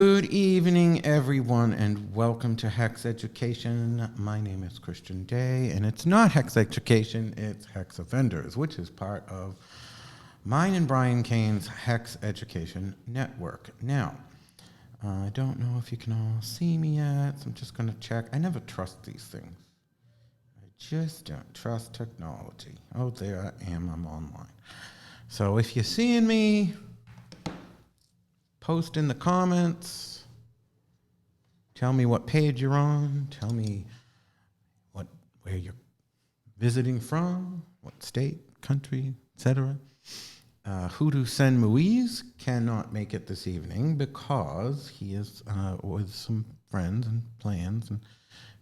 Good evening, everyone, and welcome to Hex Education. My name is Christian Day, and it's not Hex Education, it's Hex Offenders, which is part of mine and Brian Kane's Hex Education Network. Now, I don't know if you can all see me yet, so I'm just going to check. I never trust these things. I just don't trust technology. Oh, there I am, I'm online. So if you're seeing me, post in the comments. Tell me what page you're on. Tell me where you're visiting from, what state, country, etc. Hoodoo Sen Muiz cannot make it this evening because he is with some friends and plans and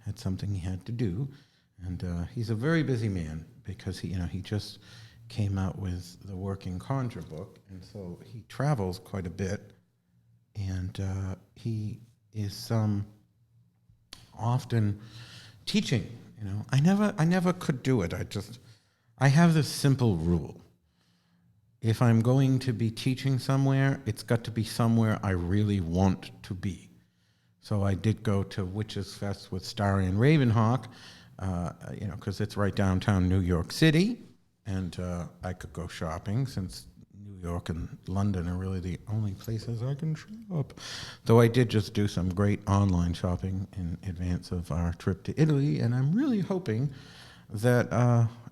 had something he had to do. And he's a very busy man because he just came out with the Working Conjure book, and so he travels quite a bit. And he is often teaching. I never could do it. I have this simple rule. If I'm going to be teaching somewhere, it's got to be somewhere I really want to be. So I did go to Witches Fest with Starry and Ravenhawk, because it's right downtown New York City, and I could go shopping since New York and London are really the only places I can shop. Though I did just do some great online shopping in advance of our trip to Italy, and I'm really hoping that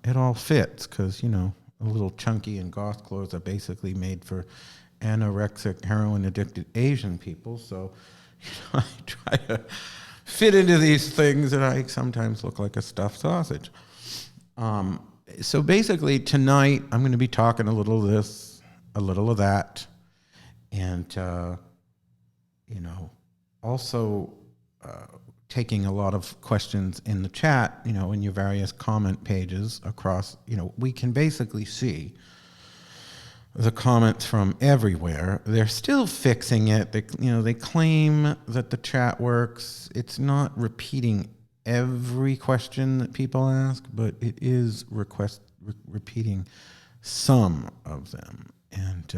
it all fits, because, a little chunky and goth clothes are basically made for anorexic, heroin-addicted Asian people, so I try to fit into these things, and I sometimes look like a stuffed sausage. So basically, tonight, I'm going to be talking a little of this, a little of that, and also taking a lot of questions in the chat, in your various comment pages across. We can basically see the comments from everywhere. They're still fixing it. They claim that the chat works. It's not repeating every question that people ask, but it is repeating some of them. And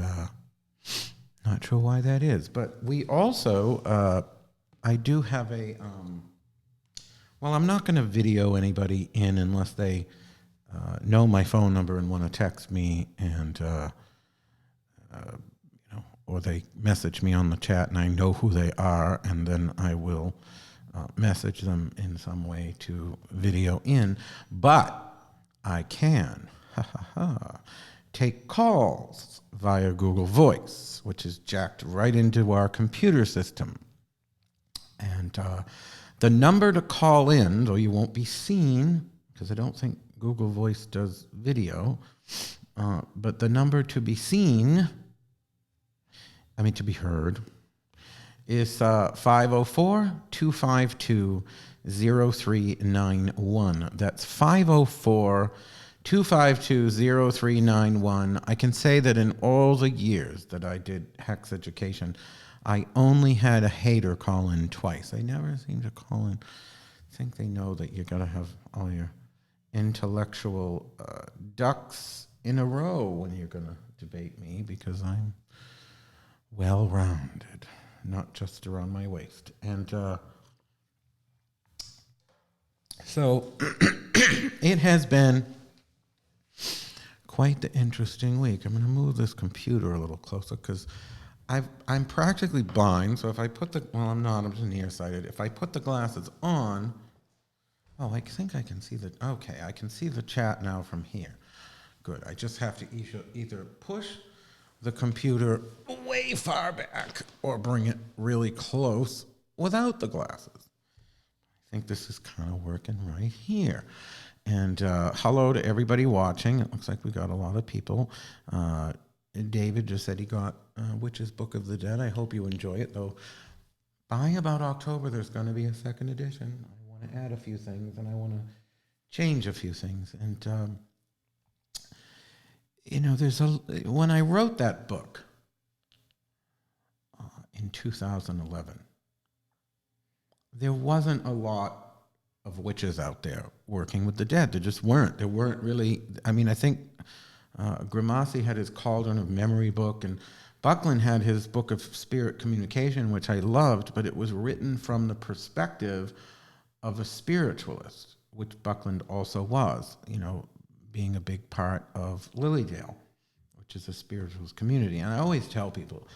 not sure why that is. But we also, I do have a, I'm not going to video anybody in unless they know my phone number and want to text me, and, or they message me on the chat and I know who they are, and then I will message them in some way to video in. But I can, take calls via Google Voice, which is jacked right into our computer system. And the number to call in, though you won't be seen, because I don't think Google Voice does video, but the number to be to be heard, is 504-252-0391. That's 504-252-0391. I can say that in all the years that I did Hex Education, I only had a hater call in twice. They never seem to call in. I think they know that you got to have all your intellectual ducks in a row when you're going to debate me, because I'm well-rounded, not just around my waist. And so it has been quite the interesting week. I'm going to move this computer a little closer because I'm practically blind. So if I put I'm not, I'm just nearsighted. If I put the glasses on, I think I can see I can see the chat now from here. Good. I just have to either push the computer way far back or bring it really close without the glasses. I think this is kind of working right here. And hello to everybody watching. It looks like we got a lot of people. David just said he got Witch's Book of the Dead. I hope you enjoy it, though. By about October, there's going to be a second edition. I want to add a few things, and I want to change a few things. And when I wrote that book in 2011, there wasn't a lot of witches out there working with the dead. There just weren't. There weren't really. I think Grimassi had his Cauldron of Memory book, Buckland had his book of spirit communication, which I loved, but it was written from the perspective of a spiritualist, which Buckland also was, being a big part of Lilydale, which is a spiritualist community. And I always tell people,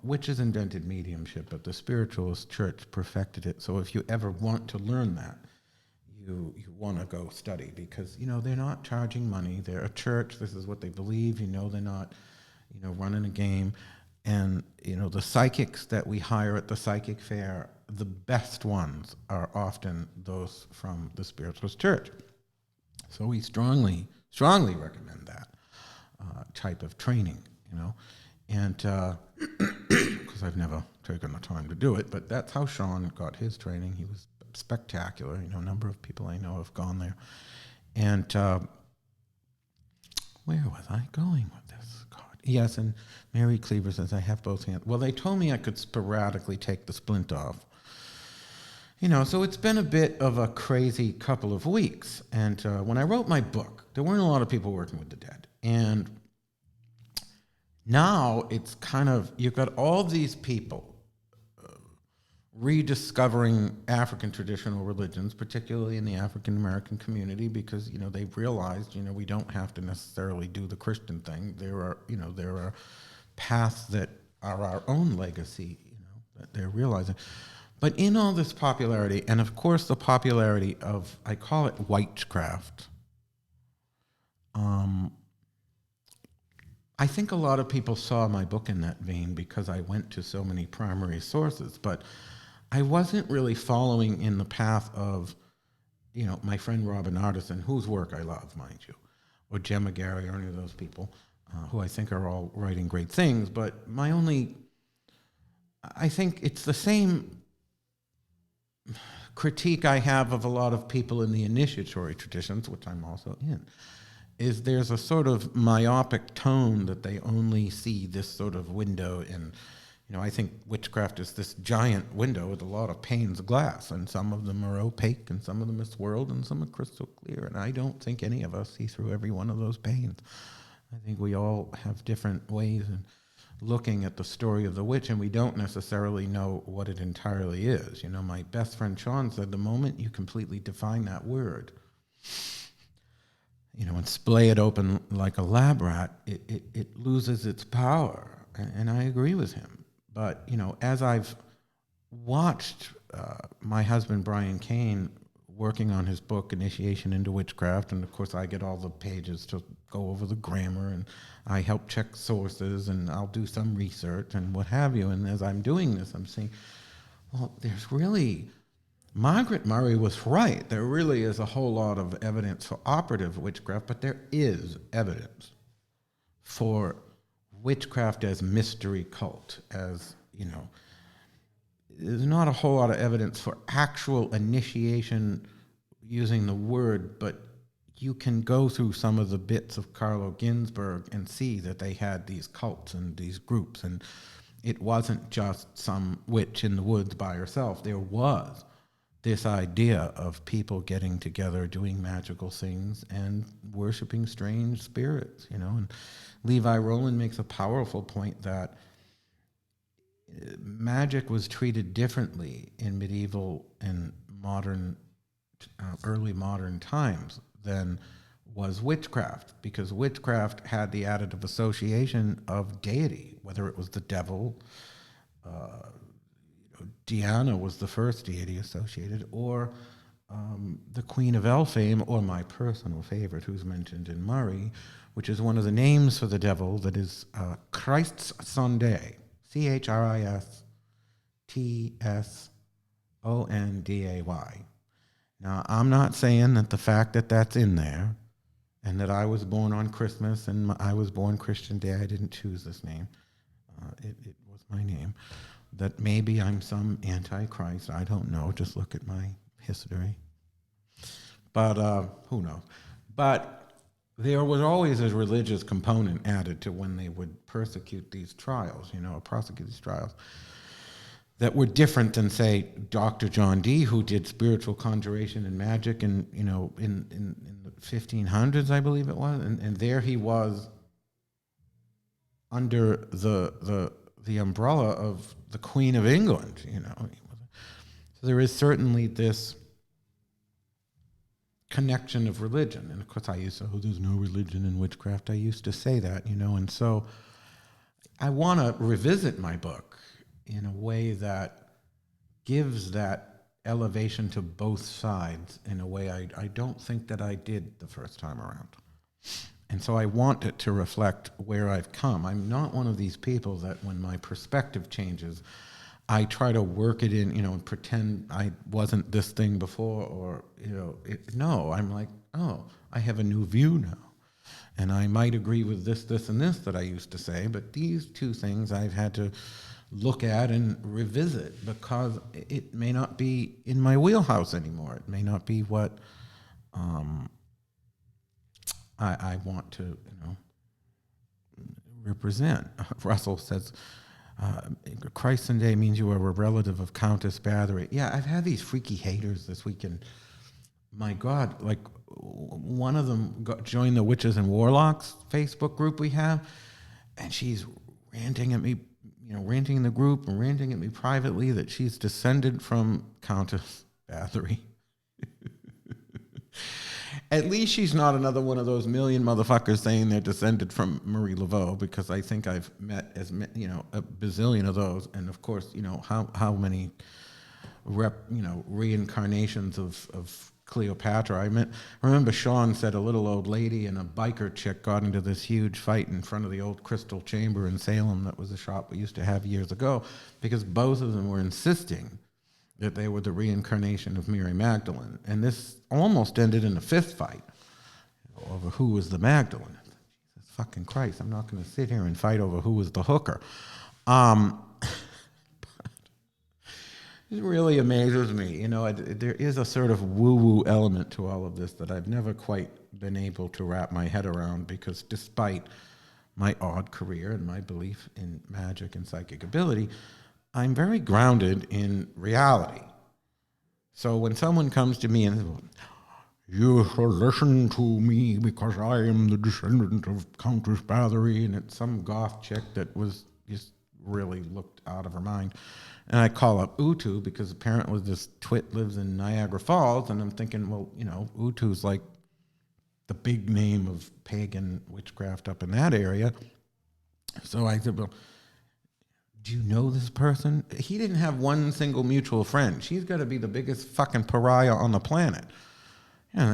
witches invented mediumship, but the spiritualist church perfected it. So if you ever want to learn that, you want to go study, because, they're not charging money. They're a church. This is what they believe. They're not, running a game. And, the psychics that we hire at the psychic fair, the best ones are often those from the spiritualist church. So we strongly recommend that type of training, and because I've never taken the time to do it, but that's how Sean got his training. He was spectacular. A number of people I know have gone there. And where was I going with this? God. Yes, and Mary Cleaver says, I have both hands. Well, they told me I could sporadically take the splint off. So it's been a bit of a crazy couple of weeks. And when I wrote my book, there weren't a lot of people working with the dead. And now it's kind of, you've got all these people rediscovering African traditional religions, particularly in the African American community, because they've realized we don't have to necessarily do the Christian thing. There are paths that are our own legacy, that they're realizing. But in all this popularity, and of course the popularity of, I call it witchcraft, I think a lot of people saw my book in that vein because I went to so many primary sources, but I wasn't really following in the path of, my friend Robin Artisan, whose work I love, mind you, or Gemma Gary, or any of those people, who I think are all writing great things. But I think it's the same critique I have of a lot of people in the initiatory traditions, which I'm also in, is there's a sort of myopic tone that they only see this sort of window in. I think witchcraft is this giant window with a lot of panes of glass, and some of them are opaque, and some of them are swirled, and some are crystal clear. And I don't think any of us see through every one of those panes. I think we all have different ways of looking at the story of the witch, and we don't necessarily know what it entirely is. My best friend Sean said, the moment you completely define that word, and splay it open like a lab rat, it loses its power. And I agree with him. But, as I've watched my husband, Brian Kane, working on his book, Initiation into Witchcraft, and of course I get all the pages to go over the grammar, and I help check sources, and I'll do some research and what have you. And as I'm doing this, I'm saying, well, there's really, Margaret Murray was right. There really is a whole lot of evidence for operative witchcraft, but there is evidence for witchcraft as mystery cult, as, there's not a whole lot of evidence for actual initiation using the word, but you can go through some of the bits of Carlo Ginzburg and see that they had these cults and these groups, and it wasn't just some witch in the woods by herself. There was this idea of people getting together, doing magical things, and worshiping strange spirits, and Levi Rowland makes a powerful point that magic was treated differently in medieval and modern, early modern times than was witchcraft, because witchcraft had the additive association of deity, whether it was the devil, Diana was the first deity associated, or the Queen of Elfame, or my personal favorite, who's mentioned in Murray, which is one of the names for the devil, that is Christ's Sonday, Christsonday. Now, I'm not saying that the fact that that's in there, and that I was born on Christmas, and I was born Christian Day, I didn't choose this name, it was my name, that maybe I'm some antichrist. I don't know, just look at my history. But who knows? But there was always a religious component added to when they would persecute these trials, or prosecute these trials, that were different than, say, Dr. John Dee, who did spiritual conjuration and magic in the 1500s, I believe it was, and there he was under the umbrella of the Queen of England, you know. So there is certainly this connection of religion. And of course I used to, oh, there's no religion in witchcraft. I used to say that, you know, and so I want to revisit my book in a way that gives that elevation to both sides in a way I don't think that I did the first time around. And so I want it to reflect where I've come. I'm not one of these people that when my perspective changes, I try to work it in, you know, and pretend I wasn't this thing before, or, you know, no, I'm like, oh, I have a new view now. And I might agree with this, this, and this that I used to say, but these two things I've had to look at and revisit because it may not be in my wheelhouse anymore. It may not be what I want to, you know, represent. Russell says, Christ Sunday means you are a relative of Countess Bathory. Yeah, I've had these freaky haters this weekend. My God, like one of them joined the Witches and Warlocks Facebook group we have, and she's ranting at me, you know, ranting in the group and ranting at me privately that she's descended from Countess Bathory. At least she's not another one of those million motherfuckers saying they're descended from Marie Laveau, because I think I've met you know, a bazillion of those, and of course, you know, how many reincarnations of Cleopatra. I remember Sean said a little old lady and a biker chick got into this huge fight in front of the old Crystal Chamber in Salem. That was a shop we used to have years ago, because both of them were insisting that they were the reincarnation of Mary Magdalene. And this almost ended in a fist fight over who was the Magdalene. Jesus fucking Christ, I'm not going to sit here and fight over who was the hooker. It really amazes me. You know, there is a sort of woo-woo element to all of this that I've never quite been able to wrap my head around, because despite my odd career and my belief in magic and psychic ability, I'm very grounded in reality. So when someone comes to me and says, you shall listen to me because I am the descendant of Countess Bathory, and it's some goth chick that was just really looked out of her mind. And I call up Utu because apparently this twit lives in Niagara Falls, and I'm thinking, well, you know, Utu's like the big name of pagan witchcraft up in that area. So I said, well, do you know this person? He didn't have one single mutual friend. She's got to be the biggest fucking pariah on the planet. You know,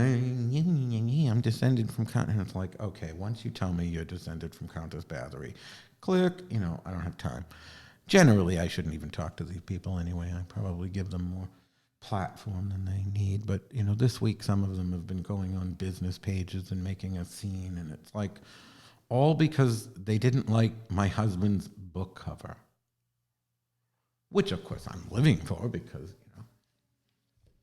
I'm descended from Countess. And it's like, okay, once you tell me you're descended from Countess Bathory, click, you know, I don't have time. Generally, I shouldn't even talk to these people anyway. I probably give them more platform than they need. But, you know, this week some of them have been going on business pages and making a scene. And it's like, all because they didn't like my husband's book cover. Which, of course, I'm living for, because, you know,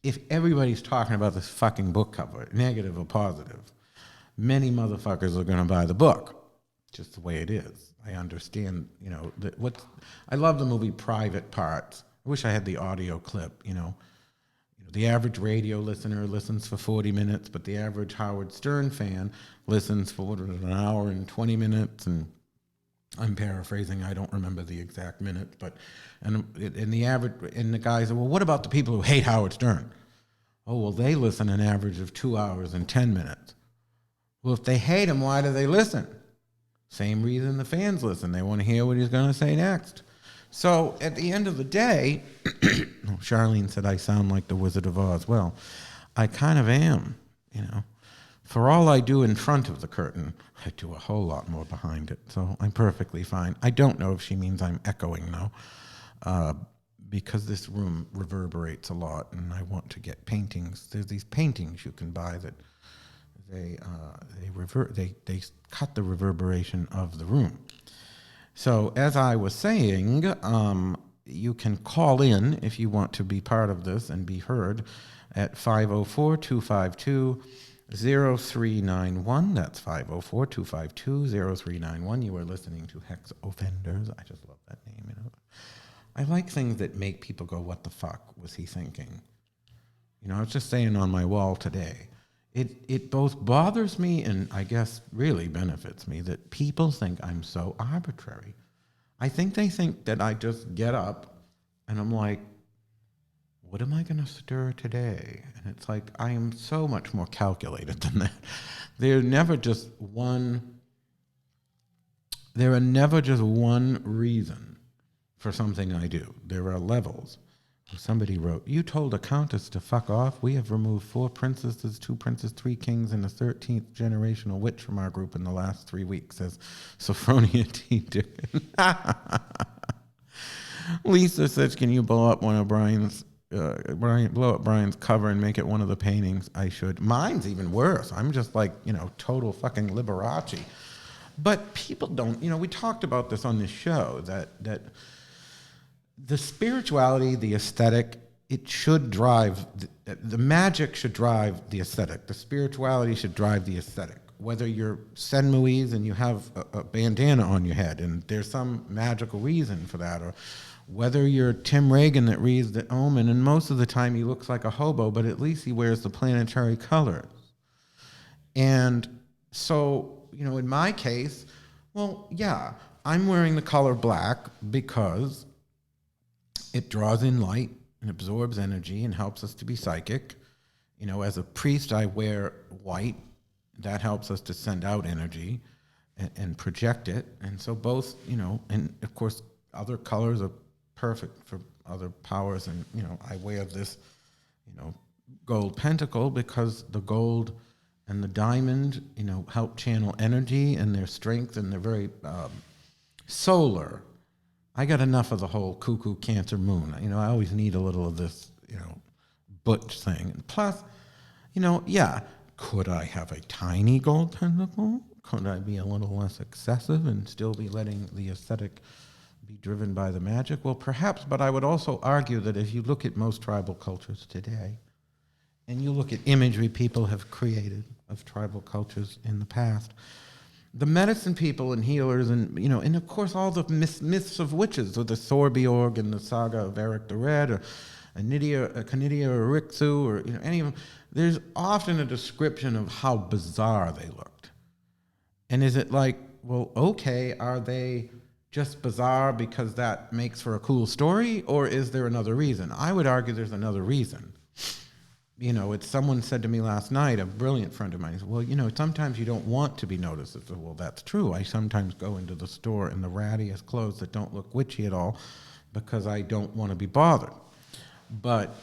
if everybody's talking about this fucking book cover, negative or positive, many motherfuckers are going to buy the book. Just the way it is. I understand, you know, I love the movie Private Parts. I wish I had the audio clip, you know. The average radio listener listens for 40 minutes, but the average Howard Stern fan listens for an hour and 20 minutes, and I'm paraphrasing, I don't remember the exact minutes, but and the guys say, well, what about the people who hate Howard Stern? Oh, well, they listen an average of 2 hours and 10 minutes. Well, if they hate him, why do they listen? Same reason the fans listen. They want to hear what he's going to say next. So at the end of the day, Charlene said I sound like the Wizard of Oz. Well, I kind of am, you know. For all I do in front of the curtain, I do a whole lot more behind it. So I'm perfectly fine. I don't know if she means I'm echoing, though, because this room reverberates a lot, and I want to get paintings. There's these paintings you can buy that they cut the reverberation of the room. So as I was saying, you can call in if you want to be part of this and be heard at 504-252-0391. That's 504-252-0391. You are listening to Hex Offenders. I just love that name. You know, I like things that make people go, what the fuck was he thinking? You know, I was just saying on my wall today, It both bothers me and I guess really benefits me that people think I'm so arbitrary. I think they think that I just get up and I'm like, what am I going to stir today? And it's like, I am so much more calculated than that. There are never just one reason for something I do. There are levels. Somebody wrote, you told a countess to fuck off. We have removed 4 princesses, 2 princes, 3 kings, and a 13th generational witch from our group in the last 3 weeks, says Sophronia T. Dickon. Lisa says, can you blow up one of Brian's blow up Brian's cover and make it one of the paintings? I should. Mine's even worse. I'm just like, total fucking Liberace. But people don't, we talked about this on this show, that the spirituality, the aesthetic, it should drive, the magic should drive the aesthetic. The spirituality should drive the aesthetic. Whether you're Sen Muiz and you have a bandana on your head and there's some magical reason for that, or whether you're Tim Reagan that reads the Omen, and most of the time he looks like a hobo, but at least he wears the planetary colors. And so, in my case, well, yeah, I'm wearing the color black because it draws in light and absorbs energy and helps us to be psychic. As a priest, I wear white. That helps us to send out energy and project it. And so both, and of course, other colors are perfect for other powers. And, I wear this, gold pentacle because the gold and the diamond, help channel energy and their strength, and they're very solar. I got enough of the whole cuckoo Cancer moon. I always need a little of this, butch thing. And plus, yeah, could I have a tiny gold pentacle? Could I be a little less excessive and still be letting the aesthetic be driven by the magic? Well, perhaps, but I would also argue that if you look at most tribal cultures today, and you look at imagery people have created of tribal cultures in the past, the medicine people and healers and, and of course all the myths of witches, or the Thorbjorg and the saga of Eric the Red, or Canidia or Rixu, or, any of them, there's often a description of how bizarre they looked. And is it like, well, okay, are they just bizarre because that makes for a cool story, or is there another reason? I would argue there's another reason. It's someone said to me last night, a brilliant friend of mine, said, well, sometimes you don't want to be noticed. I said, well, that's true. I sometimes go into the store in the rattiest clothes that don't look witchy at all because I don't want to be bothered. But,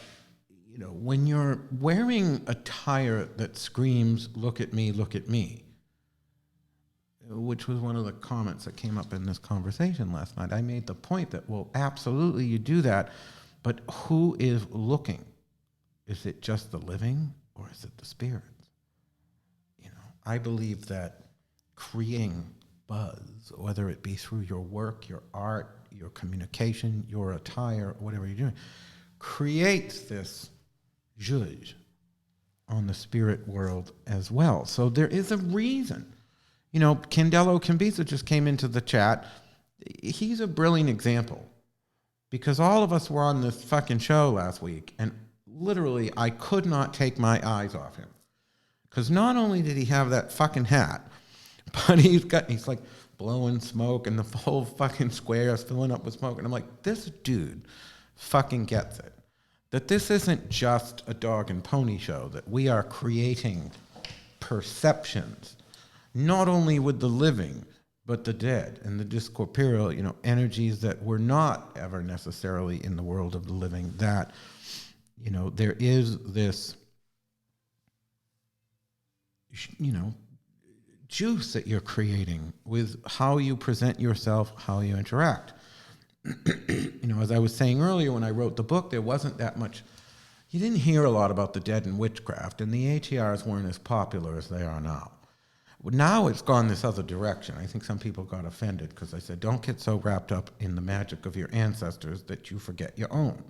when you're wearing attire that screams, look at me, which was one of the comments that came up in this conversation last night, I made the point that, well, absolutely you do that, but who is looking? Is it just the living, or is it the spirits? I believe that creating buzz, whether it be through your work, your art, your communication, your attire, whatever you're doing, creates this zhuzh on the spirit world as well. So there is a reason. Candelo Cambiza just came into the chat. He's a brilliant example, because all of us were on this fucking show last week, and literally, I could not take my eyes off him. Because not only did he have that fucking hat, but he's like blowing smoke, and the whole fucking square is filling up with smoke. And I'm like, this dude fucking gets it. That this isn't just a dog and pony show, that we are creating perceptions, not only with the living, but the dead and the discorporeal, energies that were not ever necessarily in the world of the living, that there is this, juice that you're creating with how you present yourself, how you interact. As I was saying earlier, when I wrote the book, there wasn't that much, you didn't hear a lot about the dead and witchcraft, and the ATRs weren't as popular as they are now. Now it's gone this other direction. I think some people got offended because I said, don't get so wrapped up in the magic of your ancestors that you forget your own.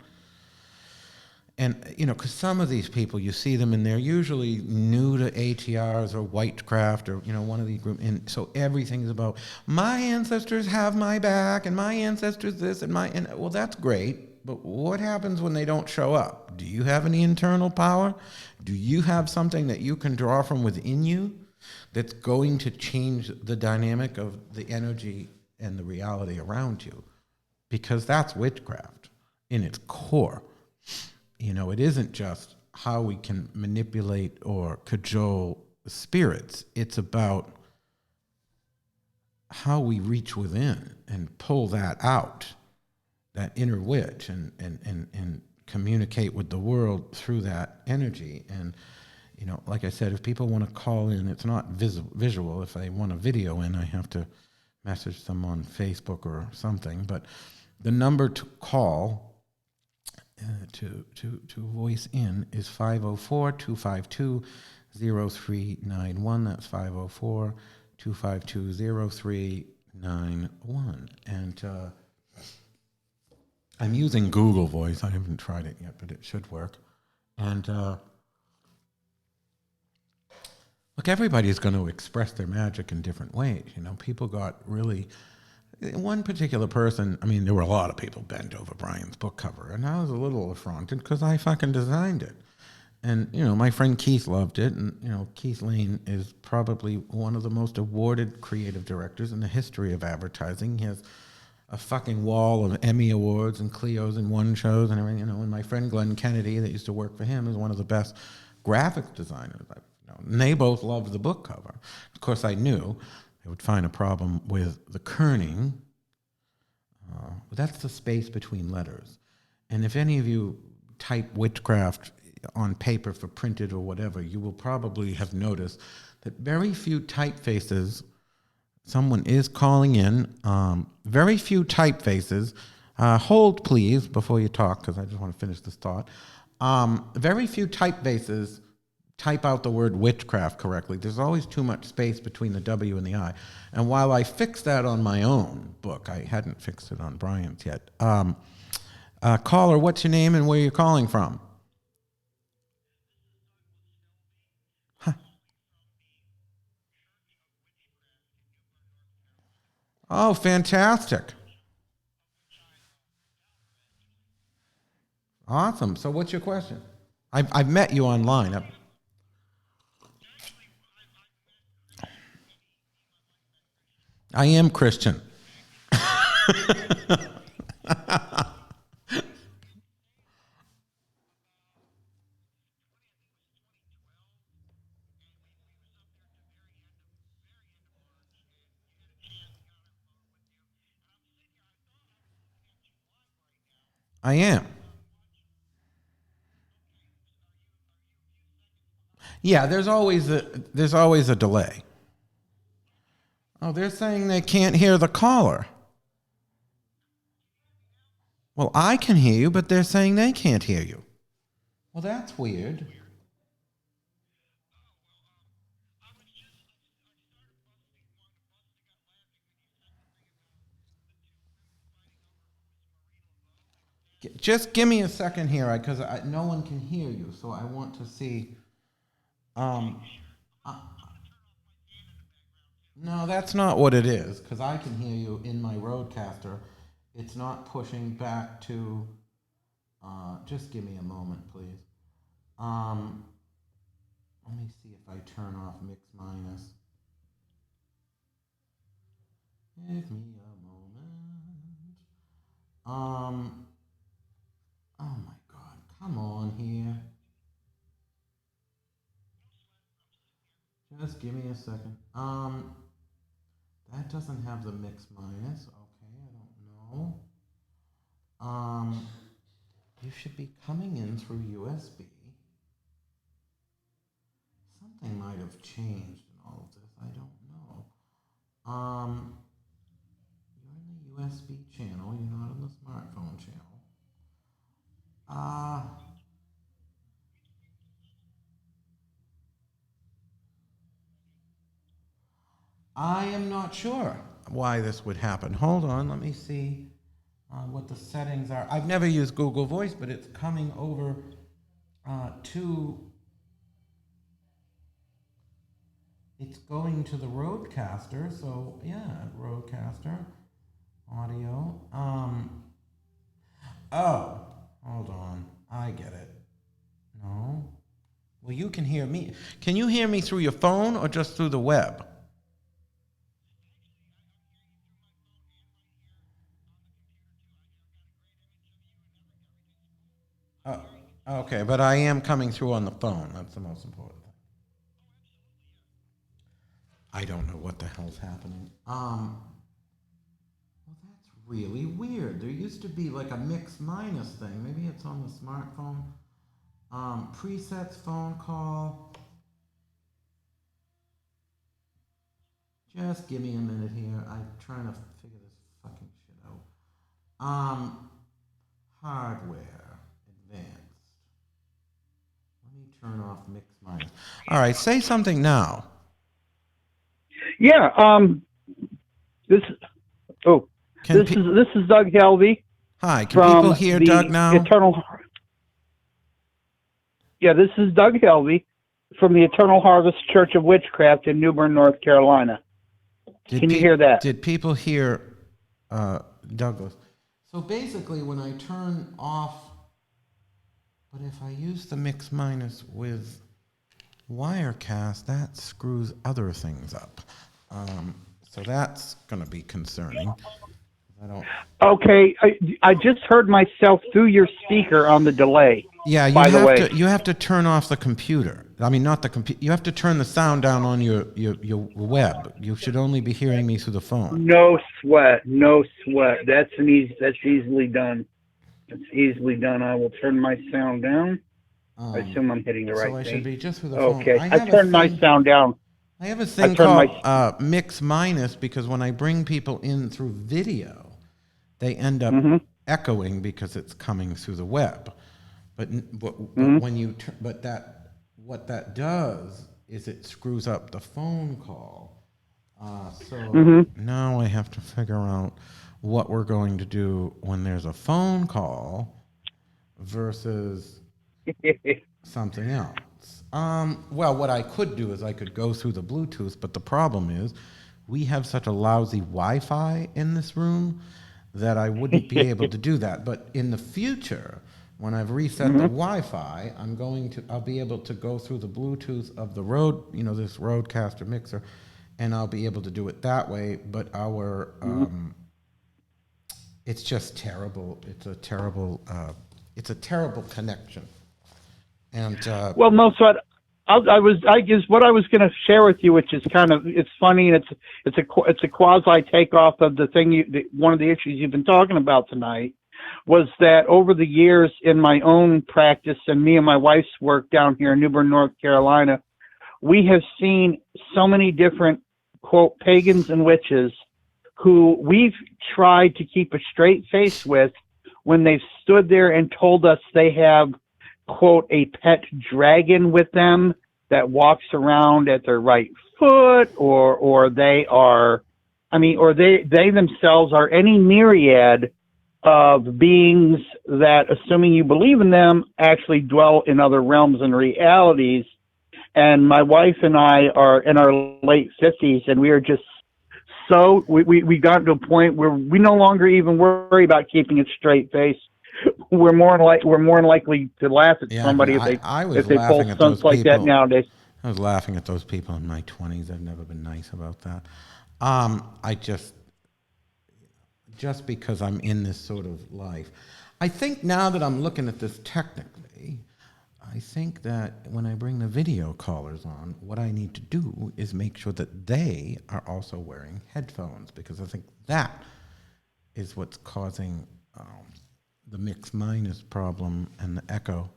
And, because some of these people, you see them and they're usually new to ATRs or Witchcraft or, one of these groups. And so everything is about, my ancestors have my back and my ancestors this and well, that's great. But what happens when they don't show up? about, do you have any internal power? Do you have something that you can draw from within you that's going to change the dynamic of the energy and the reality around you? Because that's witchcraft in its core. You know, it isn't just how we can manipulate or cajole spirits. It's about how we reach within and pull that out, that inner witch, and communicate with the world through that energy. And, you know, like I said, if people want to call in, it's not visual. If they want a video in, I have to message them on Facebook or something. But the number to call to voice in is 504-252-0391. That's 504-252-0391. And I'm using Google Voice. I haven't tried it yet, but it should work. And look, everybody's going to express their magic in different ways. You know, people got really... One particular person, I mean, there were a lot of people bent over Brian's book cover, and I was a little affronted because I fucking designed it. And, you know, my friend Keith loved it, and, you know, Keith Lane is probably one of the most awarded creative directors in the history of advertising. He has a fucking wall of Emmy Awards and Clios and One shows and everything, you know, and my friend Glenn Kennedy that used to work for him is one of the best graphics designers I've known. And they both loved the book cover. Of course, I knew I would find a problem with the kerning. That's the space between letters. And if any of you type witchcraft on paper for printed or whatever, you will probably have noticed that very few typefaces, someone is calling in, very few typefaces, hold please before you talk, because I just want to finish this thought. Very few typefaces type out the word witchcraft correctly. There's always too much space between the W and the I. And while I fixed that on my own book, I hadn't fixed it on Brian's yet. Caller, what's your name and where you're calling from? Huh. Oh, fantastic. Awesome. So what's your question? I've met you online. I am Christian. I am. Yeah, there's always a delay. Oh, they're saying they can't hear the caller. Well, I can hear you, but they're saying they can't hear you. Well, that's weird. Just give me a second here, because no one can hear you, so I want to see. Um, no, that's not what it is, because I can hear you in my roadcaster. It's not pushing back to. Just give me a moment, please. Um, Let me see if I turn off mix minus. Give me a moment. Oh my God, come on here. Just give me a second. That doesn't have the mix minus. Okay, I don't know. You should be coming in through USB. Something might have changed in all of this. I don't know. You're in the USB channel. You're not in the smartphone channel. I am not sure why this would happen. Hold on, let me see what the settings are. I've never used Google Voice, but it's coming over to. It's going to the Roadcaster, so yeah, Roadcaster audio. Oh, hold on, I get it. Well, you can hear me. Can you hear me through your phone or just through the web? Uh, okay, but I am coming through on the phone. That's the most important thing. I don't know what the hell's happening. Well, that's really weird. There used to be like a mix minus thing. Maybe it's on the smartphone. Presets phone call. Just give me a minute here. I'm trying to figure this fucking shit out. Hardware advanced. Let me turn off mix minus. All right, say something now. Yeah. This. Oh, Can this is Doug Helvey. Hi, can people hear Doug now? Eternal. Yeah, this is Doug Helvey from the Eternal Harvest Church of Witchcraft in New Bern, North Carolina. Can you hear that? Did people hear Douglas? So basically, when I turn off, but if I use the mix minus with Wirecast, that screws other things up. So that's going to be concerning. Okay, I just heard myself through your speaker on the delay. Yeah, you have to turn off the computer. I mean, not the computer. You have to turn the sound down on your web. You should only be hearing me through the phone. No sweat. That's easily done. It's easily done. I will turn my sound down. I assume I'm hitting the right thing. So I should be just through the phone. Okay, I turned my sound down. I have a thing called mix minus because when I bring people in through video, they end up echoing because it's coming through the web. But when you what that does is it screws up the phone call. So now I have to figure out what we're going to do when there's a phone call versus something else. Well, what I could do is I could go through the Bluetooth, but the problem is we have such a lousy Wi-Fi in this room that I wouldn't be able to do that. But in the future, when I've reset the Wi-Fi, I'll be able to go through the Bluetooth of the this Rodecaster mixer, and I'll be able to do it that way. But it's just terrible. It's a terrible connection. And well, no, so I guess what I was going to share with you, which is it's funny, and it's a quasi takeoff of the thing one of the issues you've been talking about tonight, was that over the years in my own practice and me and my wife's work down here in New Bern, North Carolina, we have seen so many different, quote, pagans and witches who we've tried to keep a straight face with when they've stood there and told us they have, quote, a pet dragon with them that walks around at their right foot, or they are, or they themselves are any myriad of beings that, assuming you believe in them, actually dwell in other realms and realities. And my wife and I are in our late 50s, and we are just so we got to a point where we no longer even worry about keeping a straight face. We're more likely to laugh at somebody if they pull stunts like that nowadays. I was laughing at those people in my 20s. I've never been nice about that. Just because I'm in this sort of life. I think now that I'm looking at this technically, I think that when I bring the video callers on, what I need to do is make sure that they are also wearing headphones, because I think that is what's causing the mix minus problem and the echo.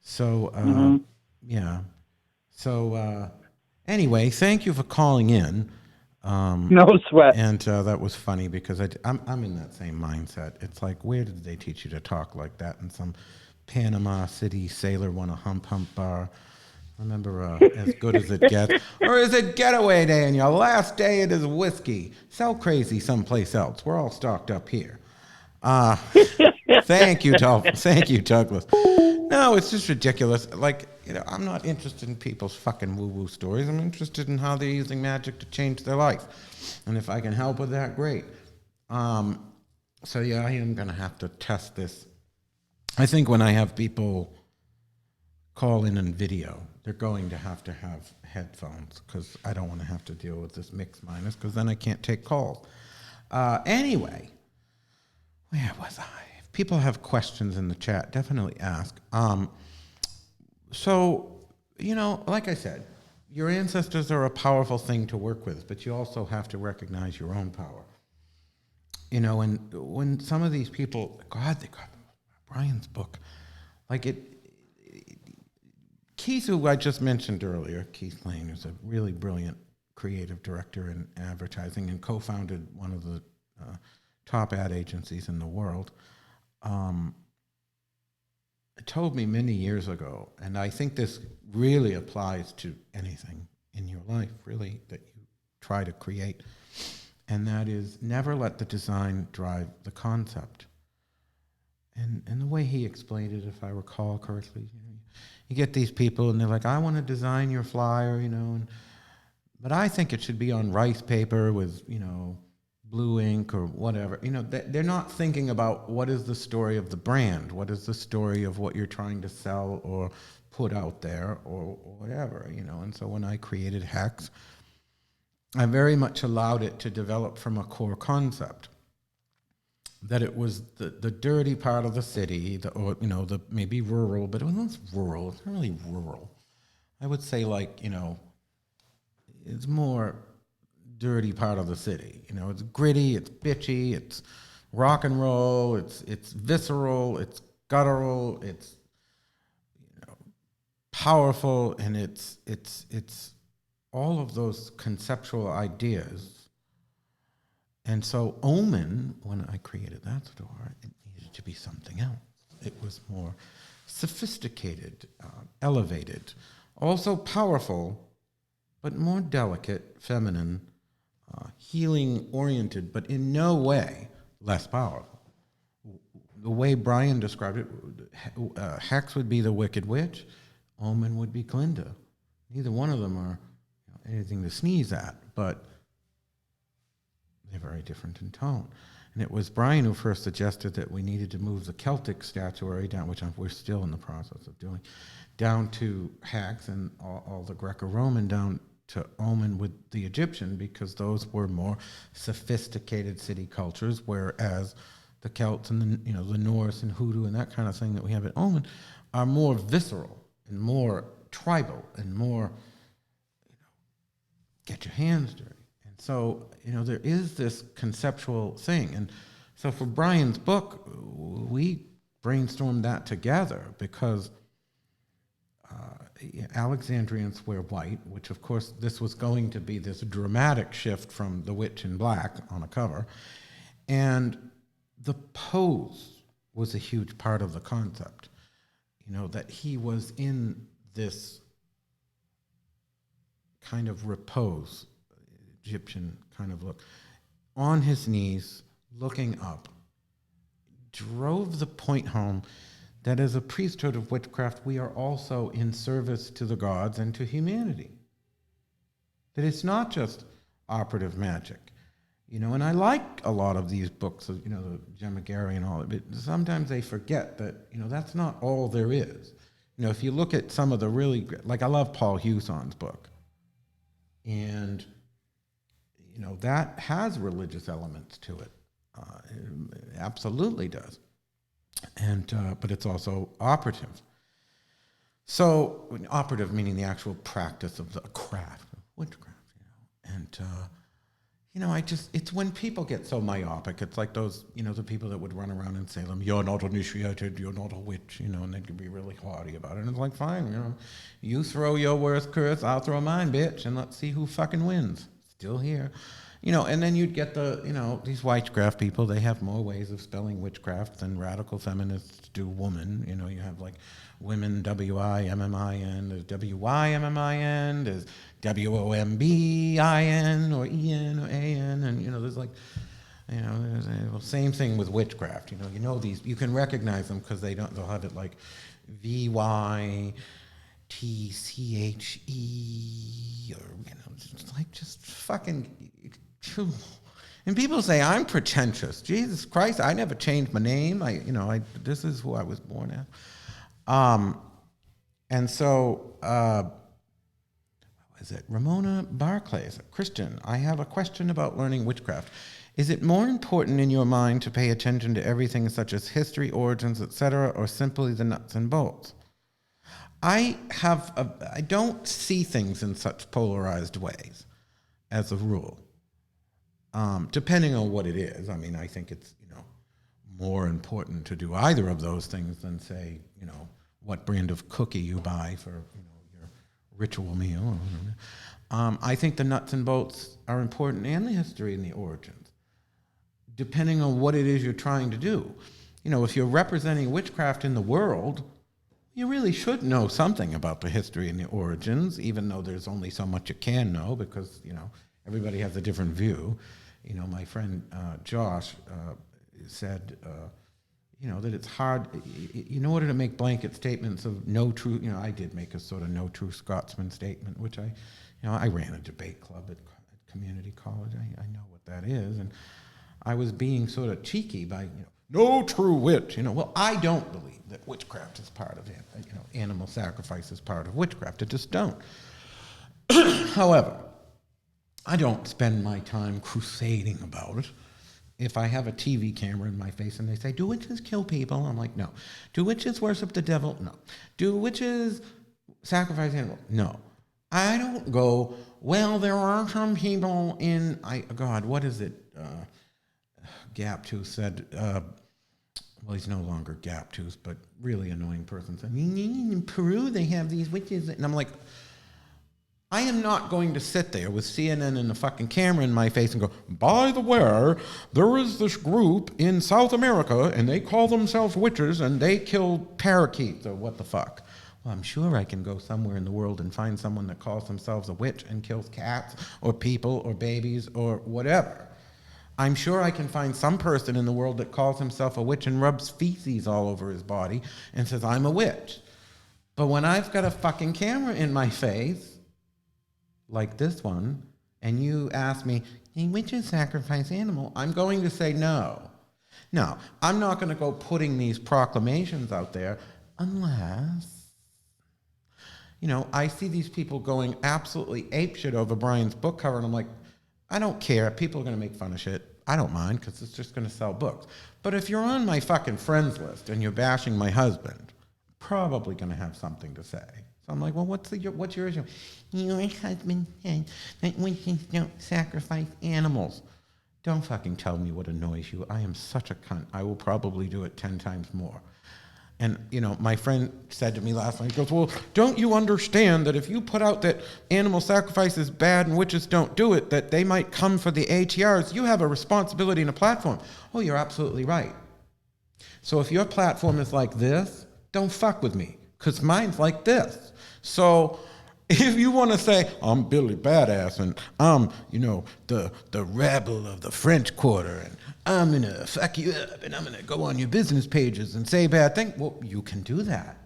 So, yeah. So, anyway, thank you for calling in. No sweat. And that was funny because I'm in that same mindset. It's like, where did they teach you to talk like that in some Panama City sailor want a hump bar? Remember, as good as it gets. Or is it getaway day and your last day it is whiskey? Sell crazy someplace else. We're all stocked up here. Thank you, Douglas. No, it's just ridiculous. Like, I'm not interested in people's fucking woo-woo stories. I'm interested in how they're using magic to change their life. And if I can help with that, great. So, yeah, I am going to have to test this. I think when I have people call in and video. They're going to have headphones because I don't want to have to deal with this mix minus because then I can't take calls. Anyway, where was I? If people have questions in the chat, definitely ask. So, like I said, your ancestors are a powerful thing to work with, but you also have to recognize your own power. And when some of these people, God, they got Brian's book, like Keith, who I just mentioned earlier, Keith Lane, is a really brilliant creative director in advertising and co-founded one of the top ad agencies in the world, told me many years ago, and I think this really applies to anything in your life, really, that you try to create, and that is never let the design drive the concept. And the way he explained it, if I recall correctly, you get these people and they're like, I want to design your flyer, but I think it should be on rice paper with, blue ink or whatever. They're not thinking about what is the story of the brand, what is the story of what you're trying to sell or put out there or whatever, And so when I created Hex, I very much allowed it to develop from a core concept. That it was the dirty part of the city, the maybe rural, but it wasn't rural. It's not really rural. I would say it's more dirty part of the city. It's gritty, it's bitchy, it's rock and roll, it's visceral, it's guttural, it's powerful, and it's all of those conceptual ideas. And so Omen, when I created that store, it needed to be something else. It was more sophisticated, elevated, also powerful, but more delicate, feminine, healing-oriented, but in no way less powerful. The way Brian described it, Hex would be the Wicked Witch, Omen would be Glinda. Neither one of them are anything to sneeze at, but they're very different in tone. And it was Brian who first suggested that we needed to move the Celtic statuary down, which we're still in the process of doing, down to Hex, and all the Greco-Roman down to Omen with the Egyptian, because those were more sophisticated city cultures, whereas the Celts and the Norse and Hoodoo and that kind of thing that we have at Omen are more visceral and more tribal and more get your hands dirty. So, there is this conceptual thing. And so for Brian's book, we brainstormed that together because Alexandrians wear white, which, of course, this was going to be this dramatic shift from the witch in black on a cover. And the pose was a huge part of the concept, that he was in this kind of repose, Egyptian kind of look, on his knees, looking up, drove the point home that as a priesthood of witchcraft, we are also in service to the gods and to humanity. That it's not just operative magic. And I like a lot of these books, the Gemagari and all of it, but sometimes they forget that, that's not all there is. If you look at some of the really, I love Paul Hewson's book, and that has religious elements to it. It absolutely does. And but it's also operative. So operative meaning the actual practice of the craft, witchcraft. And it's when people get so myopic. It's like those, the people that would run around in Salem, you're not initiated, you're not a witch, and they could be really haughty about it. And it's like, fine, you throw your worst curse, I'll throw mine, bitch, and let's see who fucking wins. Still here. And then you'd get these witchcraft people, they have more ways of spelling witchcraft than radical feminists do woman. You have women, W-I-M-M-I-N, there's W-Y-M-M-I-N, there's W-O-M-B-I-N, or E-N, or A-N, and, there's same thing with witchcraft. These, you can recognize them because they'll have it V-Y-T-C-H-E, or, just fucking. And people say I'm pretentious. Jesus Christ, I never changed my name. This is who I was born as. And so, what is it? Ramona Barclays, Christian, I have a question about learning witchcraft. Is it more important in your mind to pay attention to everything such as history, origins, etc., or simply the nuts and bolts? I don't see things in such polarized ways, as a rule. Depending on what it is. I mean, I think it's, more important to do either of those things than say, what brand of cookie you buy for, your ritual meal. I think the nuts and bolts are important, and the history and the origins, depending on what it is you're trying to do. If you're representing witchcraft in the world, you really should know something about the history and the origins, even though there's only so much you can know because, everybody has a different view. My friend Josh said, that it's hard, in order to make blanket statements of no true, I did make a sort of no true Scotsman statement, which I ran a debate club at community college. I know what that is. And I was being sort of cheeky by, no true witch. Well, I don't believe that witchcraft is part of it. Animal sacrifice is part of witchcraft. I just don't. However, I don't spend my time crusading about it. If I have a TV camera in my face and they say, do witches kill people? I'm like, no. Do witches worship the devil? No. Do witches sacrifice animals? No. I don't go, well, there are some people in, what is it? Gaptooth said, well, he's no gap Gaptooth, but really annoying person said, in Peru they have these witches. And I'm like, I am not going to sit there with CNN and a fucking camera in my face and go, by the way, there is this group in South America and they call themselves witches and they kill parakeets or what the fuck. Well, I'm sure I can go somewhere in the world and find someone that calls themselves a witch and kills cats or people or babies or whatever. I'm sure I can find some person in the world that calls himself a witch and rubs feces all over his body and says, I'm a witch. But when I've got a fucking camera in my face, like this one, and you ask me, hey, witches sacrifice animal, I'm going to say no. No, I'm not going to go putting these proclamations out there unless, I see these people going absolutely apeshit over Brian's book cover, and I'm like, I don't care. People are going to make fun of shit. I don't mind because it's just going to sell books. But if you're on my fucking friends list and you're bashing my husband, probably going to have something to say. So I'm like, well, what's your issue? Your husband said that witches don't sacrifice animals. Don't fucking tell me what annoys you. I am such a cunt. I will probably do it 10 times more. And, my friend said to me last night, he goes, well, don't you understand that if you put out that animal sacrifice is bad and witches don't do it, that they might come for the ATRs? You have a responsibility and a platform. Oh, you're absolutely right. So if your platform is like this, don't fuck with me, because mine's like this. So if you want to say, I'm Billy Badass and I'm, the rebel of the French Quarter and I'm going to fuck you up and I'm going to go on your business pages and say bad things, well, you can do that.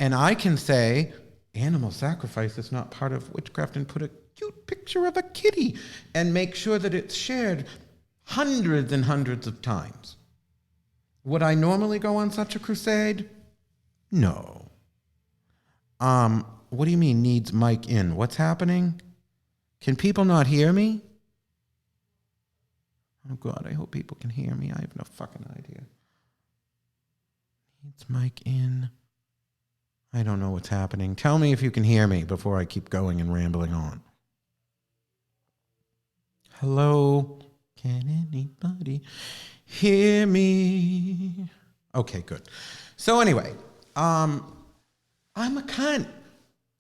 And I can say, animal sacrifice is not part of witchcraft and put a cute picture of a kitty and make sure that it's shared hundreds and hundreds of times. Would I normally go on such a crusade? No. What do you mean needs mic in? What's happening? Can people not hear me? Oh God, I hope people can hear me. I have no fucking idea. Needs mic in. I don't know what's happening. Tell me if you can hear me before I keep going and rambling on. Hello? Can anybody hear me? Okay, good. So anyway, I'm a cunt.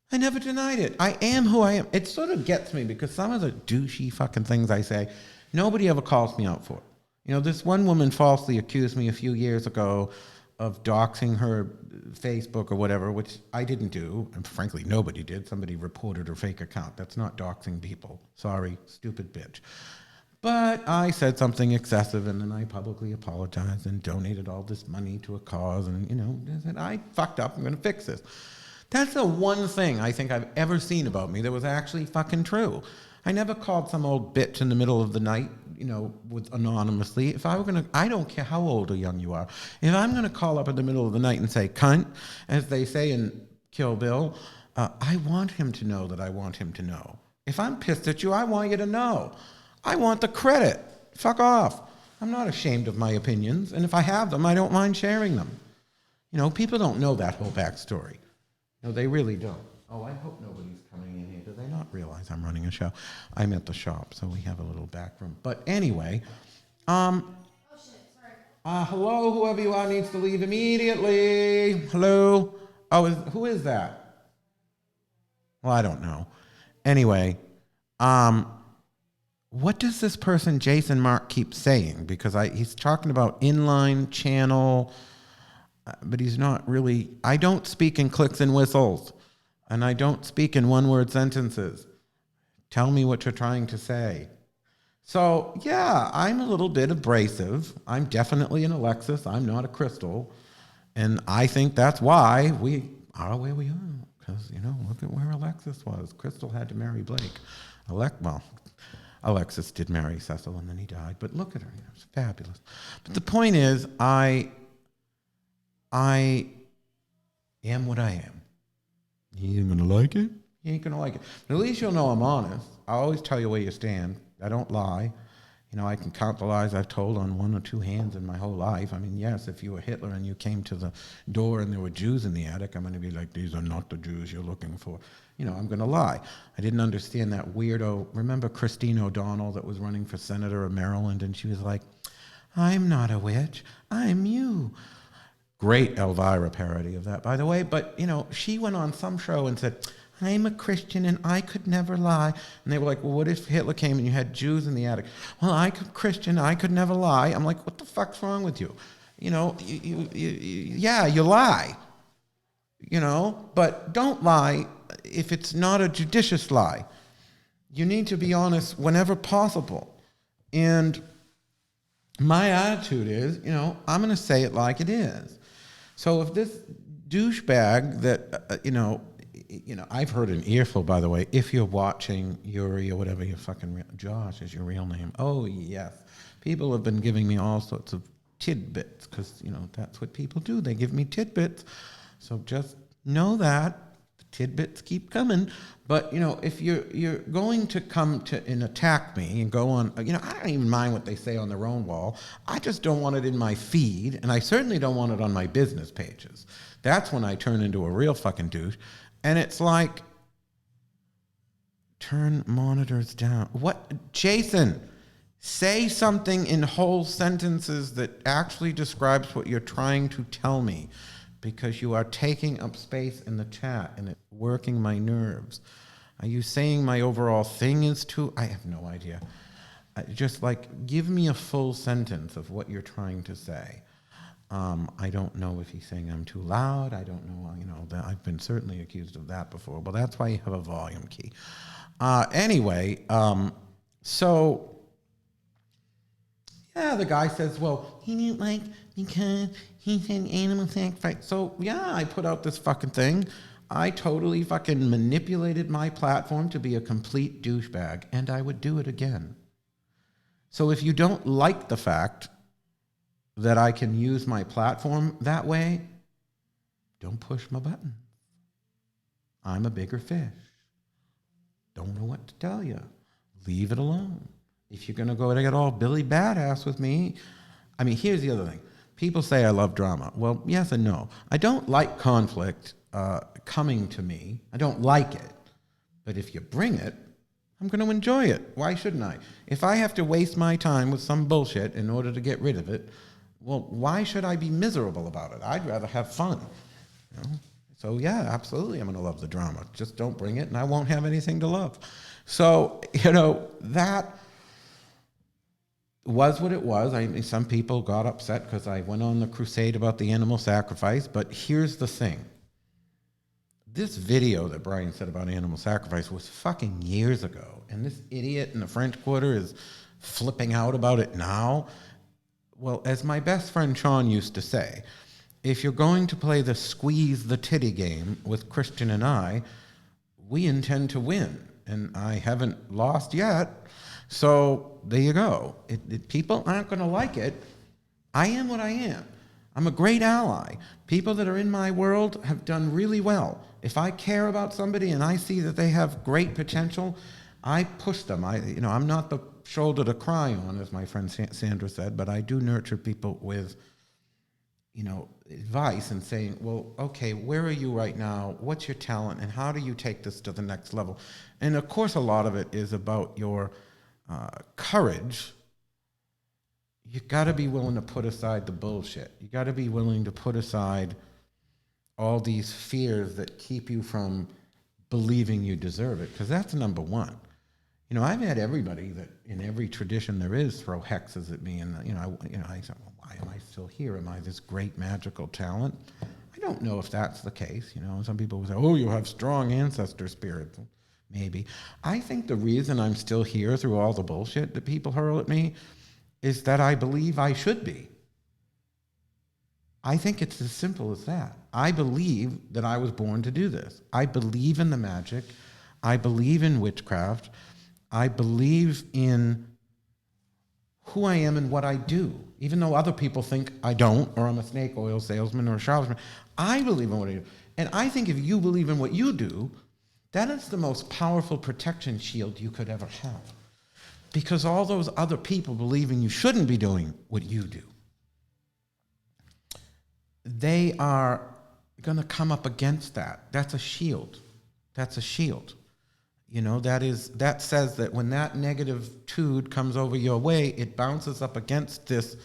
I never denied it. I am who I am. It sort of gets me because some of the douchey fucking things I say, nobody ever calls me out for. This one woman falsely accused me a few years ago of doxing her Facebook or whatever, which I didn't do. And frankly, nobody did. Somebody reported her fake account. That's not doxing people. Sorry, stupid bitch. But I said something excessive, and then I publicly apologized and donated all this money to a cause. And, I said, I fucked up. I'm going to fix this. That's the one thing I think I've ever seen about me that was actually fucking true. I never called some old bitch in the middle of the night, with anonymously. If I were going to, I don't care how old or young you are. If I'm going to call up in the middle of the night and say, cunt, as they say in Kill Bill. I want him to know that I want him to know. If I'm pissed at you, I want you to know. I want the credit. Fuck off. I'm not ashamed of my opinions, and if I have them, I don't mind sharing them. You know, people don't know that whole backstory. No, they really don't. Oh, I hope nobody's coming in here. Do they not realize I'm running a show? I'm at the shop, so we have a little back room. But anyway, oh shit, sorry. Hello, whoever you are needs to leave immediately. Hello. Oh, who is that? Well, I don't know. Anyway, what does this person, Jason Mark, keep saying? Because he's talking about inline channel, but he's not really. I don't speak in clicks and whistles, and I don't speak in one-word sentences. Tell me what you're trying to say. So, yeah, I'm a little bit abrasive. I'm definitely an Alexis. I'm not a Crystal. And I think that's why we are where we are. Because, you know, look at where Alexis was. Crystal had to marry Blake. Alexis did marry Cecil, and then he died. But look at her. You know, it's fabulous. But the point is, I am what I am. You ain't going to like it? You ain't going to like it. But at least you'll know I'm honest. I always tell you where you stand. I don't lie. You know, I can count the lies I've told on one or two hands in my whole life. I mean, yes, if you were Hitler and you came to the door and there were Jews in the attic, I'm going to be like, these are not the Jews you're looking for. You know, I'm going to lie. I didn't understand that weirdo. Remember Christine O'Donnell that was running for senator of Maryland, and she was like, I'm not a witch. I'm you. Great Elvira parody of that, by the way. But, you know, she went on some show and said, I'm a Christian and I could never lie. And they were like, well, what if Hitler came and you had Jews in the attic? Well, I'm Christian, I could never lie. I'm like, what the fuck's wrong with you? You know, you lie. You know, but don't lie if it's not a judicious lie. You need to be honest whenever possible. And my attitude is, you know, I'm going to say it like it is. So if this douchebag that, you know, I've heard an earful, by the way, if you're watching Yuri or whatever your fucking, Josh is your real name. Oh, yes. People have been giving me all sorts of tidbits because, you know, that's what people do. They give me tidbits. So just know that. The tidbits keep coming. But, you know, if you're going to come to and attack me and go on, you know, I don't even mind what they say on their own wall. I just don't want it in my feed, and I certainly don't want it on my business pages. That's when I turn into a real fucking douche. And it's like, turn monitors down. What? Jason, say something in whole sentences that actually describes what you're trying to tell me, because you are taking up space in the chat and it's working my nerves. Are you saying my overall thing is too? I have no idea. Just like, give me a full sentence of what you're trying to say. I don't know if he's saying I'm too loud. I don't know, you know, that I've been certainly accused of that before. Well, that's why you have a volume key. Anyway, so, yeah, the guy says, well, he didn't like because he said animal sacrifice. So, yeah, I put out this fucking thing. I totally fucking manipulated my platform to be a complete douchebag, and I would do it again. So if you don't like the fact that I can use my platform that way, don't push my button. I'm a bigger fish. Don't know what to tell you. Leave it alone. If you're going to go to get all Billy Badass with me, I mean, here's the other thing. People say I love drama. Well, yes and no. I don't like conflict coming to me. I don't like it. But if you bring it, I'm going to enjoy it. Why shouldn't I? If I have to waste my time with some bullshit in order to get rid of it, well, why should I be miserable about it? I'd rather have fun. You know? So, yeah, absolutely, I'm going to love the drama. Just don't bring it, and I won't have anything to love. So, you know, that was what it was. Some people got upset because I went on the crusade about the animal sacrifice, but here's the thing. This video that Brian said about animal sacrifice was fucking years ago, and this idiot in the French Quarter is flipping out about it now. Well, as my best friend Sean used to say, if you're going to play the squeeze the titty game with Christian and I, we intend to win, and I haven't lost yet. So there you go. People aren't going to like it. I am what I am. I'm a great ally. People that are in my world have done really well. If I care about somebody and I see that they have great potential, I push them. I'm not the shoulder to cry on, as my friend Sandra said, but I do nurture people with, advice and saying, well, okay, where are you right now? What's your talent? And how do you take this to the next level? And of course, a lot of it is about your courage. You got to be willing to put aside the bullshit. You got to be willing to put aside all these fears that keep you from believing you deserve it, because that's number one. I've had everybody that in every tradition there is throw hexes at me, and I said, well, why am I still here? Am I this great magical talent? I don't know if that's the case. Some people will say, oh, you have strong ancestor spirit. Maybe. I think the reason I'm still here through all the bullshit that people hurl at me is that I believe I should be. I think it's as simple as that. I believe that I was born to do this. I believe in the magic. I believe in witchcraft. I believe in who I am and what I do, even though other people think I don't, or I'm a snake oil salesman or a charlatan. I believe in what I do. And I think if you believe in what you do, that is the most powerful protection shield you could ever have. Because all those other people believing you shouldn't be doing what you do, they are going to come up against that. That's a shield. That's a shield. That says that when that negative tude comes over your way, it bounces up against this,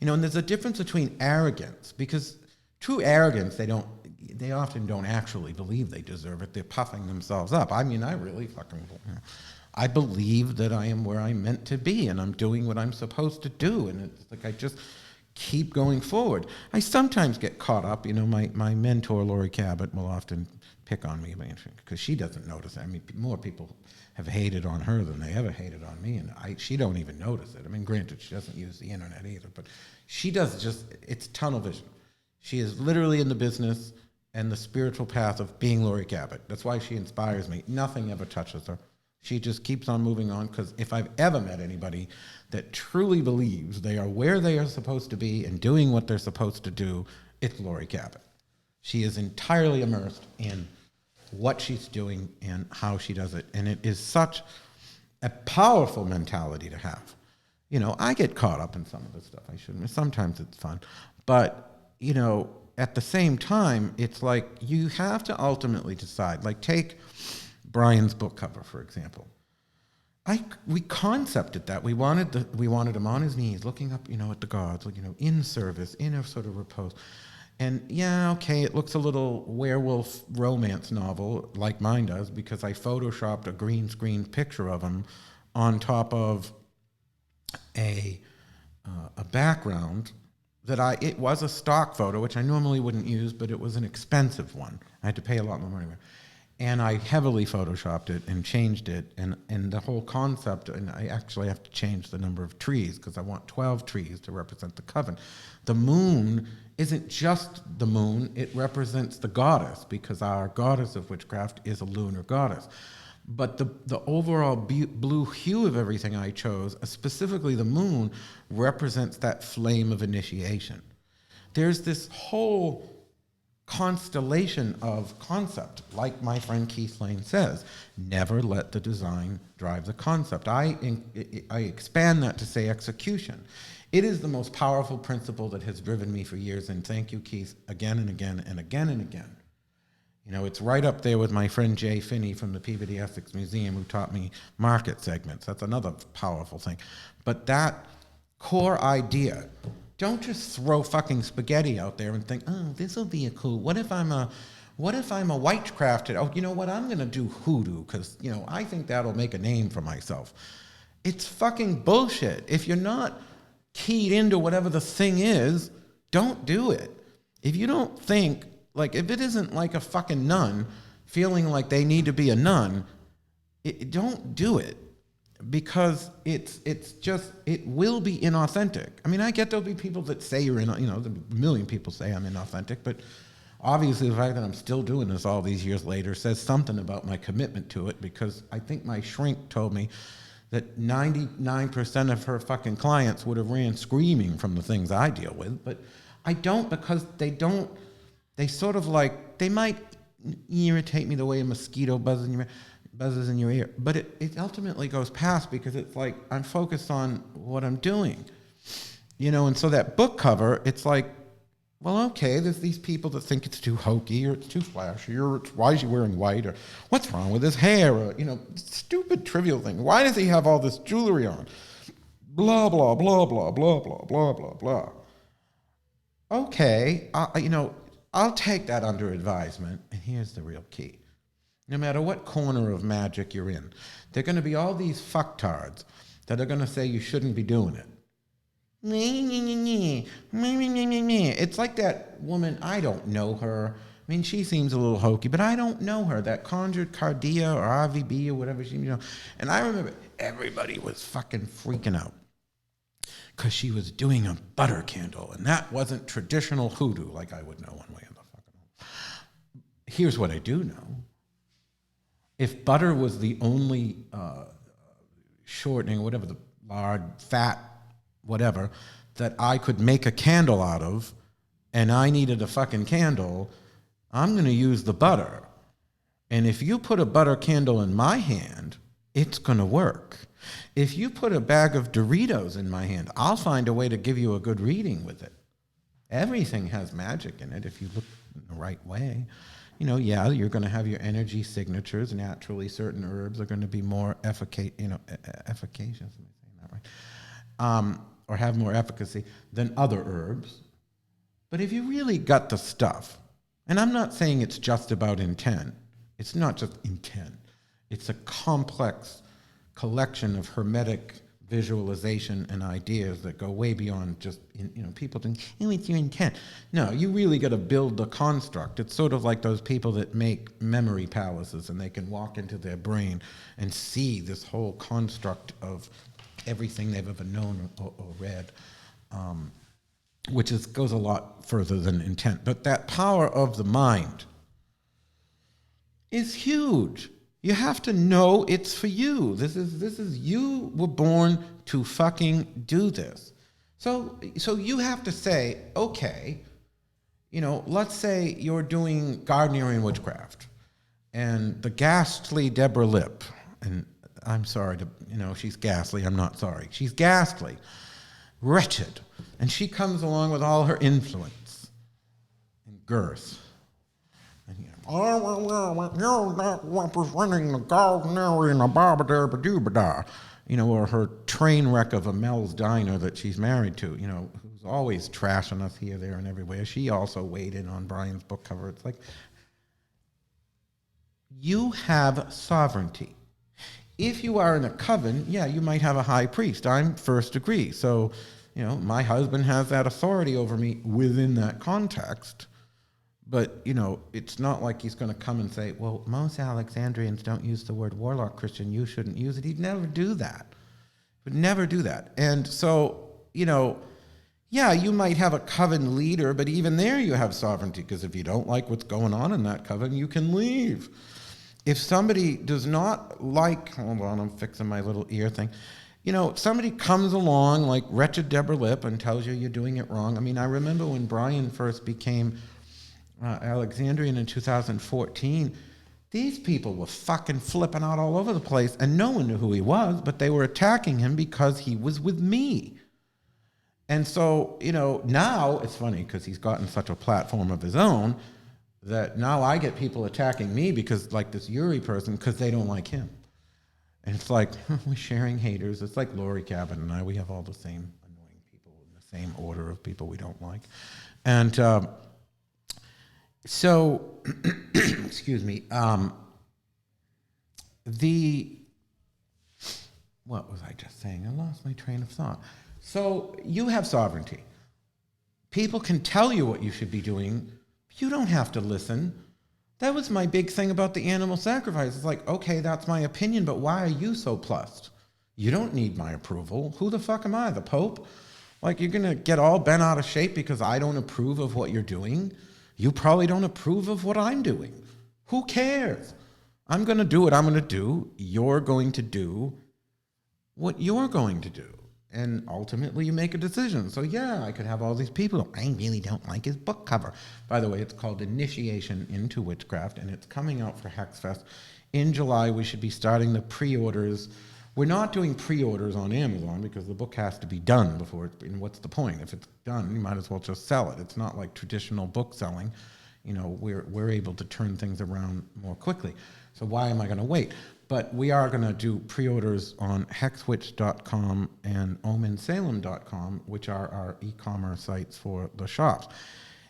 and there's a difference between arrogance, because true arrogance, they often don't actually believe they deserve it. They're puffing themselves up. I really fucking, I believe that I am where I'm meant to be, and I'm doing what I'm supposed to do, and it's like I just keep going forward. I sometimes get caught up. My mentor, Lori Cabot, will often pick on me because she doesn't notice it. More people have hated on her than they ever hated on me, and she don't even notice it. Granted, she doesn't use the internet either, but she does it's tunnel vision. She is literally in the business and the spiritual path of being Lori Cabot. That's why she inspires me. Nothing ever touches her. She just keeps on moving on, because if I've ever met anybody that truly believes they are where they are supposed to be and doing what they're supposed to do, it's Lori Cabot. She is entirely immersed in what she's doing and how she does it. And it is such a powerful mentality to have. I get caught up in some of this stuff. I shouldn't. Sometimes it's fun. But, at the same time, it's like you have to ultimately decide. Like, take Brian's book cover, for example. We concepted that. We wanted him on his knees, looking up, at the gods, in service, in a sort of repose. And yeah, okay, it looks a little werewolf romance novel, like mine does, because I photoshopped a green screen picture of him on top of a background that it was a stock photo, which I normally wouldn't use, but it was an expensive one. I had to pay a lot more money. And I heavily photoshopped it and changed it, and the whole concept, and I actually have to change the number of trees because I want 12 trees to represent the coven. The moon isn't just the moon, it represents the goddess, because our goddess of witchcraft is a lunar goddess. But the overall blue hue of everything I chose, specifically the moon, represents that flame of initiation. There's this whole constellation of concept, like my friend Keith Lane says, never let the design drive the concept. I expand that to say execution. It is the most powerful principle that has driven me for years, and thank you, Keith, again and again and again and again. It's right up there with my friend Jay Finney from the Peabody Essex Museum, who taught me market segments. That's another powerful thing. But that core idea, don't just throw fucking spaghetti out there and think, oh, this will be a cool. What if I'm a witchcrafted? Oh, you know what? I'm going to do hoodoo because, I think that'll make a name for myself. It's fucking bullshit. If you're not keyed into whatever the thing is, don't do it. If you don't think, if it isn't like a fucking nun feeling like they need to be a nun, don't do it. Because it will be inauthentic. I get there'll be people that say you're a million people say I'm inauthentic, but obviously the fact that I'm still doing this all these years later says something about my commitment to it, because I think my shrink told me that 99% of her fucking clients would have ran screaming from the things I deal with, but I don't, because they sort of like, they might irritate me the way a mosquito buzzes in your ear, but it ultimately goes past, because it's like I'm focused on what I'm doing, and so that book cover, it's like, well, okay, there's these people that think it's too hokey, or it's too flashy, or it's, why is he wearing white, or what's wrong with his hair, or, stupid trivial thing. Why does he have all this jewelry on? Blah, blah, blah, blah, blah, blah, blah, blah, blah. Okay, I'll take that under advisement, and here's the real key. No matter what corner of magic you're in, there are going to be all these fucktards that are going to say you shouldn't be doing it. It's like that woman, I don't know her. I mean, she seems a little hokey, but I don't know her. That conjured Cardia or RVB or whatever she, And I remember everybody was fucking freaking out because she was doing a butter candle, and that wasn't traditional hoodoo, like I would know one way or the fucking other. Here's what I do know. If butter was the only shortening, whatever, the lard, fat, whatever, that I could make a candle out of, and I needed a fucking candle, I'm going to use the butter. And if you put a butter candle in my hand, it's going to work. If you put a bag of Doritos in my hand, I'll find a way to give you a good reading with it. Everything has magic in it if you look in the right way. You're going to have your energy signatures. Naturally, certain herbs are going to be more efficacious. Am I saying that right? Or have more efficacy than other herbs. But if you really got the stuff, and I'm not saying it's just about intent. It's not just intent. It's a complex collection of hermetic visualization and ideas that go way beyond just, people think, it's your intent. No, you really got to build the construct. It's sort of like those people that make memory palaces, and they can walk into their brain and see this whole construct of everything they've ever known or read, which goes a lot further than intent. But that power of the mind is huge. You have to know it's for you. This is you were born to fucking do this. So you have to say, okay, let's say you're doing Gardnerian witchcraft, and the ghastly Deborah Lipp, and I'm sorry to, she's ghastly, I'm not sorry. She's ghastly, wretched, and she comes along with all her influence and girth. You're not representing the Gardnerian Ababa, or her train wreck of a Mel's Diner that she's married to, who's always trashing us here, there, and everywhere. She also weighed in on Brian's book cover. It's like, you have sovereignty. If you are in a coven, you might have a high priest. I'm first degree. So, my husband has that authority over me within that context. But, it's not like he's going to come and say, well, most Alexandrians don't use the word warlock, Christian. You shouldn't use it. He'd never do that. Would never do that. And so, you might have a coven leader, but even there you have sovereignty, because if you don't like what's going on in that coven, you can leave. If somebody does not like, hold on, I'm fixing my little ear thing. If somebody comes along like wretched Deborah Lipp and tells you you're doing it wrong. I mean, I remember when Brian first became Alexandrian in 2014, these people were fucking flipping out all over the place, and no one knew who he was, but they were attacking him because he was with me. And so, now it's funny because he's gotten such a platform of his own that now I get people attacking me because, like this Yuri person, because they don't like him. And it's like, we're sharing haters. It's like Lori Cabin and I, we have all the same annoying people in the same order of people we don't like. And so, excuse me, what was I just saying? I lost my train of thought. So you have sovereignty. People can tell you what you should be doing. You don't have to listen. That was my big thing about the animal sacrifice. It's like, okay, that's my opinion, but why are you so plussed? You don't need my approval. Who the fuck am I, the Pope? Like, you're going to get all bent out of shape because I don't approve of what you're doing? You probably don't approve of what I'm doing. Who cares? I'm going to do what I'm going to do. You're going to do what you're going to do. And ultimately you make a decision. So yeah, I could have all these people. I really don't like his book cover. By the way, it's called Initiation into Witchcraft, and it's coming out for Hexfest. In July, we should be starting the pre-orders. We're not doing pre-orders on Amazon because the book has to be done before it's, and what's the point? If it's done, you might as well just sell it. It's not like traditional book selling. You know, we're able to turn things around more quickly. So why am I going to wait? But we are going to do pre-orders on hexwitch.com and omensalem.com, which are our e-commerce sites for the shops.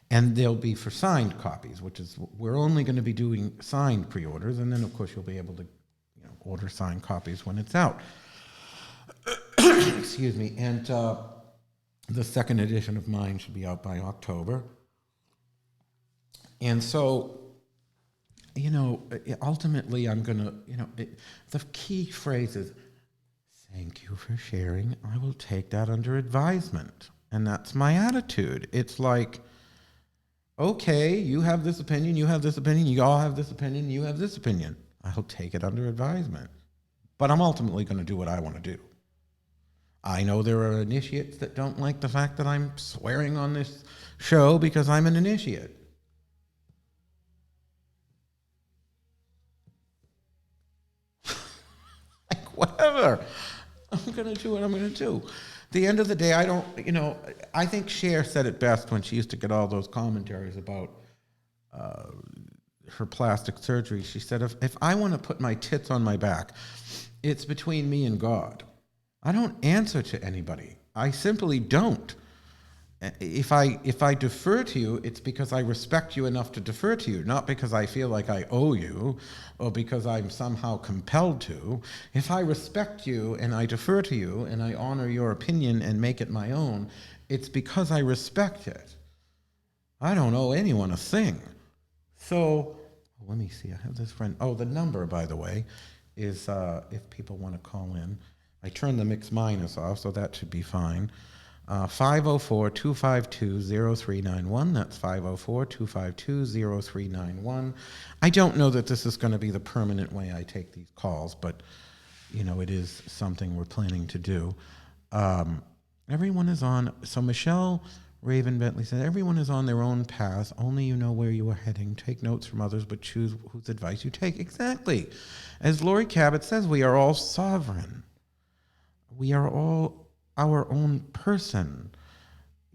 And they'll be for signed copies, which is, we're only going to be doing signed pre-orders. And then, of course, you'll be able to order signed copies when it's out. Excuse me. And the second edition of mine should be out by October. And so, ultimately I'm going to, the key phrase is, thank you for sharing. I will take that under advisement. And that's my attitude. It's like, okay, you have this opinion, you have this opinion, you all have this opinion, you have this opinion. I'll take it under advisement. But I'm ultimately going to do what I want to do. I know there are initiates that don't like the fact that I'm swearing on this show because I'm an initiate. Whatever. I'm going to do what I'm going to do. At the end of the day, I think Cher said it best when she used to get all those commentaries about her plastic surgery. She said, if I want to put my tits on my back, it's between me and God. I don't answer to anybody. I simply don't. If I defer to you, it's because I respect you enough to defer to you, not because I feel like I owe you or because I'm somehow compelled to. If I respect you and I defer to you and I honor your opinion and make it my own, it's because I respect it. I don't owe anyone a thing. So, let me see, I have this friend. Oh, the number, by the way, is if people want to call in. I turned the mix minus off, so that should be fine. 504-252-0391. That's 504-252-0391. I don't know that this is going to be the permanent way I take these calls, but, it is something we're planning to do. Everyone is on, so Michelle Raven Bentley said, everyone is on their own path. Only you know where you are heading. Take notes from others, but choose whose advice you take. Exactly. As Laurie Cabot says, we are all sovereign. We are all our own person.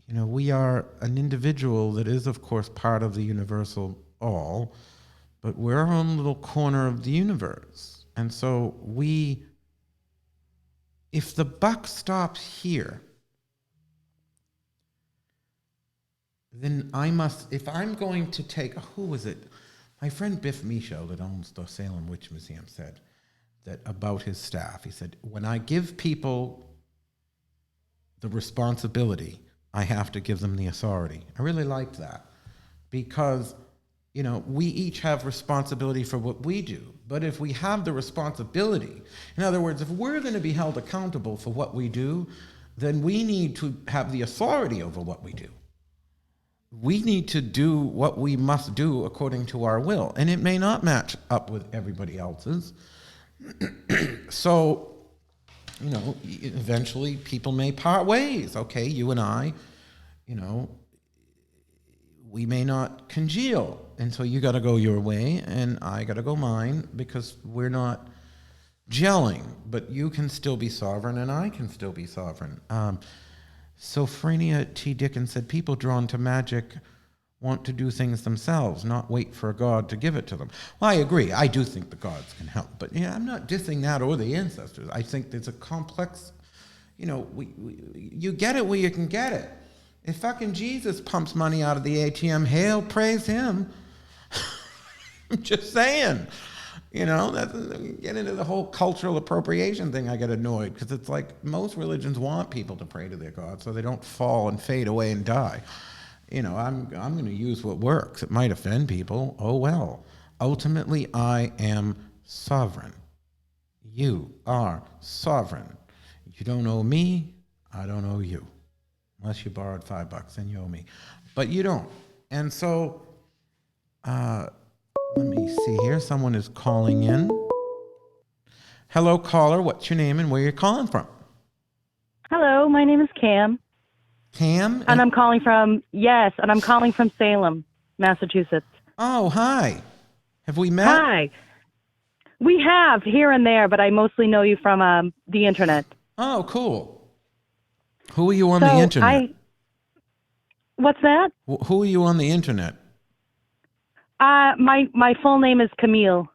We are an individual that is, of course, part of the universal all, but we're our own little corner of the universe. And so if the buck stops here, then if I'm going to take, who was it? My friend Biff Michaud, that owns the Salem Witch Museum, said that about his staff. He said, when I give people the responsibility, I have to give them the authority. I really liked that because, we each have responsibility for what we do. But if we have the responsibility, in other words, if we're going to be held accountable for what we do, then we need to have the authority over what we do. We need to do what we must do according to our will. And it may not match up with everybody else's. So, eventually people may part ways. Okay, you and I, we may not congeal. And so you got to go your way and I got to go mine because we're not gelling. But you can still be sovereign and I can still be sovereign. Sophronia T. Dickens said, people drawn to magic want to do things themselves, not wait for a god to give it to them. Well, I agree. I do think the gods can help. But I'm not dissing that or the ancestors. I think there's a complex, you get it where you can get it. If fucking Jesus pumps money out of the ATM, hail, praise him. I'm just saying. That's, get into the whole cultural appropriation thing. I get annoyed because it's like most religions want people to pray to their God so they don't fall and fade away and die. I'm going to use what works. It might offend people. Oh well. Ultimately, I am sovereign. You are sovereign. You don't owe me. I don't owe you. Unless you borrowed $5, then you owe me. But you don't. And so, let me see here. Someone is calling in. Hello, caller. What's your name and where you're calling from? Hello. my name is Cam. Cam? And I'm calling from Salem, Massachusetts. Oh, hi. Have we met? Hi. We have here and there, but I mostly know you from the internet. Oh, cool. Who are you on the internet? What's that? Who are you on the internet? My full name is Camille.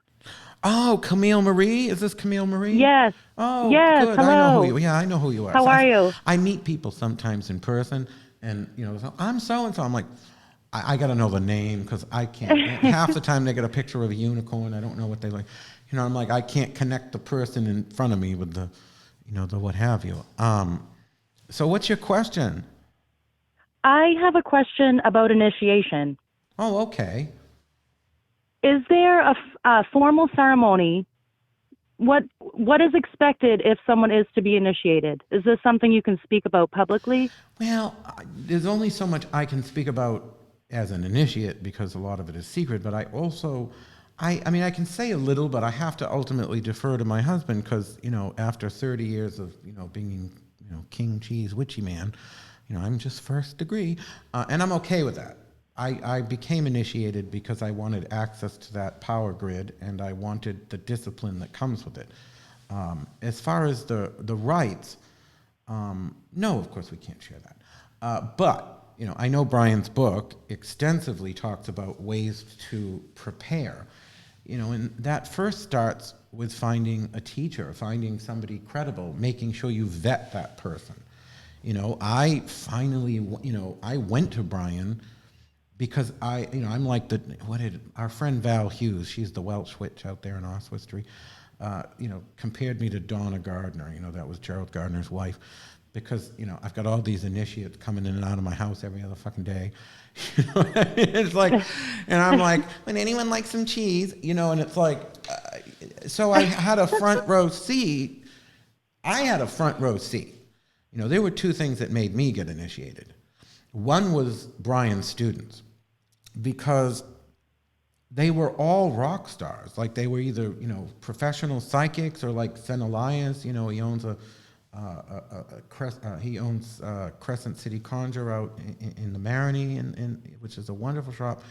Oh, Camille Marie? Is this Camille Marie? Yes. Oh, yes. good. Hello. I know who you. Yeah, I know who you are. How are you? I meet people sometimes in person, and so I'm so and so. I'm like, I got to know the name because I can't. Half the time they get a picture of a unicorn. I don't know what they like. I'm like, I can't connect the person in front of me with the, the what have you. So what's your question? I have a question about initiation. Oh, okay. Is there a formal ceremony? What is expected if someone is to be initiated? Is this something you can speak about publicly? Well, there's only so much I can speak about as an initiate because a lot of it is secret, but I also, I can say a little, but I have to ultimately defer to my husband because, after 30 years of, being, king, cheese, witchy man, I'm just first degree, and I'm okay with that. I became initiated because I wanted access to that power grid and I wanted the discipline that comes with it. As far as the rites, no, of course we can't share that. But, I know Brian's book extensively talks about ways to prepare, and that first starts with finding a teacher, finding somebody credible, making sure you vet that person. I finally, I went to Brian because I'm like our friend Val Hughes, she's the Welsh witch out there in Oswestry, compared me to Donna Gardner, that was Gerald Gardner's wife, because, I've got all these initiates coming in and out of my house every other fucking day. It's like, and I'm like, would anyone like some cheese? And it's like, so I had a front row seat. There were two things that made me get initiated. One was Brian's students, because they were all rock stars. Like they were either, professional psychics or like Sen Elias, he owns he owns Crescent City Conjure out in the Marigny, which is a wonderful shop.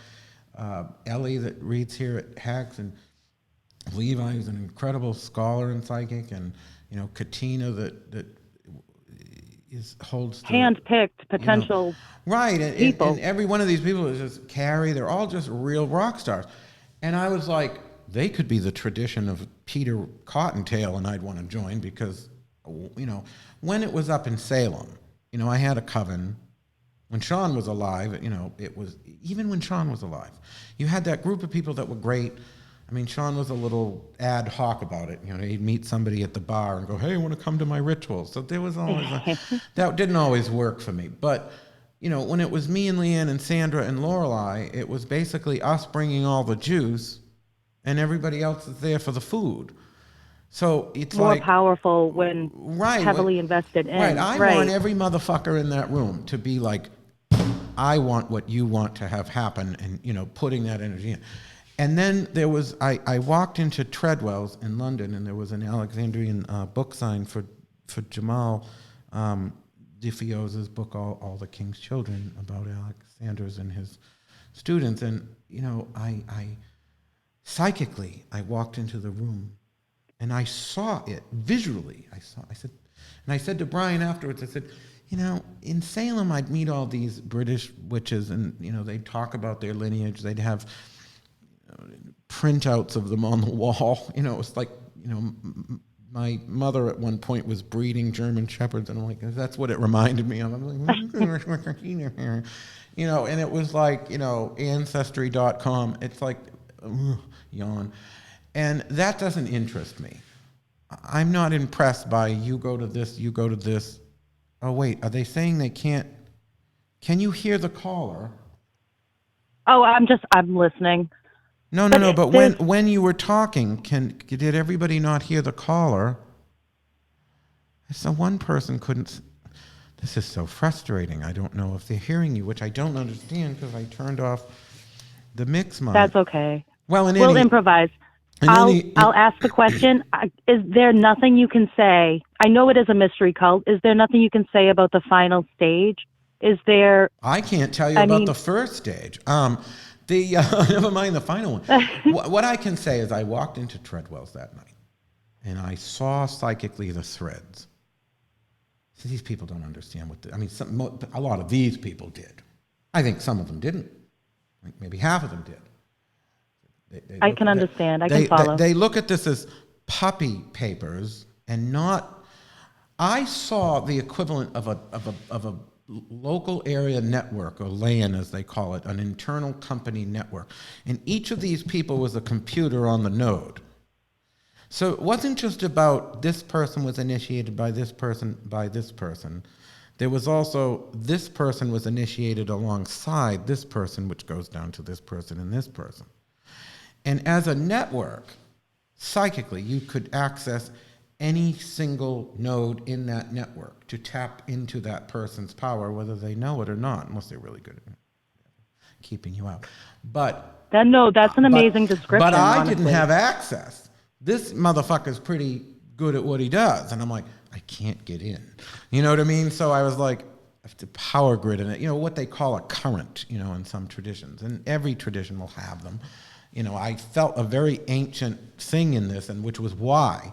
Ellie that reads here at Hacks, and Levi is an incredible scholar and psychic, and Katina that holds hand-picked potential right, and, people. And every one of these people is just Carrie. They're all just real rock stars, and I was like, they could be the tradition of Peter Cottontail, and I'd want to join because, when it was up in Salem, I had a coven. When Sean was alive, it was even when Sean was alive, you had that group of people that were great. Sean was a little ad hoc about it. He'd meet somebody at the bar and go, hey, I want to come to my rituals. So there was always that didn't always work for me. But, when it was me and Leanne and Sandra and Lorelei, it was basically us bringing all the juice and everybody else is there for the food. So it's more like powerful when heavily invested in. Right. I want every motherfucker in that room to be like, I want what you want to have happen, and, putting that energy in. And then there was, I walked into Treadwell's in London, and there was an Alexandrian book sign for Jamal DeFioz's book, All the King's Children, about Alexander's and his students. And, I psychically, I walked into the room, and I saw it visually. I said to Brian afterwards, I said, in Salem, I'd meet all these British witches, and, they'd talk about their lineage. They'd have printouts of them on the wall. It was like, my mother at one point was breeding German Shepherds, and I'm like, that's what it reminded me of. I'm like, and it was like, Ancestry.com. It's like, yawn. And that doesn't interest me. I'm not impressed by you go to this, you go to this. Oh, wait, are they saying they can't? Can you hear the caller? Oh, I'm listening. No, but when you were talking, did everybody not hear the caller? So one person couldn't. This is so frustrating. I don't know if they're hearing you, which I don't understand because I turned off the mix mic. That's okay. Well, we'll improvise. And I'll ask the question. Is there nothing you can say? I know it is a mystery cult. Is there nothing you can say about the final stage? Is there? I can't tell you about the first stage. Never mind the final one. What I can say is I walked into Treadwell's that night, and I saw psychically the threads. So these people don't understand a lot of these people did. I think some of them didn't. Like maybe half of them did. I can understand. I can follow. They look at this as puppy papers and not. I saw the equivalent of a local area network, or LAN as they call it, an internal company network. And each of these people was a computer on the node. So it wasn't just about this person was initiated by this person, by this person. There was also this person was initiated alongside this person, which goes down to this person and this person. And as a network, psychically, you could access any single node in that network to tap into that person's power, whether they know it or not, unless they're really good at keeping you out. But that's an amazing description. But I honestly. didn't have access. This motherfucker's pretty good at what he does. And I'm like, I can't get in. You know what I mean? So I was like, I have to power grid in it. You know, what they call a current, in some traditions. And every tradition will have them. I felt a very ancient thing in this, and which was why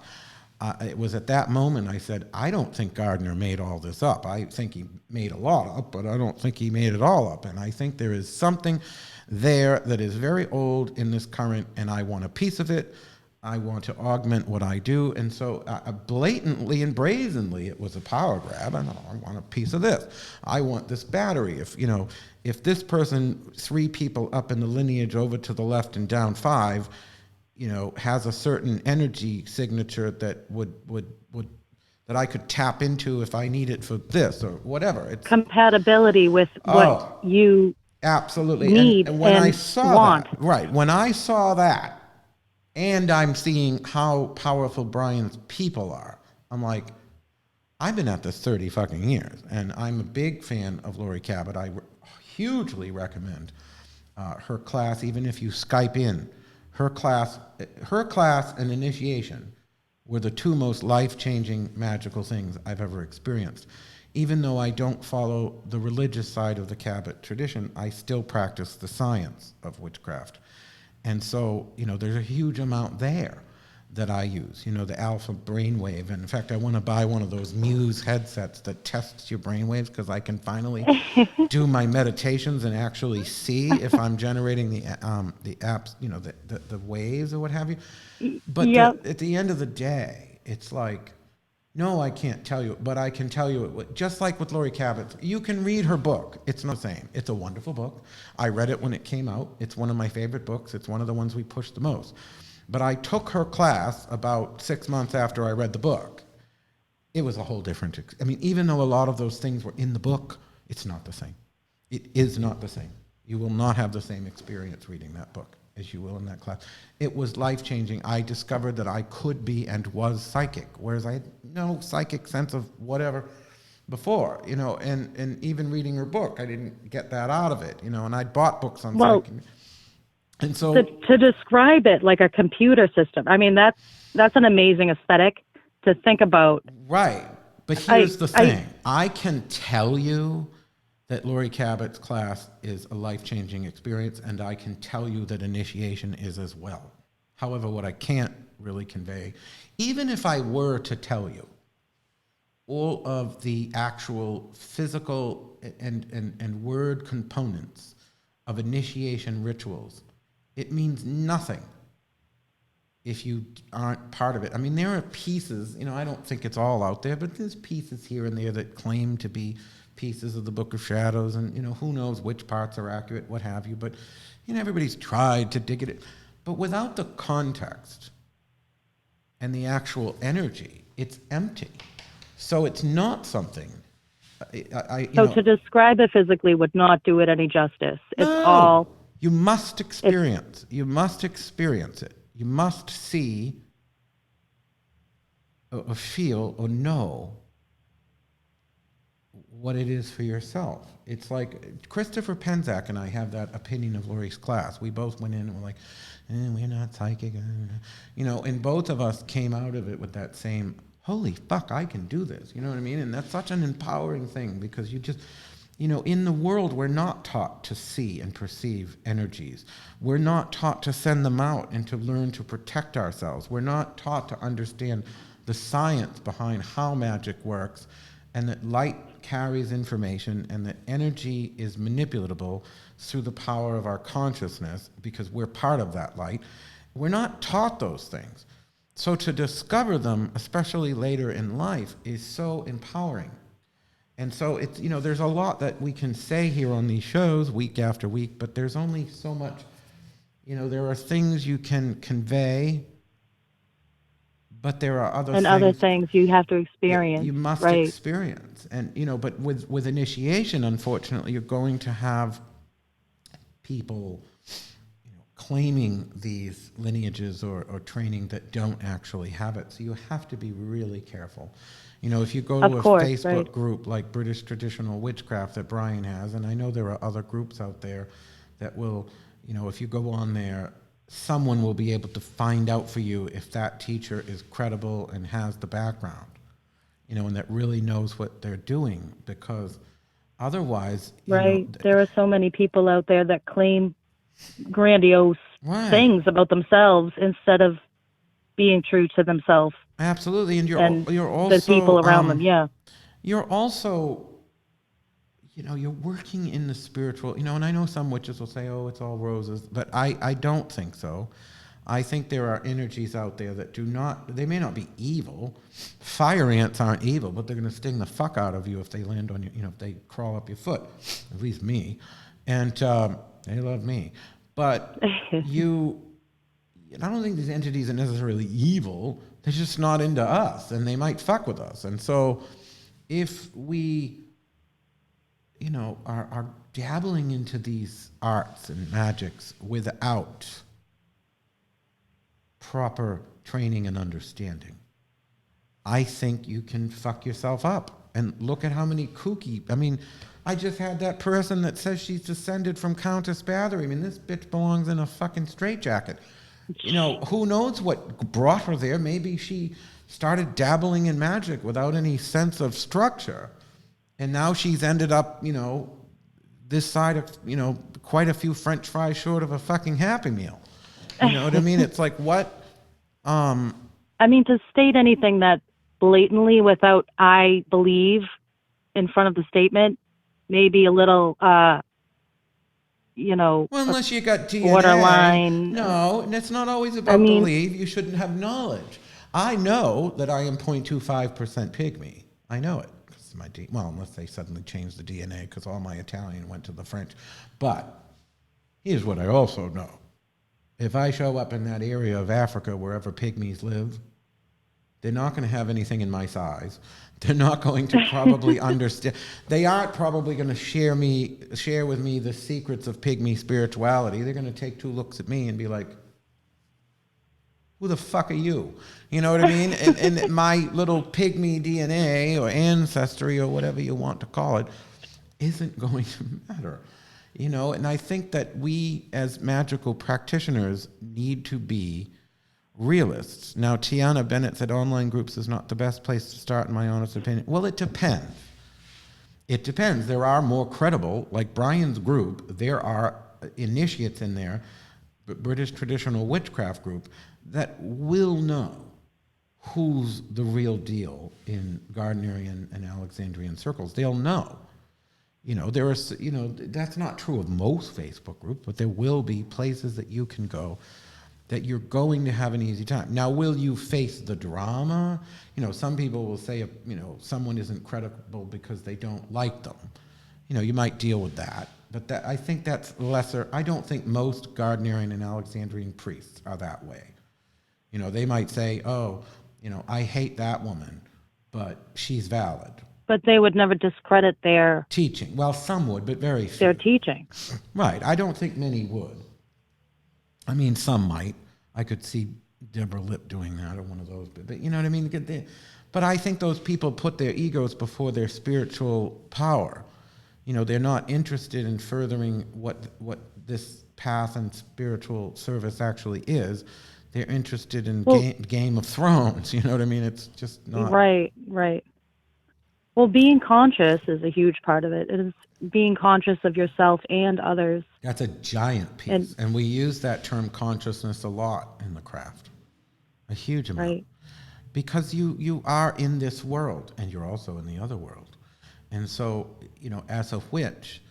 it was at that moment I said, I don't think Gardner made all this up. I think he made a lot up, but I don't think he made it all up. And I think there is something there that is very old in this current, and I want a piece of it. I want to augment what I do. And so blatantly and brazenly, it was a power grab. I want a piece of this. I want this battery. If this person, 3 people up in the lineage over to the left and down 5, has a certain energy signature that would that I could tap into if I need it for this or whatever. It's compatibility with what you absolutely need and when and I saw want. that, right, when I saw that, and I'm seeing how powerful Brian's people are, I'm like, I've been at this 30 fucking years, and I'm a big fan of Lori Cabot. I hugely recommend her class, even if you Skype in. Her class and initiation were the 2 most life-changing magical things I've ever experienced. Even though I don't follow the religious side of the Cabot tradition, I still practice the science of witchcraft. And so, there's a huge amount there that I use, the alpha brainwave. And in fact, I want to buy one of those Muse headsets that tests your brainwaves, because I can finally do my meditations and actually see if I'm generating the apps, the waves or what have you. But at the end of the day, it's like, no, I can't tell you, but I can tell you, just like with Lori Cabot, you can read her book. It's not the same. It's a wonderful book. I read it when it came out. It's one of my favorite books. It's one of the ones we push the most. But I took her class about 6 months after I read the book. It was a whole different, even though a lot of those things were in the book, it's not the same. It is not the same. You will not have the same experience reading that book as you will in that class. It was life-changing. I discovered that I could be and was psychic, whereas I had no psychic sense of whatever before, and even reading her book, I didn't get that out of it, and I'd bought books on psychic. And so to describe it like a computer system, that's an amazing aesthetic to think about. Right. But here's the thing. I can tell you that Lori Cabot's class is a life-changing experience, and I can tell you that initiation is as well. However, what I can't really convey, even if I were to tell you all of the actual physical and word components of initiation rituals, it means nothing if you aren't part of it. There are pieces, I don't think it's all out there, but there's pieces here and there that claim to be pieces of the Book of Shadows, and who knows which parts are accurate, what have you, but everybody's tried to dig at it. But without the context and the actual energy, it's empty. So it's not something. To describe it physically would not do it any justice. It's all. You must experience. You must experience it. You must see or feel or know what it is for yourself. It's like Christopher Penzak and I have that opinion of Lori's class. We both went in and were like, we're not psychic. And both of us came out of it with that same, holy fuck, I can do this. You know what I mean? And that's such an empowering thing because you just, in the world, we're not taught to see and perceive energies. We're not taught to send them out and to learn to protect ourselves. We're not taught to understand the science behind how magic works and that light carries information and that energy is manipulatable through the power of our consciousness because we're part of that light. We're not taught those things. So to discover them, especially later in life, is so empowering. And so it's, there's a lot that we can say here on these shows week after week, but there's only so much, there are things you can convey, but there are other things you have to experience. You must experience. And, but with initiation, unfortunately, you're going to have people, claiming these lineages or training that don't actually have it. So you have to be really careful. If you go to a Facebook group like British Traditional Witchcraft that Brian has, and I know there are other groups out there that will, if you go on there, someone will be able to find out for you if that teacher is credible and has the background, and that really knows what they're doing, because otherwise... There are so many people out there that claim grandiose things about themselves instead of being true to themselves. Absolutely, and you're also the people around them. Yeah, you're also, you're working in the spiritual. And I know some witches will say, "Oh, it's all roses," but I don't think so. I think there are energies out there that do not. They may not be evil. Fire ants aren't evil, but they're going to sting the fuck out of you if they land on you. If they crawl up your foot. At least me, and they love me. But I don't think these entities are necessarily evil. They're just not into us, and they might fuck with us. And so if we, are dabbling into these arts and magics without proper training and understanding, I think you can fuck yourself up. And look at how many I just had that person that says she's descended from Countess Bathory. This bitch belongs in a fucking straitjacket. Who knows what brought her there? Maybe she started dabbling in magic without any sense of structure. And now she's ended up, this side of, quite a few French fries short of a fucking Happy Meal. You know what I mean? It's like, what? To state anything that blatantly without "I believe" in front of the statement, maybe a little, well, unless you got DNA. Borderline. No, and it's not always about believe. You shouldn't have knowledge. I know that I am 0.25% pygmy. I know it. Well, unless they suddenly changed the DNA because all my Italian went to the French. But here's what I also know. If I show up in that area of Africa, wherever pygmies live, they're not going to have anything in my size. They're not going to probably understand. They aren't probably going to share with me the secrets of pygmy spirituality. They're going to take 2 looks at me and be like, who the fuck are you? You know what I mean? And my little pygmy DNA or ancestry or whatever you want to call it isn't going to matter. And I think that we as magical practitioners need to be realists. Now, Tiana Bennett said online groups is not the best place to start, in my honest opinion. Well, it depends. It depends. There are more credible, like Brian's group, there are initiates in there, British Traditional Witchcraft group, that will know who's the real deal in Gardnerian and Alexandrian circles. They'll know. There are, that's not true of most Facebook groups, but there will be places that you can go that you're going to have an easy time. Now, will you face the drama? Some people will say, someone isn't credible because they don't like them. You might deal with that. But I think that's lesser. I don't think most Gardnerian and Alexandrian priests are that way. They might say, I hate that woman, but she's valid. But they would never discredit their teaching. Well, some would, but very few. Their teaching. Right. I don't think many would. Some might. I could see Deborah Lipp doing that or one of those. But you know what I mean? But I think those people put their egos before their spiritual power. You know, they're not interested in furthering what this path and spiritual service actually is. They're interested in Game of Thrones. You know what I mean? It's just not... Right. Well, being conscious is a huge part of it. It is being conscious of yourself and others. That's a giant piece. And we use that term consciousness a lot in the craft. A huge amount. Right. Because you are in this world and you're also in the other world. And so, you know, as a witch,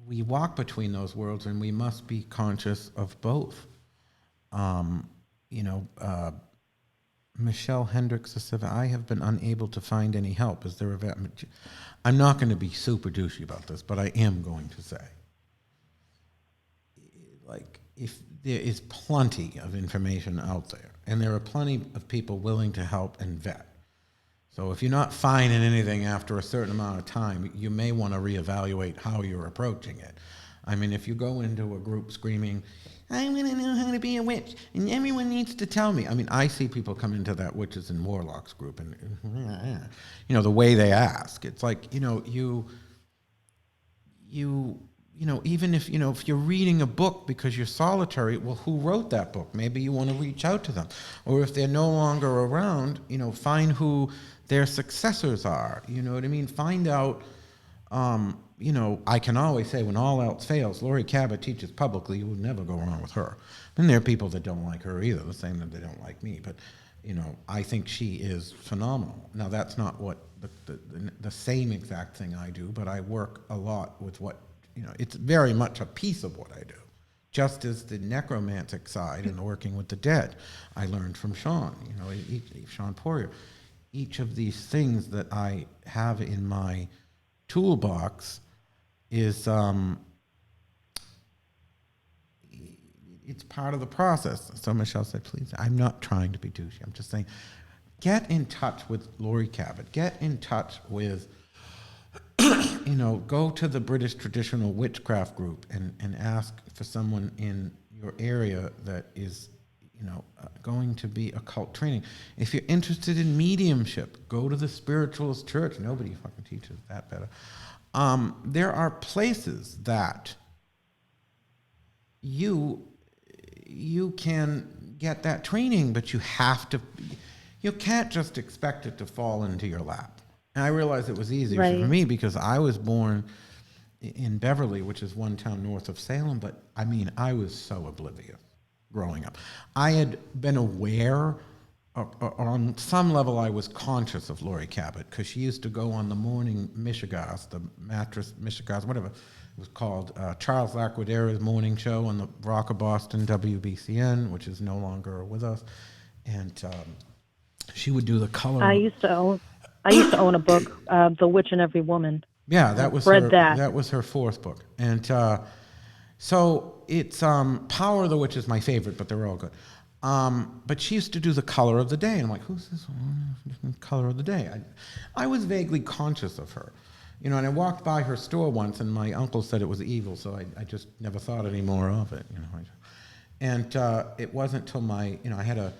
we walk between those worlds and we must be conscious of both. Michelle Hendricks said, I have been unable to find any help. Is there a... I'm not going to be super douchey about this, but I am going to say, like, if there is plenty of information out there, and there are plenty of people willing to help and vet. So if you're not finding anything after a certain amount of time, you may want to reevaluate how you're approaching it. I mean, if you go into a group screaming, I want to know how to be a witch, and everyone needs to tell me. I mean, I see people come into that witches and warlocks group, and you know, the way they ask, it's like, you know, even if, you know, if you're reading a book because you're solitary, well, who wrote that book? Maybe you want to reach out to them. Or if they're no longer around, you know, find who their successors are. You know what I mean? Find out, you know, I can always say when all else fails, Laurie Cabot teaches publicly, you will never go wrong with her. And there are people that don't like her either, the same that they don't like me. But, you know, I think she is phenomenal. Now, that's not what the same exact thing I do, but I work a lot with what, you know, it's very much a piece of what I do. Just as the necromantic side and the working with the dead, I learned from Sean, you know, Sean Poirier. Each of these things that I have in my toolbox is, it's part of the process. So Michelle said, please, I'm not trying to be douchey. I'm just saying, get in touch with Laurie Cabot. Get in touch with, you know, go to the British Traditional Witchcraft Group and ask for someone in your area that is, you know, going to be occult training. If you're interested in mediumship, go to the Spiritualist Church. Nobody fucking teaches that better. There are places that you can get that training, but you can't just expect it to fall into your lap. And I realized it was easier for me because I was born in Beverly, which is one town north of Salem, but I mean, I was so oblivious growing up. I had been aware, on some level I was conscious of Laurie Cabot because she used to go on the morning Michigas, the mattress Michigas, whatever it was called, Charles Laquadera's morning show on the Rock of Boston, WBCN, which is no longer with us. And she would do the color. I used to own a book, The Witch in Every Woman. Yeah, that was that was her fourth book. And so it's Power of the Witch is my favorite, but they're all good. But she used to do the color of the day. And I'm like, who's this color of the day? I was vaguely conscious of her. You know, and I walked by her store once, and my uncle said it was evil, so I just never thought any more of it. You know, and it wasn't till I had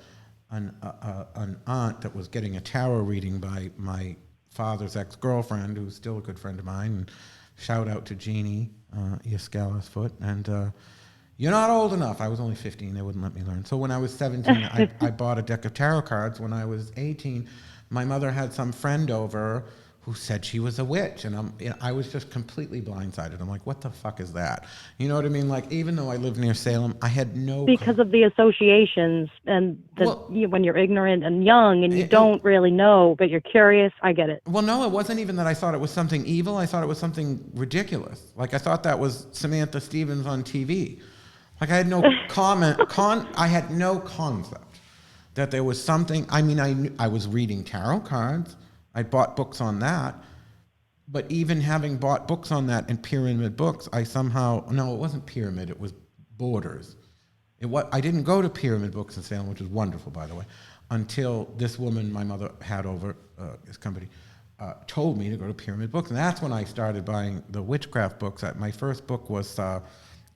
an aunt that was getting a tarot reading by my father's ex-girlfriend, who's still a good friend of mine. And shout out to Jeannie Yascala's foot. And you're not old enough. I was only 15. They wouldn't let me learn. So when I was 17, I bought a deck of tarot cards. When I was 18, my mother had some friend over who said she was a witch, and I was just completely blindsided. I'm like, what the fuck is that? You know what I mean? Like, even though I lived near Salem, I had no... Because of the associations and when you're ignorant and young and you don't really know, but you're curious, I get it. Well, no, it wasn't even that I thought it was something evil. I thought it was something ridiculous. Like, I thought that was Samantha Stevens on TV. Like, I had no I had no concept that there was something... I mean, I was reading tarot cards. I bought books on that, but even having bought books on that and Pyramid books, it wasn't Pyramid, it was Borders. I didn't go to Pyramid Books in Salem, which was wonderful, by the way, until this woman my mother had over, this company, told me to go to Pyramid Books. And that's when I started buying the witchcraft books. My first book was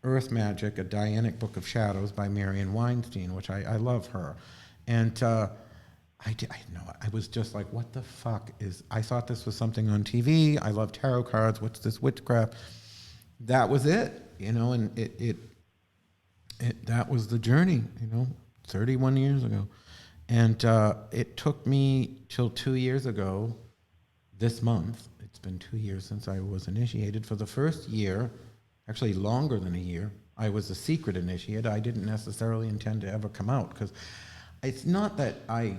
Earth Magic, a Dianic Book of Shadows by Marian Weinstein, which I love her. And I was just like, what the fuck I thought this was something on TV. I love tarot cards. What's this witchcraft? That was it, and that was the journey, 31 years ago. And it took me till 2 years ago, this month. It's been 2 years since I was initiated. For the first year, actually longer than a year, I was a secret initiate. I didn't necessarily intend to ever come out, because it's not that I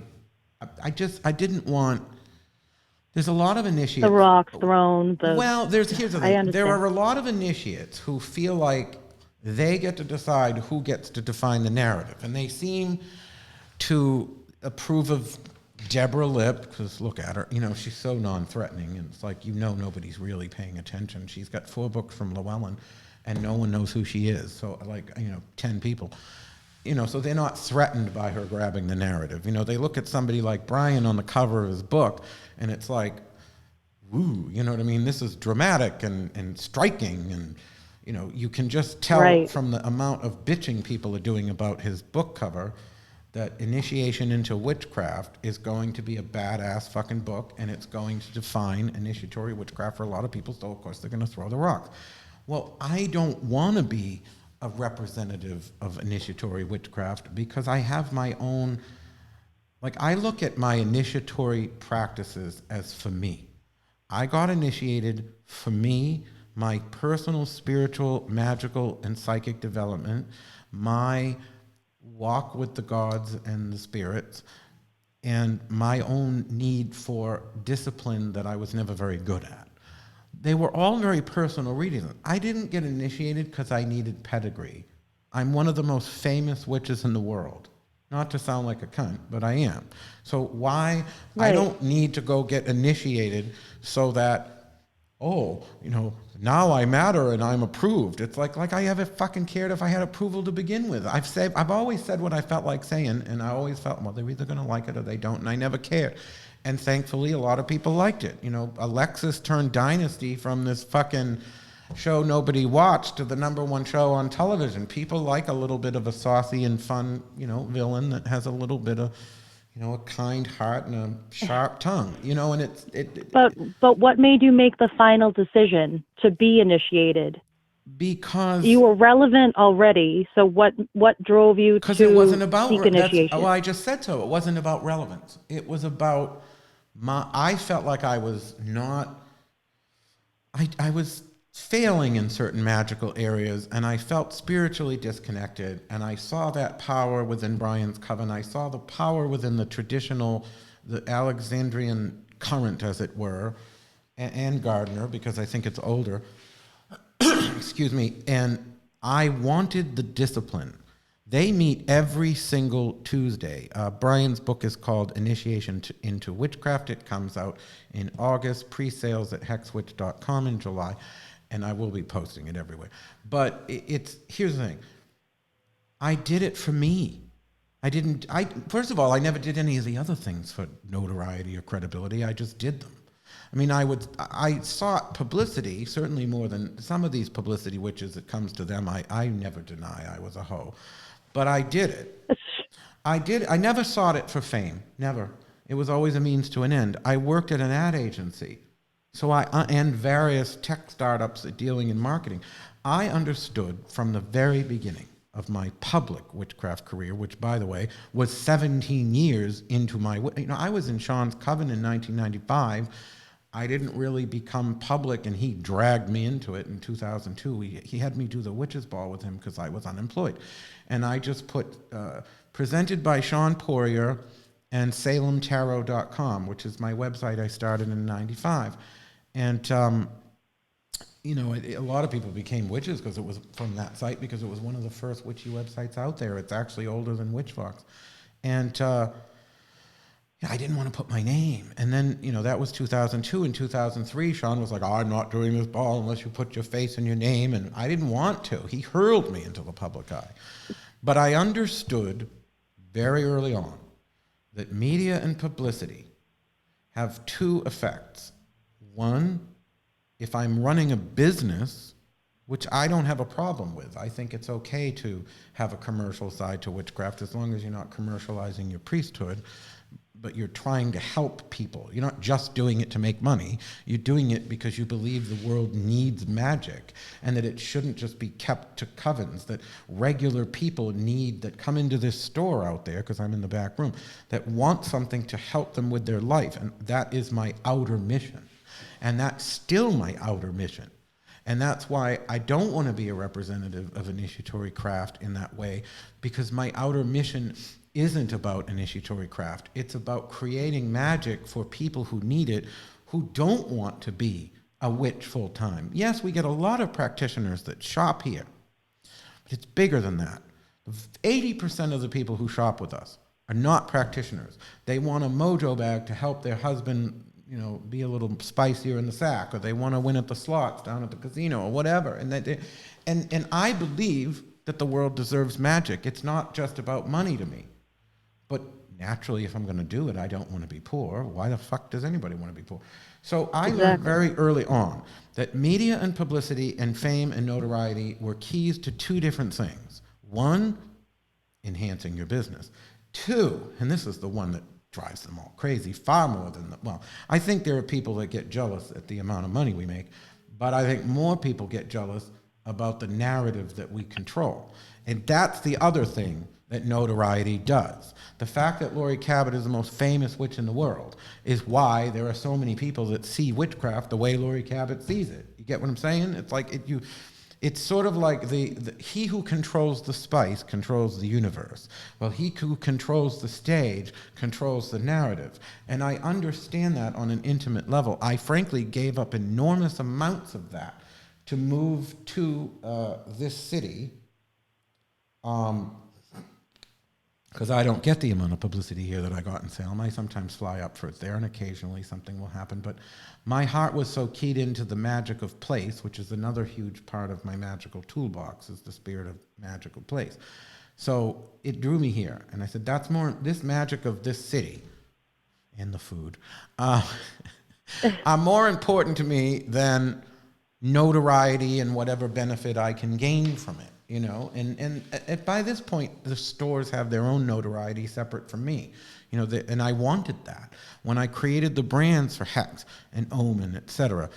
didn't want. There's a lot of initiates. The rocks thrown. Here's the I thing. understand. There are a lot of initiates who feel like they get to decide who gets to define the narrative, and they seem to approve of Deborah Lipp, because look at her, she's so non-threatening, and it's like, nobody's really paying attention. She's got 4 books from Llewellyn, and no one knows who she is. So 10 people. So they're not threatened by her grabbing the narrative. They look at somebody like Brian on the cover of his book, and it's like, woo, you know what I mean? This is dramatic and striking, and, you can just tell from the amount of bitching people are doing about his book cover that Initiation into Witchcraft is going to be a badass fucking book, and it's going to define initiatory witchcraft for a lot of people, so of course they're going to throw the rocks. Well, I don't want to be a representative of initiatory witchcraft, because I have my own, I look at my initiatory practices as for me. I got initiated for me, my personal spiritual, magical, and psychic development, my walk with the gods and the spirits, and my own need for discipline that I was never very good at. They were all very personal reasons. I didn't get initiated because I needed pedigree. I'm one of the most famous witches in the world. Not to sound like a cunt, but I am. So why? I don't need to go get initiated so that, now I matter and I'm approved. It's like I ever fucking cared if I had approval to begin with. I've always said what I felt like saying, and I always felt, well, they're either going to like it or they don't, and I never cared. And thankfully, a lot of people liked it. Alexis turned Dynasty from this fucking show nobody watched to the #1 show on television. People like a little bit of a saucy and fun, villain that has a little bit of, a kind heart and a sharp tongue, and But what made you make the final decision to be initiated? Because you were relevant already. So what drove you to it wasn't about seek initiation? Well, I just said so. It wasn't about relevance. It was about I felt like I was not. I was failing in certain magical areas, and I felt spiritually disconnected, and I saw that power within Brian's coven. I saw the power within the traditional, the Alexandrian current, as it were, and Gardner, because I think it's older. Excuse me. And I wanted the discipline. They meet every single Tuesday. Brian's book is called Initiation into Witchcraft. It comes out in August, pre-sales at hexwitch.com in July, and I will be posting it everywhere. But here's the thing. I did it for me. First of all, I never did any of the other things for notoriety or credibility. I just did them. I mean, I sought publicity, certainly more than some of these publicity witches that comes to them. I never deny I was a hoe, but I did it. I never sought it for fame, never. It was always a means to an end. I worked at an ad agency, and various tech startups dealing in marketing. I understood from the very beginning of my public witchcraft career, which, by the way, was 17 years into my, I was in Sean's coven in 1995. I didn't really become public, and he dragged me into it in 2002. He had me do the Witches Ball with him because I was unemployed. And I just put, presented by Sean Poirier and SalemTarot.com, which is my website I started in 95. And, a lot of people became witches because it was from that site, because it was one of the first witchy websites out there. It's actually older than Witchfox. And I didn't want to put my name. And then, that was 2002. In 2003, Sean was like, I'm not doing this ball unless you put your face and your name. And I didn't want to. He hurled me into the public eye. But I understood very early on that media and publicity have two effects. One, if I'm running a business, which I don't have a problem with. I think it's okay to have a commercial side to witchcraft as long as you're not commercializing your priesthood. but you're trying to help people. You're not just doing it to make money. You're doing it because you believe the world needs magic and that it shouldn't just be kept to covens, that regular people need, that come into this store out there, because I'm in the back room, that want something to help them with their life. And that is my outer mission. And that's still my outer mission. And that's why I don't want to be a representative of initiatory craft in that way, because my outer mission isn't about initiatory craft. It's about creating magic for people who need it, who don't want to be a witch full time. Yes, we get a lot of practitioners that shop here, but it's bigger than that. 80% of the people who shop with us are not practitioners. They want a mojo bag to help their husband, be a little spicier in the sack, or they want to win at the slots down at the casino, or whatever. And I believe that the world deserves magic. It's not just about money to me. But naturally, if I'm going to do it, I don't want to be poor. Why the fuck does anybody want to be poor? So I learned very early on that media and publicity and fame and notoriety were keys to two different things. One, enhancing your business. Two, and this is the one that drives them all crazy, far more than I think there are people that get jealous at the amount of money we make, but I think more people get jealous about the narrative that we control. And that's the other thing that notoriety does. The fact that Laurie Cabot is the most famous witch in the world is why there are so many people that see witchcraft the way Laurie Cabot sees it. You get what I'm saying? It's like it's sort of like he who controls the spice controls the universe. Well, he who controls the stage controls the narrative. And I understand that on an intimate level. I frankly gave up enormous amounts of that to move to this city, because I don't get the amount of publicity here that I got in Salem. I sometimes fly up for it there, and occasionally something will happen. But my heart was so keyed into the magic of place, which is another huge part of my magical toolbox, is the spirit of magical place. So it drew me here, and I said, this magic of this city and the food are more important to me than notoriety and whatever benefit I can gain from it. And by this point, the stores have their own notoriety separate from me, and I wanted that. When I created the brands for Hex and Omen, etc.,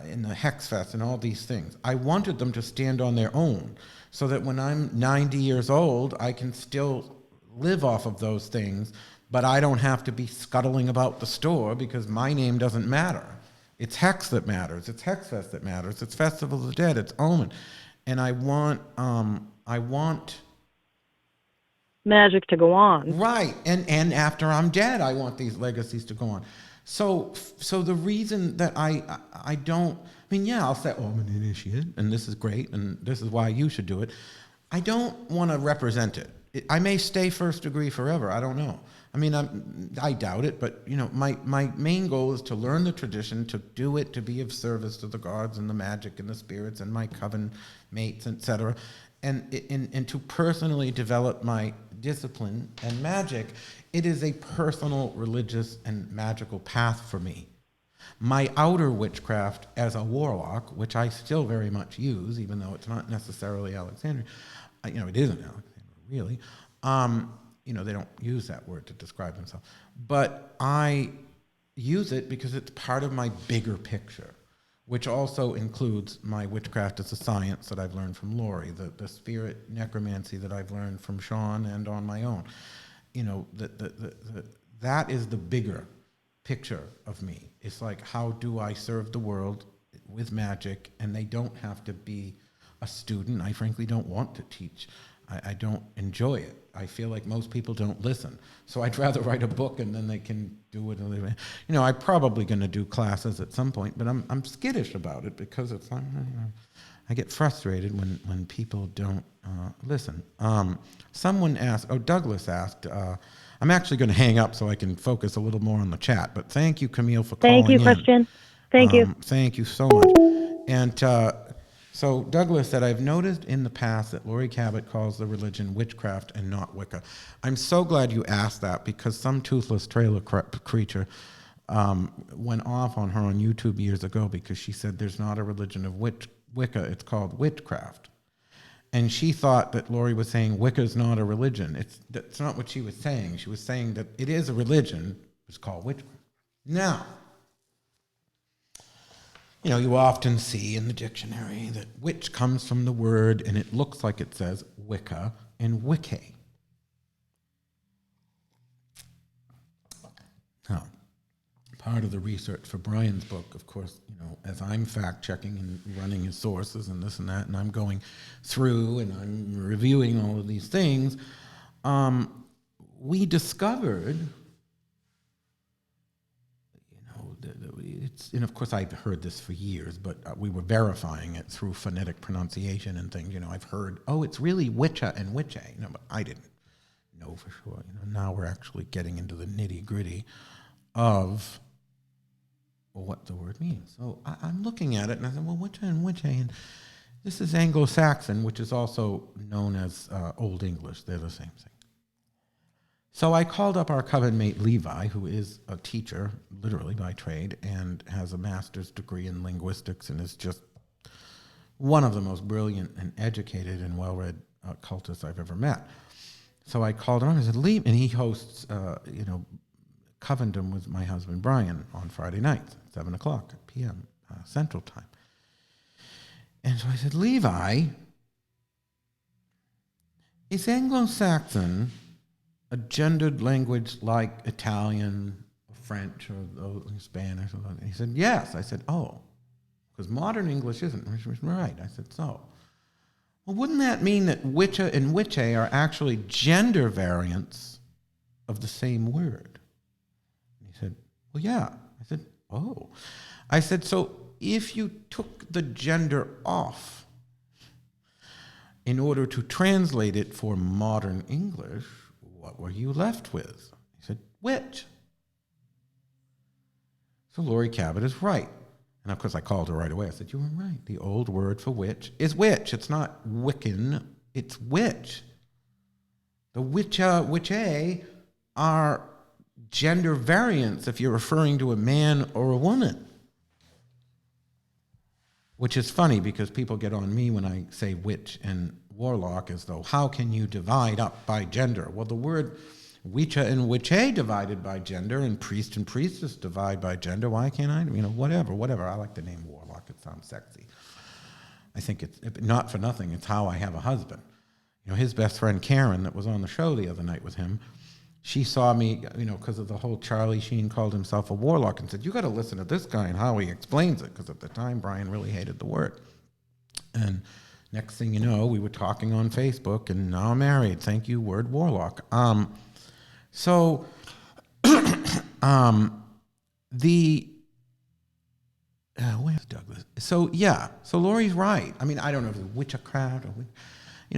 and the Hex Fest and all these things, I wanted them to stand on their own so that when I'm 90 years old, I can still live off of those things, but I don't have to be scuttling about the store because my name doesn't matter. It's Hex that matters. It's Hex Fest that matters. It's Festival of the Dead. It's Omen. And I want magic to go on. Right. And after I'm dead, I want these legacies to go on. So the reason that I don't, I'll say, I'm an initiate, and this is great, and this is why you should do it. I don't want to represent it. I may stay first degree forever. I don't know. I doubt it, but my main goal is to learn the tradition, to do it, to be of service to the gods and the magic and the spirits and my coven mates, etc., and to personally develop my discipline and magic. It is a personal, religious, and magical path for me. My outer witchcraft as a warlock, which I still very much use, even though it's not necessarily Alexandrian, it isn't Alexandrian, really. They don't use that word to describe themselves. But I use it because it's part of my bigger picture, which also includes my witchcraft as a science that I've learned from Laurie, the spirit necromancy that I've learned from Sean and on my own. That is the bigger picture of me. It's like, how do I serve the world with magic? And they don't have to be a student. I frankly don't want to teach. I don't enjoy it. I feel like most people don't listen. So I'd rather write a book and then they can do it. I'm probably going to do classes at some point, but I'm skittish about it because it's like, I get frustrated when people don't listen. Someone asked, Douglas asked, I'm actually going to hang up so I can focus a little more on the chat, but thank you, Camille, for calling in. Thank you, Christian. Thank you. Thank you so much. And so Douglas said, I've noticed in the past that Laurie Cabot calls the religion witchcraft and not Wicca. I'm so glad you asked that, because some toothless trailer creature went off on her on YouTube years ago because she said there's not a religion of Wicca, it's called witchcraft. And she thought that Lori was saying Wicca's not a religion. That's not what she was saying. She was saying that it is a religion. It's called witchcraft. Now, you often see in the dictionary that witch comes from the word, and it looks like it says Wicca and Wicca. Now, part of the research for Brian's book, of course, as I'm fact-checking and running his sources and this and that, and I'm going through and I'm reviewing all of these things, we discovered, and of course I've heard this for years, but we were verifying it through phonetic pronunciation and things. I've heard, it's really Witcha and Witche. But I didn't know for sure. Now we're actually getting into the nitty-gritty of what the word means. So I'm looking at it and I said, well, Witcha and Witche, and this is Anglo-Saxon, which is also known as Old English. They're the same thing. So I called up our coven mate Levi, who is a teacher, literally by trade, and has a master's degree in linguistics and is just one of the most brilliant and educated and well-read cultists I've ever met. So I called him up and I said, Levi, and he hosts, Covendom with my husband Brian on Friday nights, 7:00 p.m. Central Time. And so I said, Levi, is Anglo-Saxon a gendered language like Italian, or French, or Spanish? He said, yes. I said, because modern English isn't. Right. I said, so. Well, wouldn't that mean that Witcha and Witche are actually gender variants of the same word? And he said, well, yeah. I said, oh. I said, so if you took the gender off in order to translate it for modern English, what were you left with? He said, witch. So Lori Cabot is right. And of course I called her right away. I said, you were right. The old word for witch is witch. It's not Wiccan, it's witch. The Witcha, Witche are gender variants if you're referring to a man or a woman. Which is funny because people get on me when I say witch and warlock as though, how can you divide up by gender? Well, the word Witcha and Witche divided by gender, and priest and priestess divide by gender. Why can't I? Whatever. I like the name warlock. It sounds sexy. I think it's, not for nothing, it's how I have a husband. His best friend Karen that was on the show the other night with him, she saw me, because of the whole Charlie Sheen called himself a warlock and said, you got to listen to this guy and how he explains it, because at the time Brian really hated the word. And next thing you know, we were talking on Facebook, and now I'm married. Thank you, word warlock. So where's Douglas? So yeah, so Lori's right. I mean, I don't know if it's witchcraft or,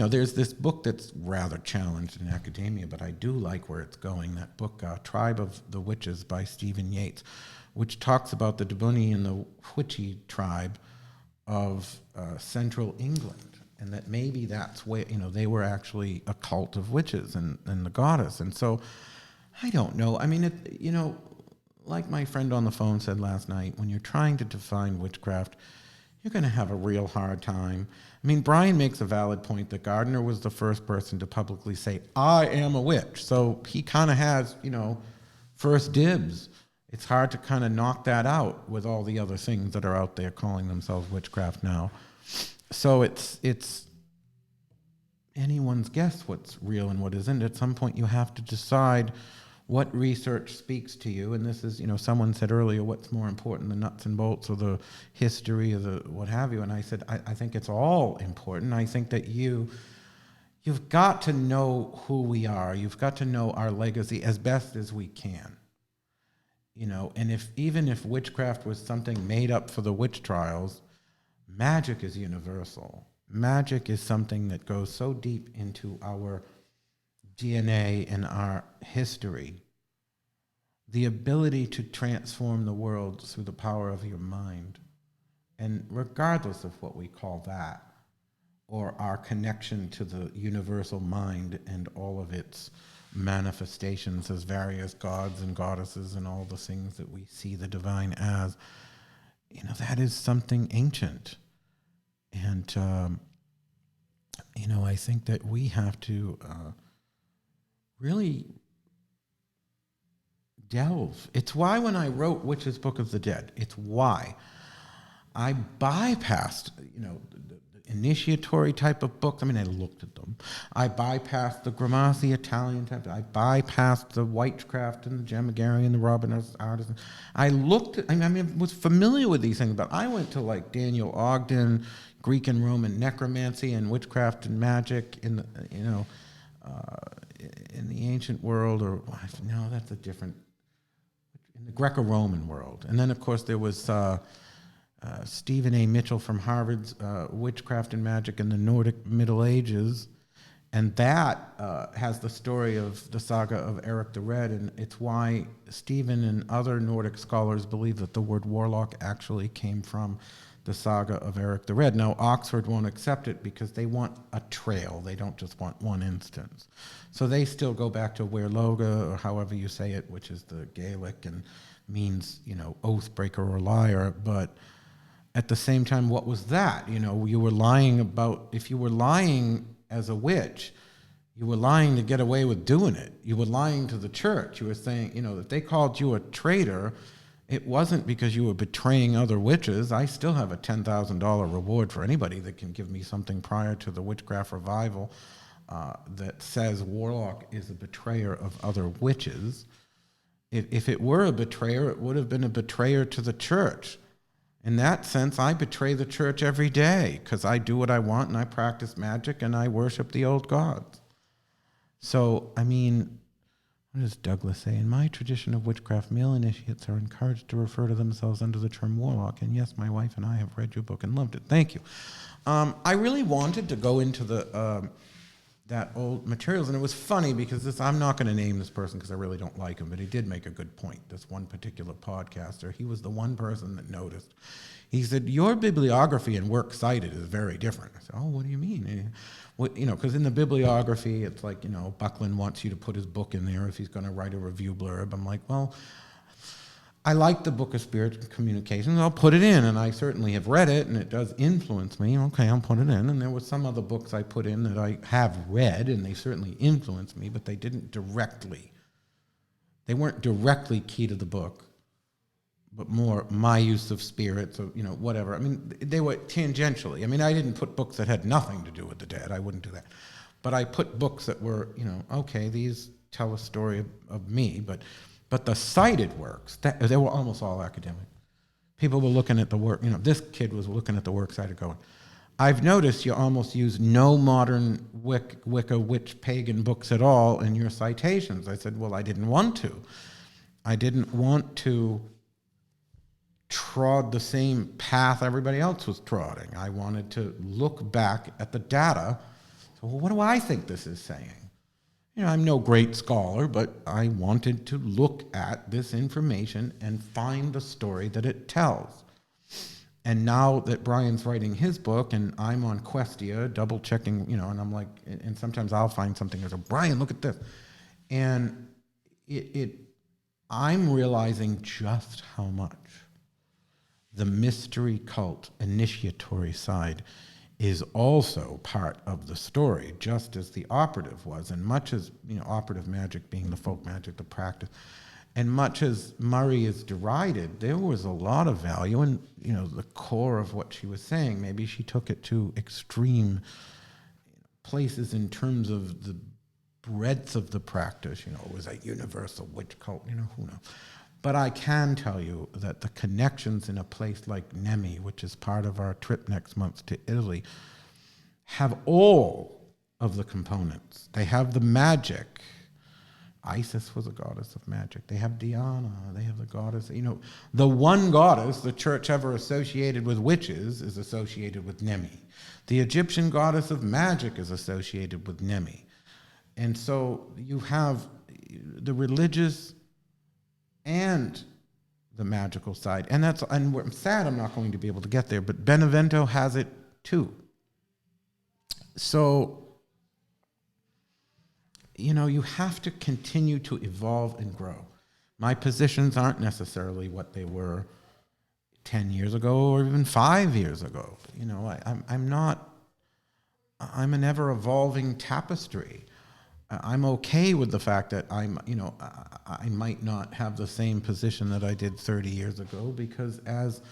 there's this book that's rather challenged in academia, but I do like where it's going. That book, Tribe of the Witches by Stephen Yates, which talks about the Debuni and the Witchy tribe of central England, and that maybe that's where, they were actually a cult of witches and the goddess. And so, I don't know. I mean, like my friend on the phone said last night, when you're trying to define witchcraft, you're going to have a real hard time. I mean, Brian makes a valid point that Gardner was the first person to publicly say, I am a witch. So he kind of has, first dibs. It's hard to kind of knock that out with all the other things that are out there calling themselves witchcraft now. So it's anyone's guess what's real and what isn't. At some point you have to decide what research speaks to you. And this is, someone said earlier, what's more important, the nuts and bolts or the history or the what have you? And I said, I think it's all important. I think that you've got to know who we are. You've got to know our legacy as best as we can. And even if witchcraft was something made up for the witch trials, magic is universal. Magic is something that goes so deep into our DNA and our history. The ability to transform the world through the power of your mind. And regardless of what we call that, or our connection to the universal mind and all of its manifestations as various gods and goddesses and all the things that we see the divine as, that is something ancient. And I think that we have to really delve. It's why when I wrote Witch's Book of the Dead, it's why I bypassed, the initiatory type of books. I mean, I looked at them. I bypassed the Grammar, Italian type. I bypassed the Witchcraft and the Gemigary and the Robinus artists. I looked at, I was familiar with these things, but I went to like Daniel Ogden, Greek and Roman necromancy and witchcraft and magic in the, in the ancient world, or no, that's a different, in the Greco-Roman world. And then, of course, there was Stephen A. Mitchell from Harvard's Witchcraft and Magic in the Nordic Middle Ages, and that has the story of the saga of Eric the Red, and it's why Stephen and other Nordic scholars believe that the word warlock actually came from the saga of Eric the Red. Now, Oxford won't accept it because they want a trail. They don't just want one instance. So they still go back to Werloga, or however you say it, which is the Gaelic and means, oath breaker or liar. But at the same time, what was that? You were lying about, if you were lying as a witch, you were lying to get away with doing it. You were lying to the church. You were saying, that they called you a traitor, it wasn't because you were betraying other witches. I still have a $10,000 reward for anybody that can give me something prior to the witchcraft revival that says warlock is a betrayer of other witches. If it were a betrayer, it would have been a betrayer to the church. In that sense, I betray the church every day because I do what I want and I practice magic and I worship the old gods. So, what does Douglas say? In my tradition of witchcraft, male initiates are encouraged to refer to themselves under the term warlock. And yes, my wife and I have read your book and loved it. Thank you. I really wanted to go into the that old materials, and it was funny because I'm not going to name this person because I really don't like him, but he did make a good point. This one particular podcaster, he was the one person that noticed. He said, your bibliography and works cited is very different. I said, oh, what do you mean? Because in the bibliography, it's like, Buckland wants you to put his book in there if he's going to write a review blurb. I'm like, well, I like the Book of Spirit Communications. I'll put it in, and I certainly have read it, and it does influence me. Okay, I'll put it in. And there were some other books I put in that I have read, and they certainly influenced me, but they weren't directly key to the book, but more my use of spirits, or, whatever. They were tangentially. I didn't put books that had nothing to do with the dead. I wouldn't do that. But I put books that were, okay, these tell a story of me, but the cited works, they were almost all academic. People were looking at the work, this kid was looking at the work cited going, I've noticed you almost use no modern Wicca witch pagan books at all in your citations. I said, well, I didn't want to. I didn't want to trod the same path everybody else was trodding. I wanted to look back at the data. So, well, what do I think this is saying? I'm no great scholar, but I wanted to look at this information and find the story that it tells. And now that Brian's writing his book and I'm on Questia, double checking, and I'm like, and sometimes I'll find something and go, Brian, look at this. And I'm realizing just how much the mystery cult initiatory side is also part of the story, just as the operative was, and much as, operative magic being the folk magic, the practice, and much as Murray is derided, there was a lot of value in, the core of what she was saying. Maybe she took it to extreme places in terms of the breadth of the practice, it was a universal witch cult, who knows. But I can tell you that the connections in a place like Nemi, which is part of our trip next month to Italy, have all of the components. They have the magic. Isis was a goddess of magic. They have Diana. They have the goddess. The one goddess the church ever associated with witches is associated with Nemi. The Egyptian goddess of magic is associated with Nemi. And so you have the religious and the magical side. And I'm sad I'm not going to be able to get there, but Benevento has it too. So, you have to continue to evolve and grow. My positions aren't necessarily what they were 10 years ago or even 5 years ago. I'm not I'm an ever-evolving tapestry. I'm okay with the fact that I might not have the same position that I did 30 years ago, because as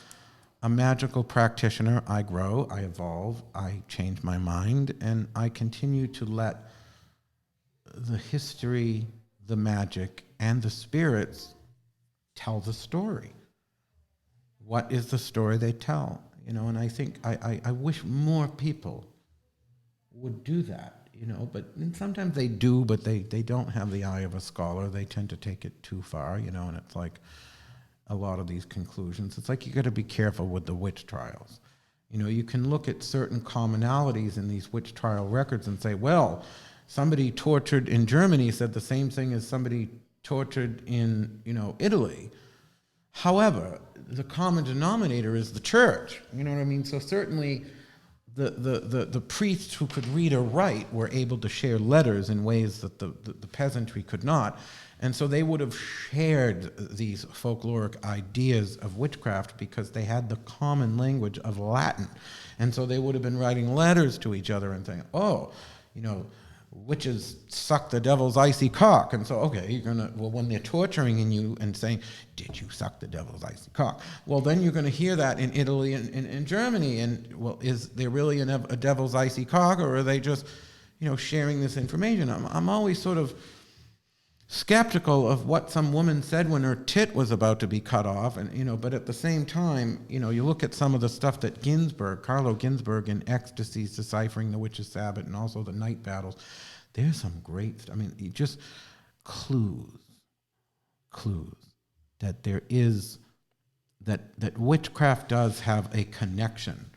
a magical practitioner, I grow, I evolve, I change my mind, and I continue to let the history, the magic, and the spirits tell the story. What is the story they tell? And I think I wish more people would do that, and sometimes they do, but they don't have the eye of a scholar. They tend to take it too far, and it's like a lot of these conclusions. It's like you got to be careful with the witch trials. You can look at certain commonalities in these witch trial records and say, well, somebody tortured in Germany said the same thing as somebody tortured in, Italy. However, the common denominator is the church. You know what I mean? So certainly the priests who could read or write were able to share letters in ways that the peasantry could not. And so they would have shared these folkloric ideas of witchcraft because they had the common language of Latin. And so they would have been writing letters to each other and saying, witches suck the devil's icy cock. And so, okay, when they're torturing you and saying, did you suck the devil's icy cock? Well, then you're going to hear that in Italy and in Germany. And, well, is there really a devil's icy cock, or are they just, sharing this information? I'm always sort of skeptical of what some woman said when her tit was about to be cut off, and but at the same time, you look at some of the stuff that Carlo Ginzburg in Ecstasies, Deciphering the Witch's Sabbath, and also the Night Battles, there's some great stuff. I mean, just clues that there is that witchcraft does have a connection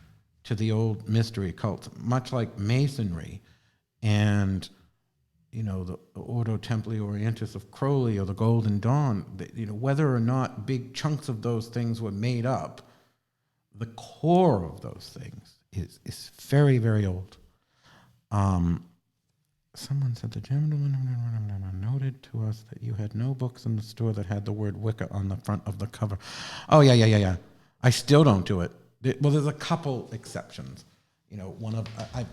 to the old mystery cults, much like Masonry and the Ordo Templi Orientis of Crowley or the Golden Dawn. Whether or not big chunks of those things were made up, the core of those things is very, very old. Someone said the gentleman noted to us that you had no books in the store that had the word Wicca on the front of the cover. Oh, yeah. I still don't do it. Well, there's a couple exceptions.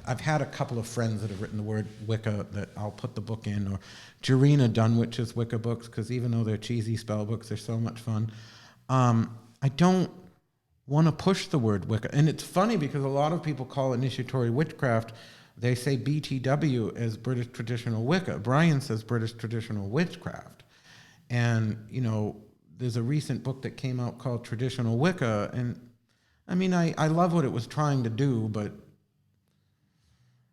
I've had a couple of friends that have written the word Wicca that I'll put the book in, or Jarena Dunwich's Wicca books, because even though they're cheesy spell books, they're so much fun. I don't want to push the word Wicca. And it's funny because a lot of people call initiatory witchcraft, they say BTW as British Traditional Wicca. Brian says British Traditional Witchcraft. And, there's a recent book that came out called Traditional Wicca, and I mean, I love what it was trying to do, but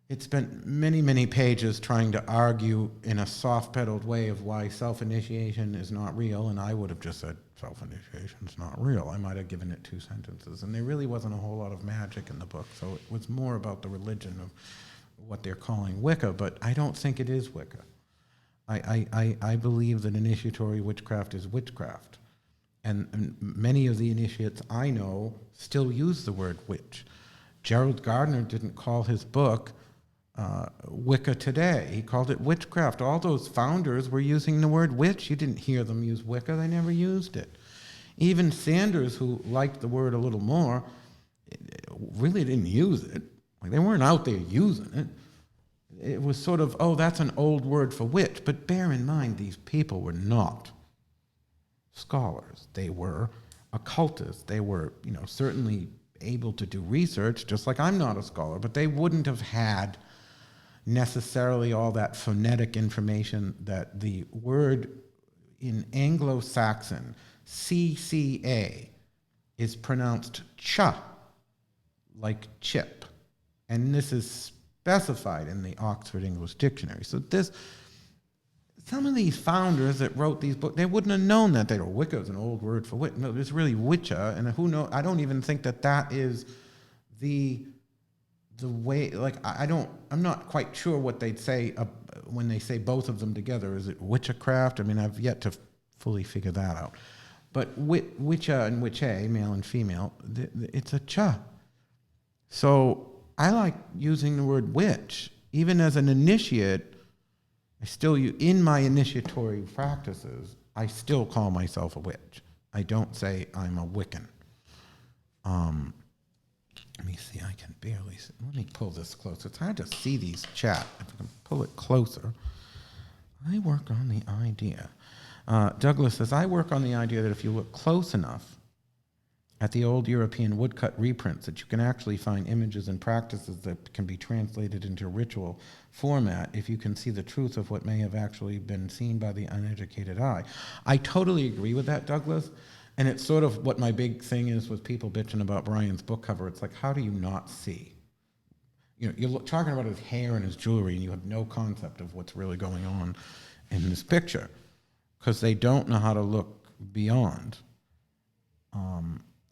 it spent many, many pages trying to argue in a soft-pedaled way of why self-initiation is not real, and I would have just said, self-initiation is not real. I might have given it 2 sentences, and there really wasn't a whole lot of magic in the book, so it was more about the religion of what they're calling Wicca, but I don't think it is Wicca. I believe that initiatory witchcraft is witchcraft. And many of the initiates I know still use the word witch. Gerald Gardner didn't call his book Wicca Today. He called it witchcraft. All those founders were using the word witch. You didn't hear them use Wicca. They never used it. Even Sanders, who liked the word a little more, really didn't use it. Like, they weren't out there using it. It was sort of, oh, that's an old word for witch. But bear in mind, these people were not scholars. They were occultists. They were, certainly able to do research, just like I'm not a scholar, but they wouldn't have had necessarily all that phonetic information that the word in Anglo-Saxon, CCA, is pronounced cha, like chip. And this is specified in the Oxford English Dictionary. So some of these founders that wrote these books, they wouldn't have known that. Wicca is an old word for witch. No, it's really witcha, and who knows? I don't even think that is the way. Like, I'm not quite sure what they'd say when they say both of them together. Is it witchcraft? I mean, I've yet to fully figure that out. But witcha and witche, male and female, it's a cha. So I like using the word witch, even as an initiate. I still, in my initiatory practices, I still call myself a witch. I don't say I'm a Wiccan. Let me see. I can barely see. Let me pull this closer. It's hard to see these chat. If I can pull it closer. I work on the idea. Douglas says, I work on the idea that if you look close enough at the old European woodcut reprints, that you can actually find images and practices that can be translated into ritual format if you can see the truth of what may have actually been seen by the uneducated eye. I totally agree with that, Douglas. And it's sort of what my big thing is with people bitching about Brian's book cover. It's like, how do you not see? You know, you're talking about his hair and his jewelry, and you have no concept of what's really going on in this picture because they don't know how to look beyond.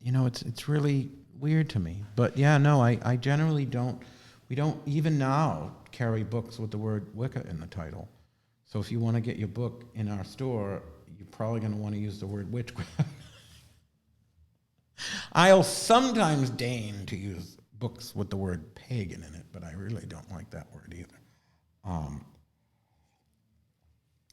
You know, it's really weird to me. But yeah, no, I generally don't. We don't even now carry books with the word Wicca in the title. So if you want to get your book in our store, you're probably going to want to use the word witchcraft. I'll sometimes deign to use books with the word pagan in it, but I really don't like that word either.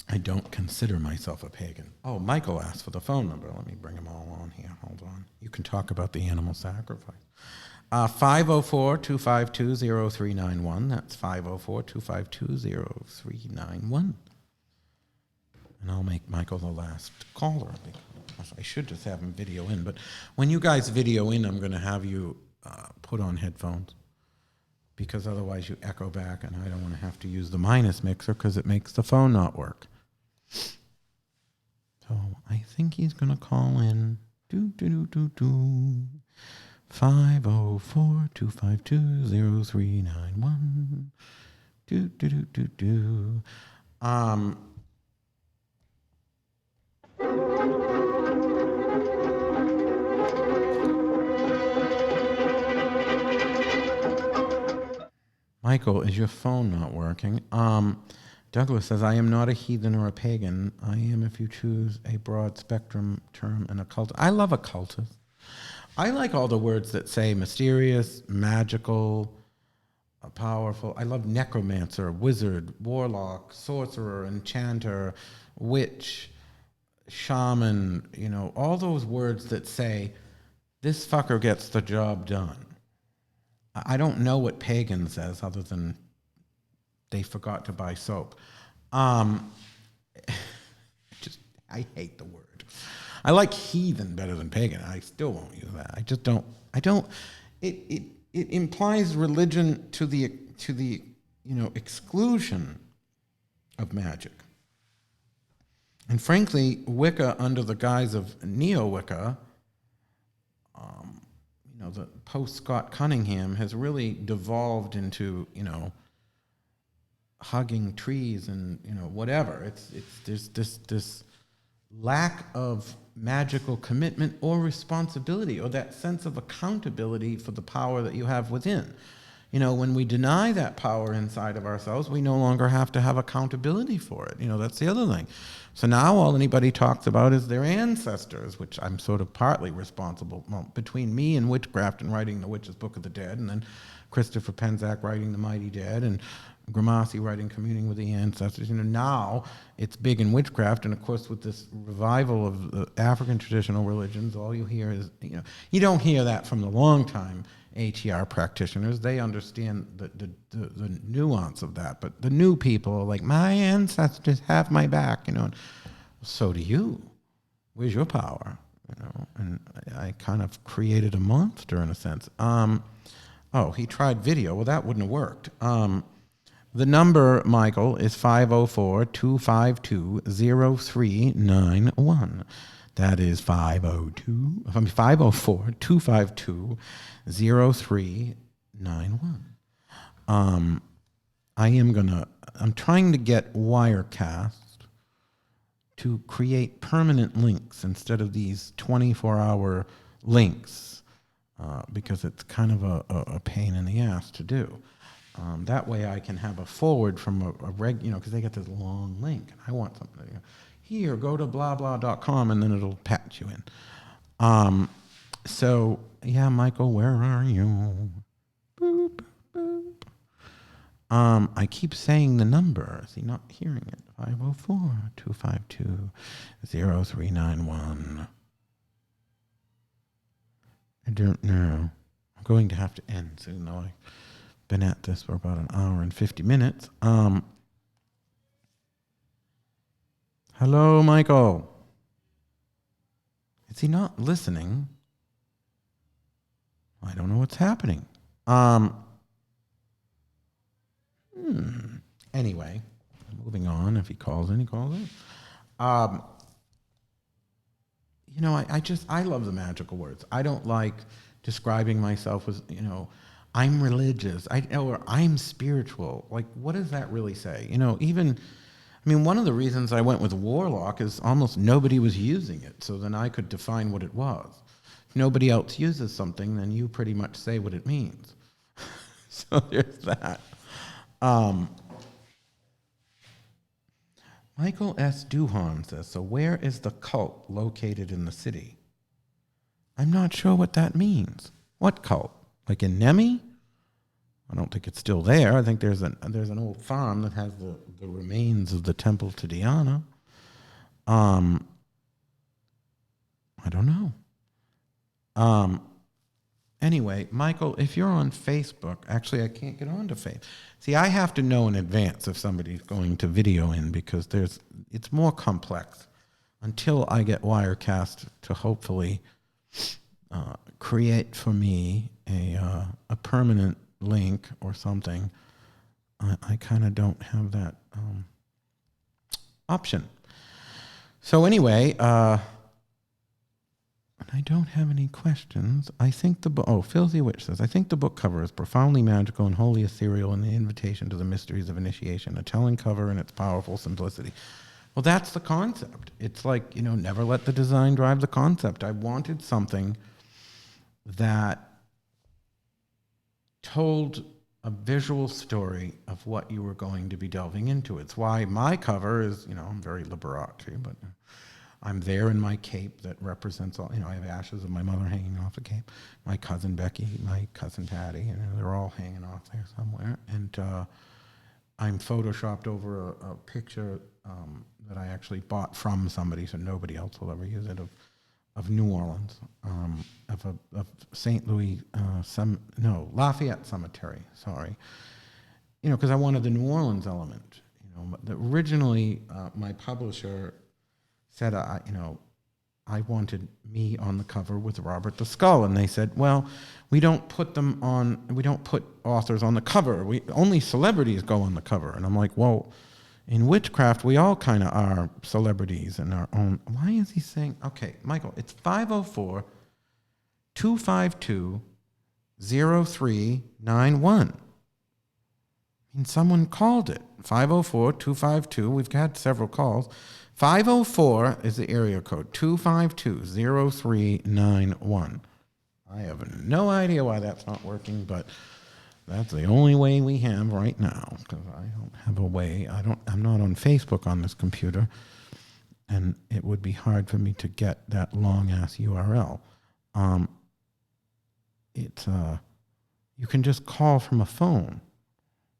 I don't consider myself a pagan. Oh, Michael asked for the phone number. Let me bring them all on here. Hold on. You can talk about the animal sacrifice. 504-252-0391. That's 504-252-0391. And I'll make Michael the last caller. Because I should just have him video in. But when you guys video in, I'm going to have you put on headphones. Because otherwise you echo back, and I don't want to have to use the minus mixer because it makes the phone not work. So I think he's going to call in 504-252-0391. Michael, is your phone not working? Douglas says, I am not a heathen or a pagan. I am, if you choose a broad spectrum term, an occultist. I love occultist. I like all the words that say mysterious, magical, powerful. I love necromancer, wizard, warlock, sorcerer, enchanter, witch, shaman, you know, all those words that say, this fucker gets the job done. I don't know what pagan says other than they forgot to buy soap. I hate the word. I like heathen better than pagan. I still won't use that. I just don't. It implies religion to the exclusion of magic. And frankly, Wicca under the guise of neo-Wicca, the post-Scott Cunningham has really devolved into, hugging trees and, whatever. There's this lack of magical commitment or responsibility or that sense of accountability for the power that you have within. When we deny that power inside of ourselves, we no longer have to have accountability for it. That's the other thing. So now all anybody talks about is their ancestors, which I'm sort of partly responsible. Well, between me and Witchcraft and writing the Witch's Book of the Dead, and then Christopher Penczak writing The Mighty Dead, and Gramassi writing Communing with the Ancestors. Now it's big in witchcraft, and of course with this revival of the African traditional religions, all you hear is, you don't hear that from the long-time ATR practitioners. They understand the nuance of that, but the new people are like, my ancestors have my back, and so do you. Where's your power? And I kind of created a monster in a sense. He tried video. Well, that wouldn't have worked. The number, Michael, is 504-252-0391. That is 504-252-0391. I'm trying to get Wirecast to create permanent links instead of these 24-hour links because it's kind of a pain in the ass to do. That way I can have a forward from a because they get this long link. And I want something to here, go to blah-blah.com, and then it'll patch you in. So, yeah, Michael, where are you? Boop, boop. I keep saying the number. Is he not hearing it? 504-252-0391. I don't know. going to have to end soon, though. I've been at this for about an hour and 50 minutes. Hello, Michael. Is he not listening? I don't know what's happening. Anyway, moving on. If he calls in, he calls in. I love the magical words. I don't like describing myself as, I'm religious, or I'm spiritual. Like, what does that really say? One of the reasons I went with warlock is almost nobody was using it, so then I could define what it was. If nobody else uses something, then you pretty much say what it means. So there's that. Michael S. Duhan says, so where is the cult located in the city? I'm not sure what that means. What cult? Like in Nemi? I don't think it's still there. I think there's an old farm that has the remains of the temple to Diana. I don't know. Anyway, Michael, if you're on Facebook, actually I can't get onto Facebook. See, I have to know in advance if somebody's going to video in because it's more complex until I get Wirecast to hopefully create for me a permanent link or something. I kind of don't have that option. So anyway, I don't have any questions. I think the book, Filthy Witch says, I think the book cover is profoundly magical and wholly ethereal in the invitation to the mysteries of initiation, a telling cover in its powerful simplicity. Well, that's the concept. It's like, never let the design drive the concept. I wanted something that told a visual story of what you were going to be delving into. It's why my cover is, I'm very Liberace, but I'm there in my cape that represents all, I have ashes of my mother hanging off the cape, my cousin Becky, my cousin Patty, they're all hanging off there somewhere. And I'm photoshopped over a picture that I actually bought from somebody, so nobody else will ever use it, of New Orleans, of St. Louis, Lafayette Cemetery, sorry. Because I wanted the New Orleans element. Originally, my publisher said, I wanted me on the cover with Robert the Skull. And they said, well, we don't put authors on the cover. Only celebrities go on the cover. And I'm like, well, in witchcraft, we all kind of are celebrities in our own. Why is he saying, okay, Michael, it's 504-252-0391. Someone called it. 504-252, we've had several calls. 504 is the area code, 252-0391. I have no idea why that's not working, but that's the only way we have right now, because I don't have a way. I'm not on Facebook on this computer, and it would be hard for me to get that long-ass URL. You can just call from a phone.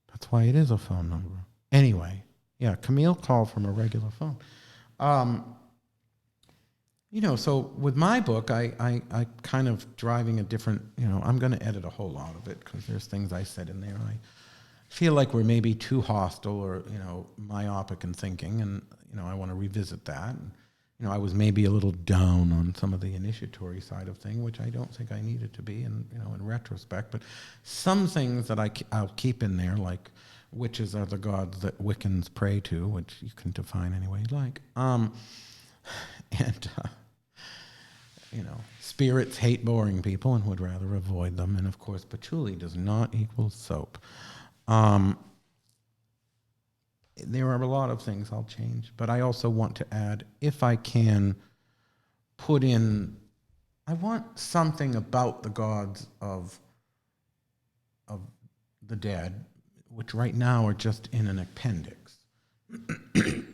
That's why it is a phone number. Anyway, yeah, Camille called from a regular phone. So with my book, I kind of driving a different, I'm going to edit a whole lot of it because there's things I said in there. I feel like we're maybe too hostile or, myopic in thinking, and, I want to revisit that. And, I was maybe a little down on some of the initiatory side of thing, which I don't think I needed to be in retrospect. But some things that I'll keep in there, like witches are the gods that Wiccans pray to, which you can define any way you like. Spirits hate boring people and would rather avoid them. And of course, patchouli does not equal soap. There are a lot of things I'll change, but I also want to add, if I can, put in, I want something about the gods of the dead, which right now are just in an appendix.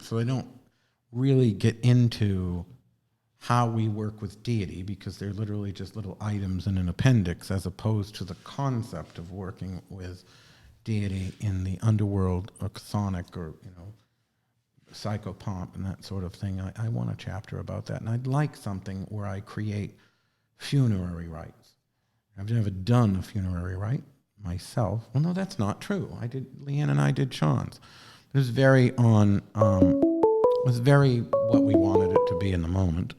So I don't really get into how we work with deity, because they're literally just little items in an appendix, as opposed to the concept of working with deity in the underworld or chthonic or, psychopomp and that sort of thing. I want a chapter about that. And I'd like something where I create funerary rites. I've never done a funerary rite myself. Well, no, that's not true. Leanne and I did Sean's. It was very what we wanted it to be in the moment.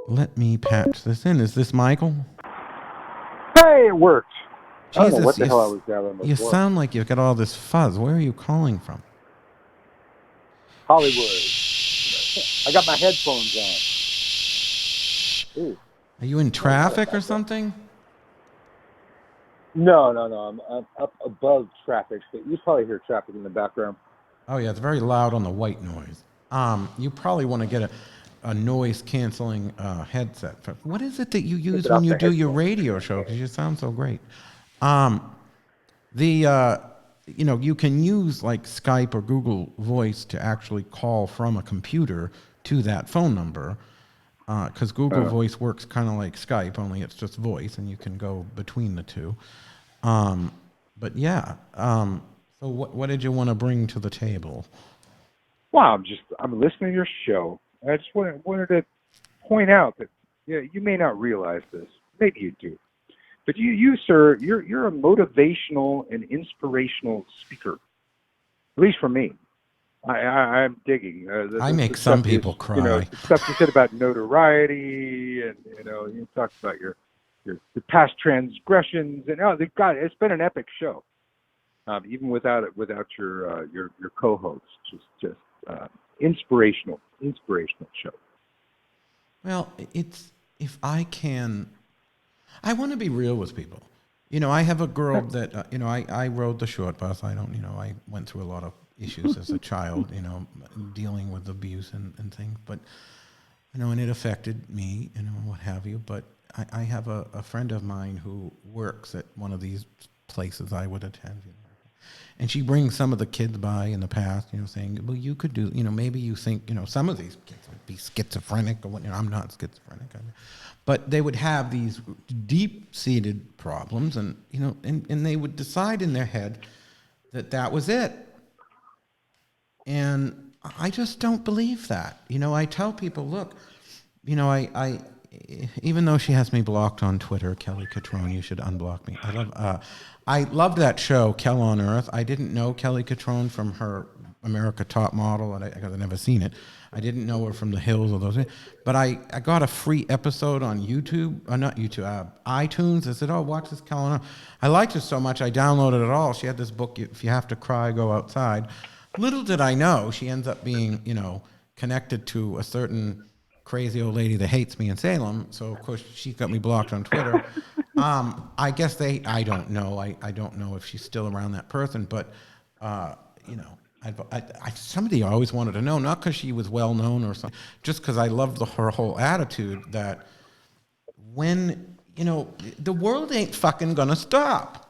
Let me patch this in. Is this Michael? Hey, it worked. Jesus, I don't know what the hell I was gathering before. You sound like you've got all this fuzz. Where are you calling from? Hollywood. I got my headphones on. Ooh. Are you in traffic or something? No. I'm up above traffic, but you probably hear traffic in the background. Oh, yeah, it's very loud on the white noise. You probably want to get a noise-canceling headset. What is it that you use when you do your radio show? Because you sound so great. You can use like Skype or Google Voice to actually call from a computer to that phone number. Because Google Voice works kind of like Skype, only it's just voice, and you can go between the two. But yeah, so what did you want to bring to the table? Well, I'm listening to your show. I just wanted to point out that you may not realize this, maybe you do, but you sir, you're a motivational and inspirational speaker. At least for me. I'm digging. I make some people cry. Stuff you said about notoriety, and you talked about your past transgressions, and it's been an epic show. Even without your co-host, just inspirational show. Well, I want to be real with people. I have a girl that I rode the short bus. I went through a lot of issues as a child, dealing with abuse and things, but and it affected me, what have you. But I have a friend of mine who works at one of these places I would attend, and she brings some of the kids by in the past, saying, well, you could do, maybe you think, some of these kids would be schizophrenic or what. I'm not schizophrenic, but they would have these deep-seated problems, and and they would decide in their head that was it. And I just don't believe that. I tell people, look, I even though she has me blocked on Twitter, Kelly Catrone, you should unblock me. I loved that show, Kel on Earth. I didn't know Kelly Catrone from her America Top Model, and I've never seen it. I didn't know her from The Hills or those. But I got a free episode on YouTube, not YouTube, iTunes. I said, watch this Kel on Earth. I liked it so much, I downloaded it all. She had this book, If You Have to Cry, Go Outside. Little did I know, she ends up being, connected to a certain crazy old lady that hates me in Salem. So, of course, she got me blocked on Twitter. I guess I don't know. I don't know if she's still around that person. But, somebody always wanted to know, not because she was well-known or something, just because I loved her whole attitude that when, the world ain't fucking going to stop.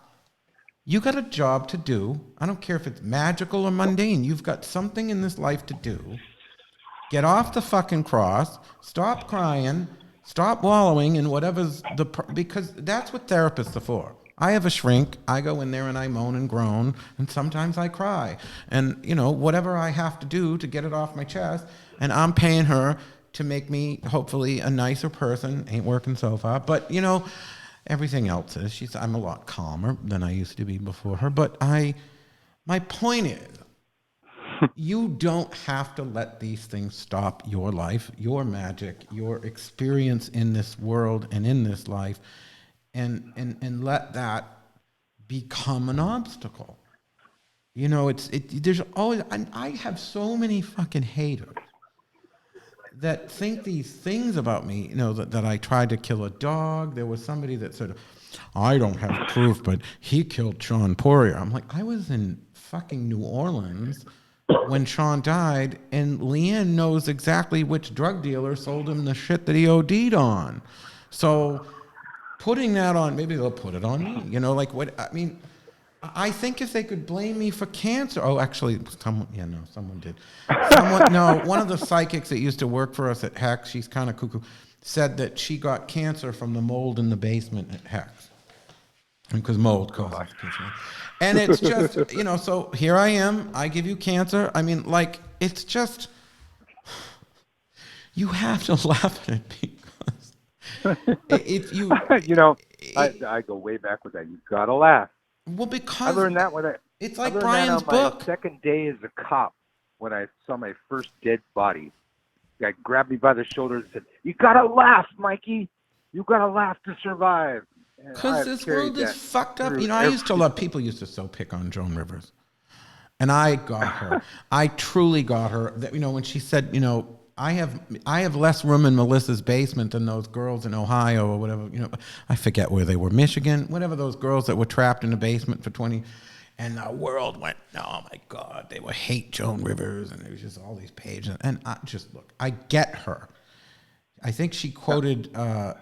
You got a job to do. I don't care if it's magical or mundane. You've got something in this life to do. Get off the fucking cross. Stop crying. Stop wallowing in whatever's because that's what therapists are for. I have a shrink. I go in there and I moan and groan, and sometimes I cry. And, whatever I have to do to get it off my chest, and I'm paying her to make me, hopefully, a nicer person. Ain't working so far. But, everything else is. I'm a lot calmer than I used to be before her. But my point is, you don't have to let these things stop your life, your magic, your experience in this world and in this life, and let that become an obstacle. There's always, I have so many fucking haters that think these things about me, that I tried to kill a dog. There was somebody that said, I don't have proof, but he killed Sean Poirier. I'm like, I was in fucking New Orleans when Sean died, and Leanne knows exactly which drug dealer sold him the shit that he OD'd on. So putting that on, maybe they'll put it on me. I think if they could blame me for cancer. Oh, actually, someone did. One of the psychics that used to work for us at Hex, she's kind of cuckoo, said that she got cancer from the mold in the basement at Hex. Because mold causes cancer. And it's just, so here I am, I give you cancer. It's just, you have to laugh at it because You I go way back with that. You gotta laugh. well, I because learned that when it's I like learned Brian's that on my book. second day as a cop when I saw my first dead body. The guy grabbed me by the shoulders and said, "You gotta laugh, Mikey. You gotta laugh to survive." And Because I've this carried world is that fucked up. through I used to love, people used to so pick on Joan Rivers. And I got her. I truly got her. That, when she said, I have less room in Melissa's basement than those girls in Ohio or whatever, I forget where they were, Michigan, whatever, those girls that were trapped in the basement for 20, and the world went, oh my God, they would hate Joan Rivers, and there was just all these pages. And I just, look, I get her. I think she quoted, was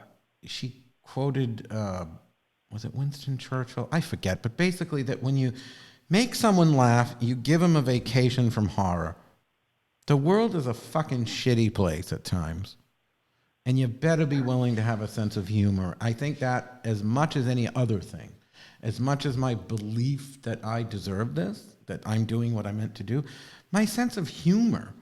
it Winston Churchill? I forget, but basically that when you make someone laugh, you give them a vacation from horror. The world is a fucking shitty place at times, and you better be willing to have a sense of humor. I think that as much as any other thing, as much as my belief that I deserve this, that I'm doing what I meant to do, my sense of humor,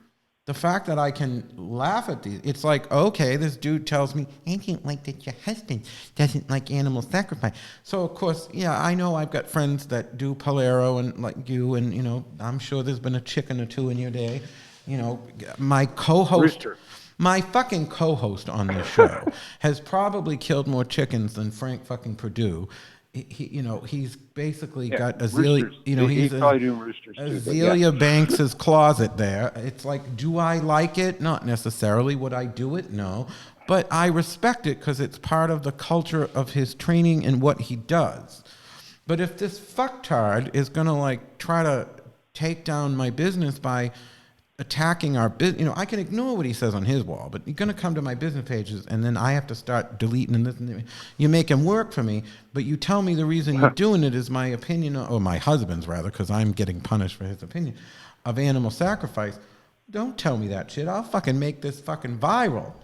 the fact that I can laugh at these, it's like, okay, this dude tells me, I don't like that your husband doesn't like animal sacrifice. So, of course, yeah, I know I've got friends that do Polero and like you, and, I'm sure there's been a chicken or two in your day. My co-host, Rooster. my fucking co-host on this show has probably killed more chickens than Frank fucking Purdue. He's basically got Azealia, he's probably doing roosters too. Azealia Banks's closet there. It's like, do I like it? Not necessarily. Would I do it? No. But I respect it because it's part of the culture of his training and what he does. But if this fucktard is going to try to take down my business by attacking our business, I can ignore what he says on his wall, but you're going to come to my business pages and then I have to start deleting and this and that. You make him work for me, but you tell me the reason you're doing it is my opinion, or my husband's rather, because I'm getting punished for his opinion, of animal sacrifice. Don't tell me that shit. I'll fucking make this fucking viral.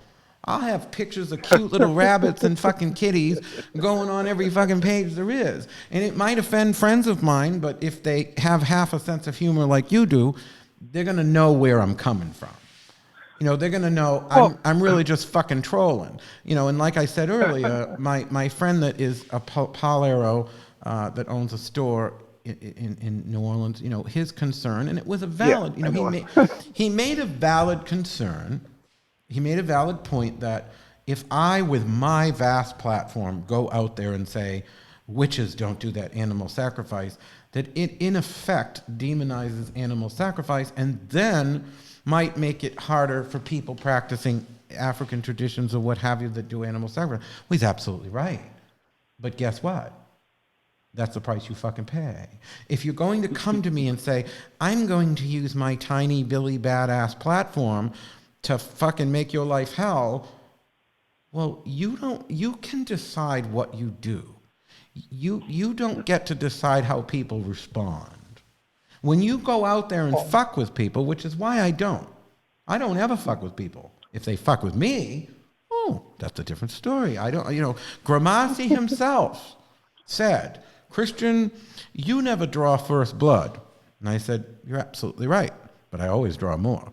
I'll have pictures of cute little rabbits and fucking kitties going on every fucking page there is. And it might offend friends of mine, but if they have half a sense of humor like you do, they're going to know where I'm coming from. They're going to know I'm really just fucking trolling. And like I said earlier, my friend that is a Polero that owns a store in New Orleans, his concern, and it was a valid, he made a valid concern. He made a valid point that if I, with my vast platform, go out there and say, witches don't do that animal sacrifice, that it in effect demonizes animal sacrifice and then might make it harder for people practicing African traditions or what have you that do animal sacrifice. Well, he's absolutely right. But guess what? That's the price you fucking pay. If you're going to come to me and say, I'm going to use my tiny Billy badass platform to fucking make your life hell, well, you can decide what you do. You don't get to decide how people respond. When you go out there and fuck with people, which is why I don't ever fuck with people. If they fuck with me, that's a different story. I don't, Gramassi himself said, Christian, you never draw first blood. And I said, you're absolutely right, but I always draw more.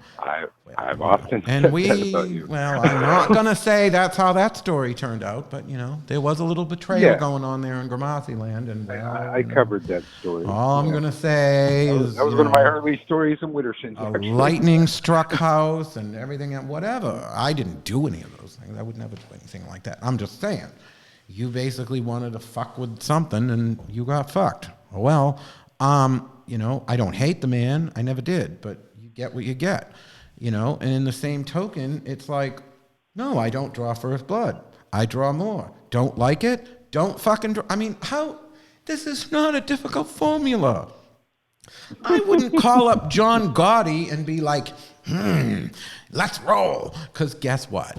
I've often and said we, that about you. well, I'm not going to say that's how that story turned out, but, there was a little betrayal going on there in Gramassi land. And I covered that story. All I'm going to say is... That was one of my early stories in Witterson. A lightning struck house and everything, and whatever. I didn't do any of those things. I would never do anything like that. I'm just saying. You basically wanted to fuck with something, and you got fucked. Well, I don't hate the man. I never did, but you get what you get. And in the same token, it's like, no, I don't draw first blood. I draw more. Don't like it? Don't fucking draw. I mean, this is not a difficult formula. I wouldn't call up John Gotti and be like, let's roll. Because guess what?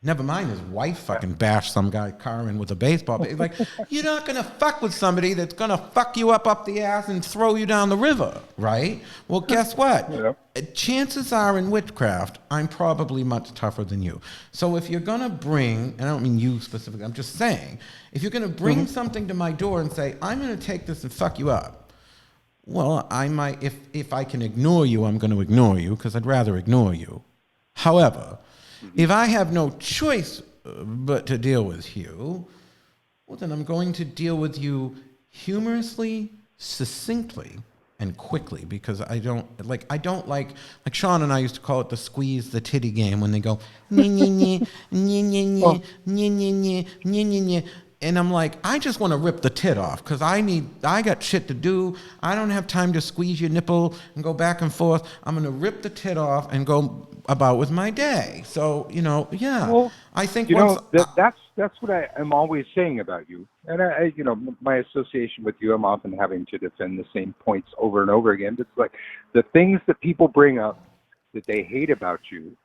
Never mind his wife fucking bashed some guy's car in with a baseball bat. Like, you're not going to fuck with somebody that's going to fuck you up the ass and throw you down the river, right? Well, guess what? Yeah. Chances are in witchcraft, I'm probably much tougher than you. So if you're going to bring, and I don't mean you specifically, I'm just saying, if you're going to bring something to my door and say, I'm going to take this and fuck you up, well, I might, if I can ignore you, I'm going to ignore you because I'd rather ignore you. However, if I have no choice but to deal with you, well, then I'm going to deal with you humorously, succinctly, and quickly, because I don't like Sean and I used to call it the squeeze the titty game, when they go nye, nye, nye, nye, nye, nye, nye, nye, nye, nye, nye, nye. And I'm like, I just want to rip the tit off, because I got shit to do. I don't have time to squeeze your nipple and go back and forth. I'm going to rip the tit off and go about with my day. So, yeah. Well, I think that's what I am always saying about you. And I my association with you, I'm often having to defend the same points over and over again. It's like the things that people bring up that they hate about you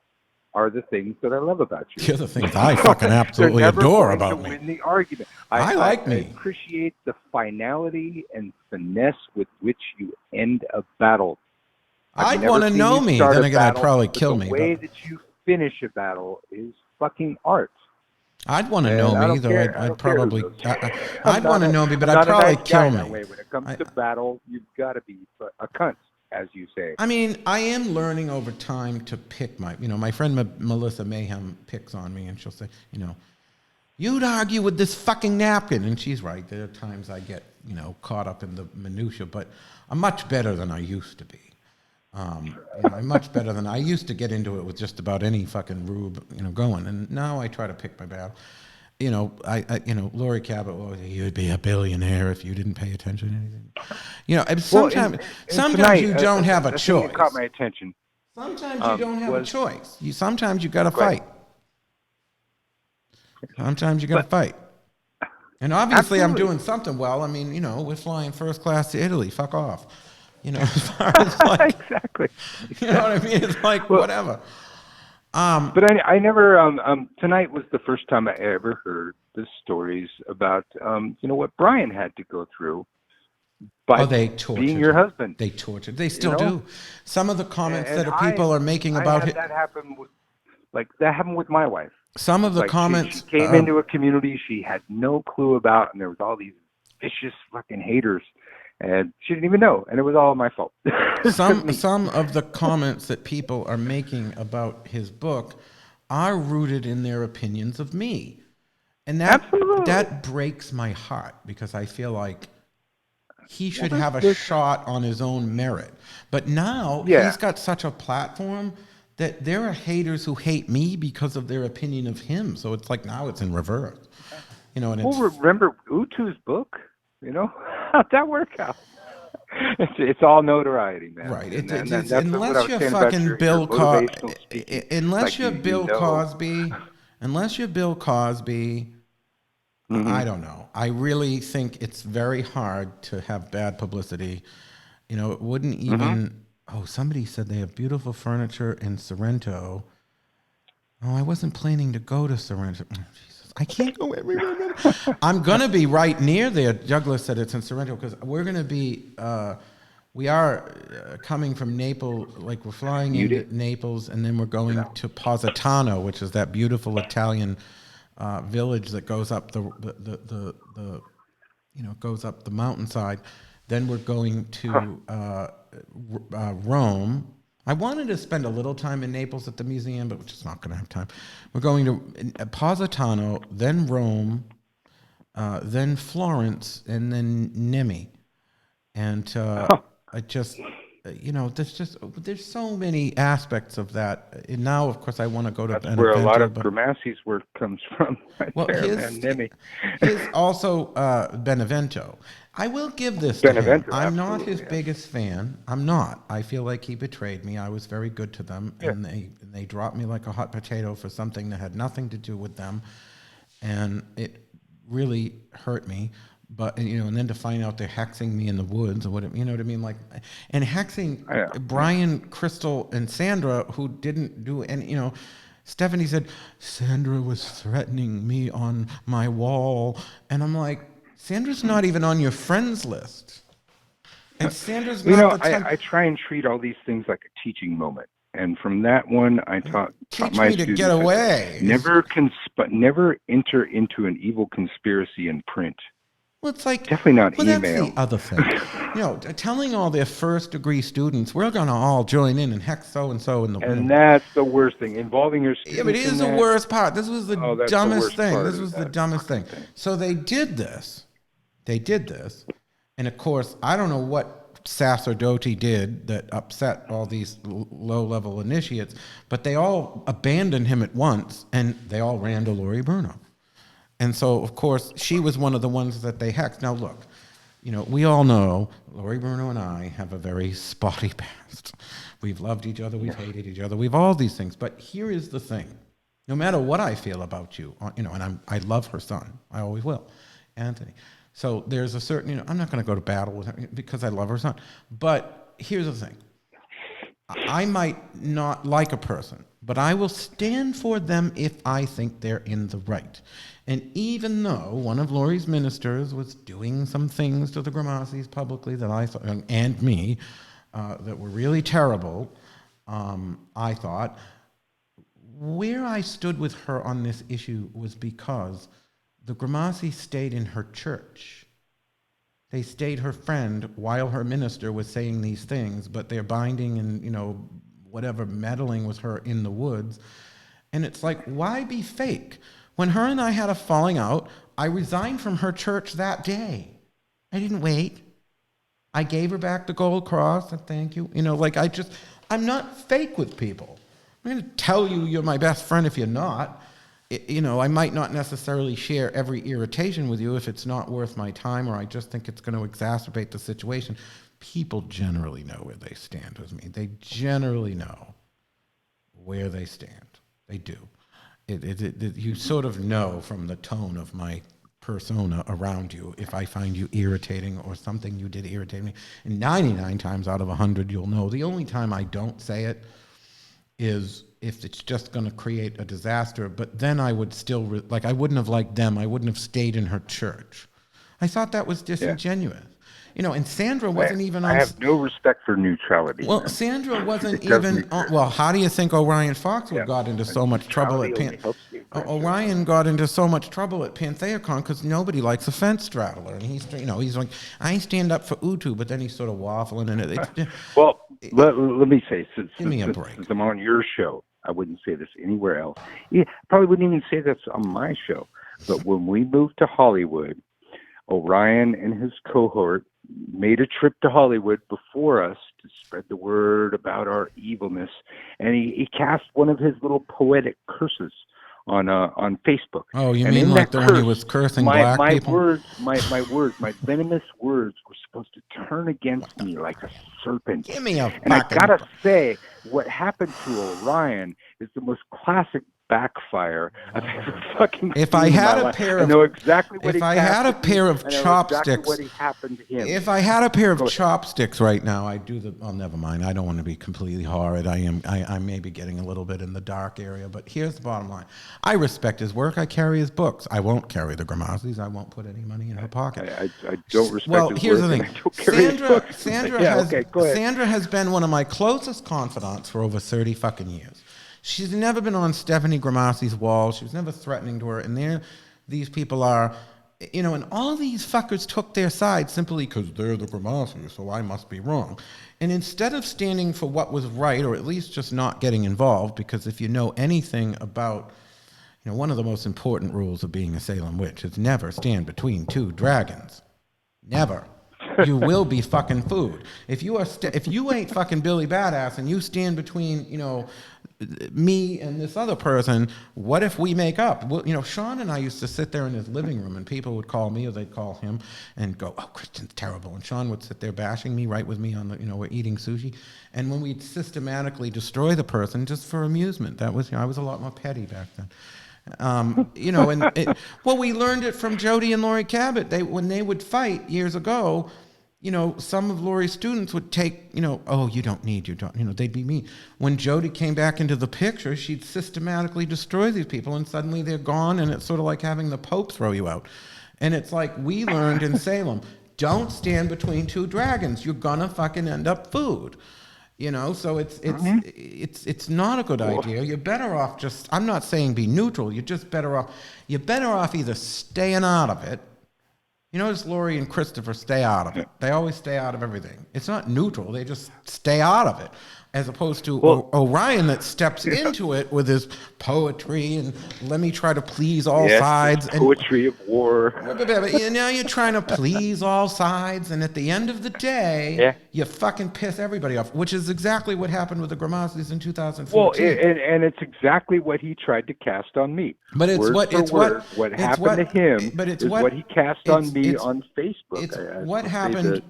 are the things that I love about you. They're the things I fucking absolutely adore about me. Win the argument. I like me. I appreciate the finality and finesse with which you end a battle. I'd want to know me. Then again, I'd probably kill me. The way that you finish a battle is fucking art. I'd want to know me, though. I'd probably. I'd want to know me, but I'd probably kill me. When it comes to battle, you've got to be a cunt, as you say. I mean, I am learning over time to pick my friend Melissa Mayhem picks on me, and she'll say, you'd argue with this fucking napkin, and she's right. There are times I get, caught up in the minutia, but I'm much better than I used to be. I'm much better than I used to get into it with just about any fucking rube, going, and now I try to pick my battle. Laurie Cabot, you'd be a billionaire if you didn't pay attention to anything. Sometimes you don't have a choice. That caught my attention. Sometimes you don't have a choice. Sometimes you got to fight. Sometimes you got to fight. And obviously, I'm doing something well. I mean, we're flying first class to Italy. Fuck off. As far as exactly. You know what I mean? It's like whatever. But I never. Tonight was the first time I ever heard the stories about what Brian had to go through by being your husband. They tortured. They still do. Some of the comments that people are making about it. That happened with my wife. Some of the comments. She came into a community she had no clue about, and there was all these vicious fucking haters. And she didn't even know, and it was all my fault. Some of the comments that people are making about his book are rooted in their opinions of me. And that breaks my heart, because I feel like he should have a shot on his own merit. But now he's got such a platform that there are haters who hate me because of their opinion of him. So it's like now it's in reverse. Remember Utu's book? How'd that work out? It's all notoriety, man. Right. Unless you're fucking Bill Cosby, unless you're Bill Cosby, I don't know. I really think it's very hard to have bad publicity. It wouldn't even. Oh, somebody said they have beautiful furniture in Sorrento. Oh, I wasn't planning to go to Sorrento. I can't go everywhere. I'm going to be right near there. Douglas said it's in Sorrento, because we're going to be, we are coming from Naples, like we're flying into Naples, and then we're going to Positano, which is that beautiful Italian village that goes up goes up the mountainside. Then we're going to Rome. I wanted to spend a little time in Naples at the museum, but we're just not going to have time. We're going to Positano, then Rome, then Florence, and then Nemi. And I just, there's so many aspects of that. And now, of course, I want to go to Benevento. That's where a lot of Gramassi's work comes from. His also Benevento. I will give this to him. I'm not his biggest fan. I'm not. I feel like he betrayed me. I was very good to them, and they dropped me like a hot potato for something that had nothing to do with them, and it really hurt me. But and then to find out they're hexing me in the woods, or whatever, you know what I mean? Like, and hexing Brian, Crystal, and Sandra, who didn't do any. Stephanie said Sandra was threatening me on my wall, and I'm like, Sandra's not even on your friends list. And Sandra's not the type... I try and treat all these things like a teaching moment. And from that one, I taught me my to students get away. Never enter into an evil conspiracy in print. Well, it's like, Definitely not well, that's email. the other thing. Telling all their first degree students, we're going to all join in and hex so-and-so in the... And that's the worst thing, involving your Yeah, but students here's in the that. worst part. This was the Oh, that's the dumbest worst thing. part This of was the that dumbest thing. fucking thing. So they did this. And of course, I don't know what sacerdote did that upset all these low-level initiates, but they all abandoned him at once, and they all ran to Lori Bruno. And so, of course, she was one of the ones that they hexed. Now, look, we all know Lori Bruno and I have a very spotty past. We've loved each other. We've hated each other. We've all these things. But here is the thing. No matter what I feel about you, and I love her son. I always will, Anthony. So there's a certain, I'm not going to go to battle with her because I love her son. But here's the thing. I might not like a person, but I will stand for them if I think they're in the right. And even though one of Lori's ministers was doing some things to the Grimassis publicly that I thought, and me, that were really terrible, I thought, where I stood with her on this issue was because the Grimassis stayed in her church. They stayed her friend while her minister was saying these things, but they're binding and, whatever, meddling with her in the woods. And it's like, why be fake? When her and I had a falling out, I resigned from her church that day. I didn't wait. I gave her back the gold cross and thank you. I'm not fake with people. I'm going to tell you you're my best friend if you're not. I might not necessarily share every irritation with you if it's not worth my time or I just think it's going to exacerbate the situation. People generally know where they stand with me. They generally know where they stand. They do. You sort of know from the tone of my persona around you if I find you irritating or something you did irritate me. And 99 times out of 100, you'll know. The only time I don't say it is if it's just going to create a disaster, but then I would still, I wouldn't have liked them. I wouldn't have stayed in her church. I thought that was disingenuous. And Sandra wasn't even on... I have no respect for neutrality. Well, man. Sandra wasn't even... how do you think Orion Foxwood got into so much trouble at Orion got into so much trouble at Pantheacon because nobody likes a fence straddler. And he's like, I stand up for Utu, but then he's sort of waffling in it. Well, let me say, since I'm on your show, I wouldn't say this anywhere else. Yeah, probably wouldn't even say this on my show. But when we moved to Hollywood, Orion and his cohort made a trip to Hollywood before us to spread the word about our evilness, and he cast one of his little poetic curses on Facebook. Oh, you mean like the one he was cursing black people? My venomous words were supposed to turn against me like a serpent. Give me a And I gotta say, what happened to Orion is the most classic backfire I've ever fucking seen. If I had a pair of, I know exactly what if I had a pair of chopsticks, exactly what happened to him. If I had a pair of chopsticks right now, I'd do the. Oh, never mind. I don't want to be completely horrid. I may be getting a little bit in the dark area, but here's the bottom line. I respect his work. I carry his books. I won't carry the Grimassis. I won't put any money in her pocket. I don't respect his work. Well, here's the thing. Sandra has been one of my closest confidants for over 30 fucking years. She's never been on Stephanie Grimassi's wall. She was never threatening to her. And these people are, and all these fuckers took their side simply because they're the Grimassis, so I must be wrong. And instead of standing for what was right, or at least just not getting involved, because if you know anything about, one of the most important rules of being a Salem witch is never stand between two dragons. Never. You will be fucking food. If you ain't fucking Billy Badass and you stand between, me and this other person, what if we make up? Well, Sean and I used to sit there in his living room and people would call me or they'd call him and go, oh, Christian's terrible. And Sean would sit there bashing me right with me on the, we're eating sushi. And when we'd systematically destroy the person just for amusement, that was, I was a lot more petty back then. We learned it from Jody and Lori Cabot. When they would fight years ago, some of Lori's students would take, oh, they'd be mean. When Jody came back into the picture, she'd systematically destroy these people and suddenly they're gone and it's sort of like having the Pope throw you out. And it's like we learned in Salem, don't stand between two dragons. You're gonna fucking end up food. So it's not a good idea. You're better off I'm not saying be neutral. You're better off either staying out of it You notice Lori and Christopher stay out of it. They always stay out of everything. It's not neutral. They just stay out of it. As opposed to Orion that steps into it with his poetry and let me try to please all sides. Poetry of war. And now you're trying to please all sides, and at the end of the day, you fucking piss everybody off, which is exactly what happened with the Grimasses in 2014. Well, and it's exactly what he tried to cast on me. But it's what happened to him. But it's what he cast on me on Facebook. It's what happened.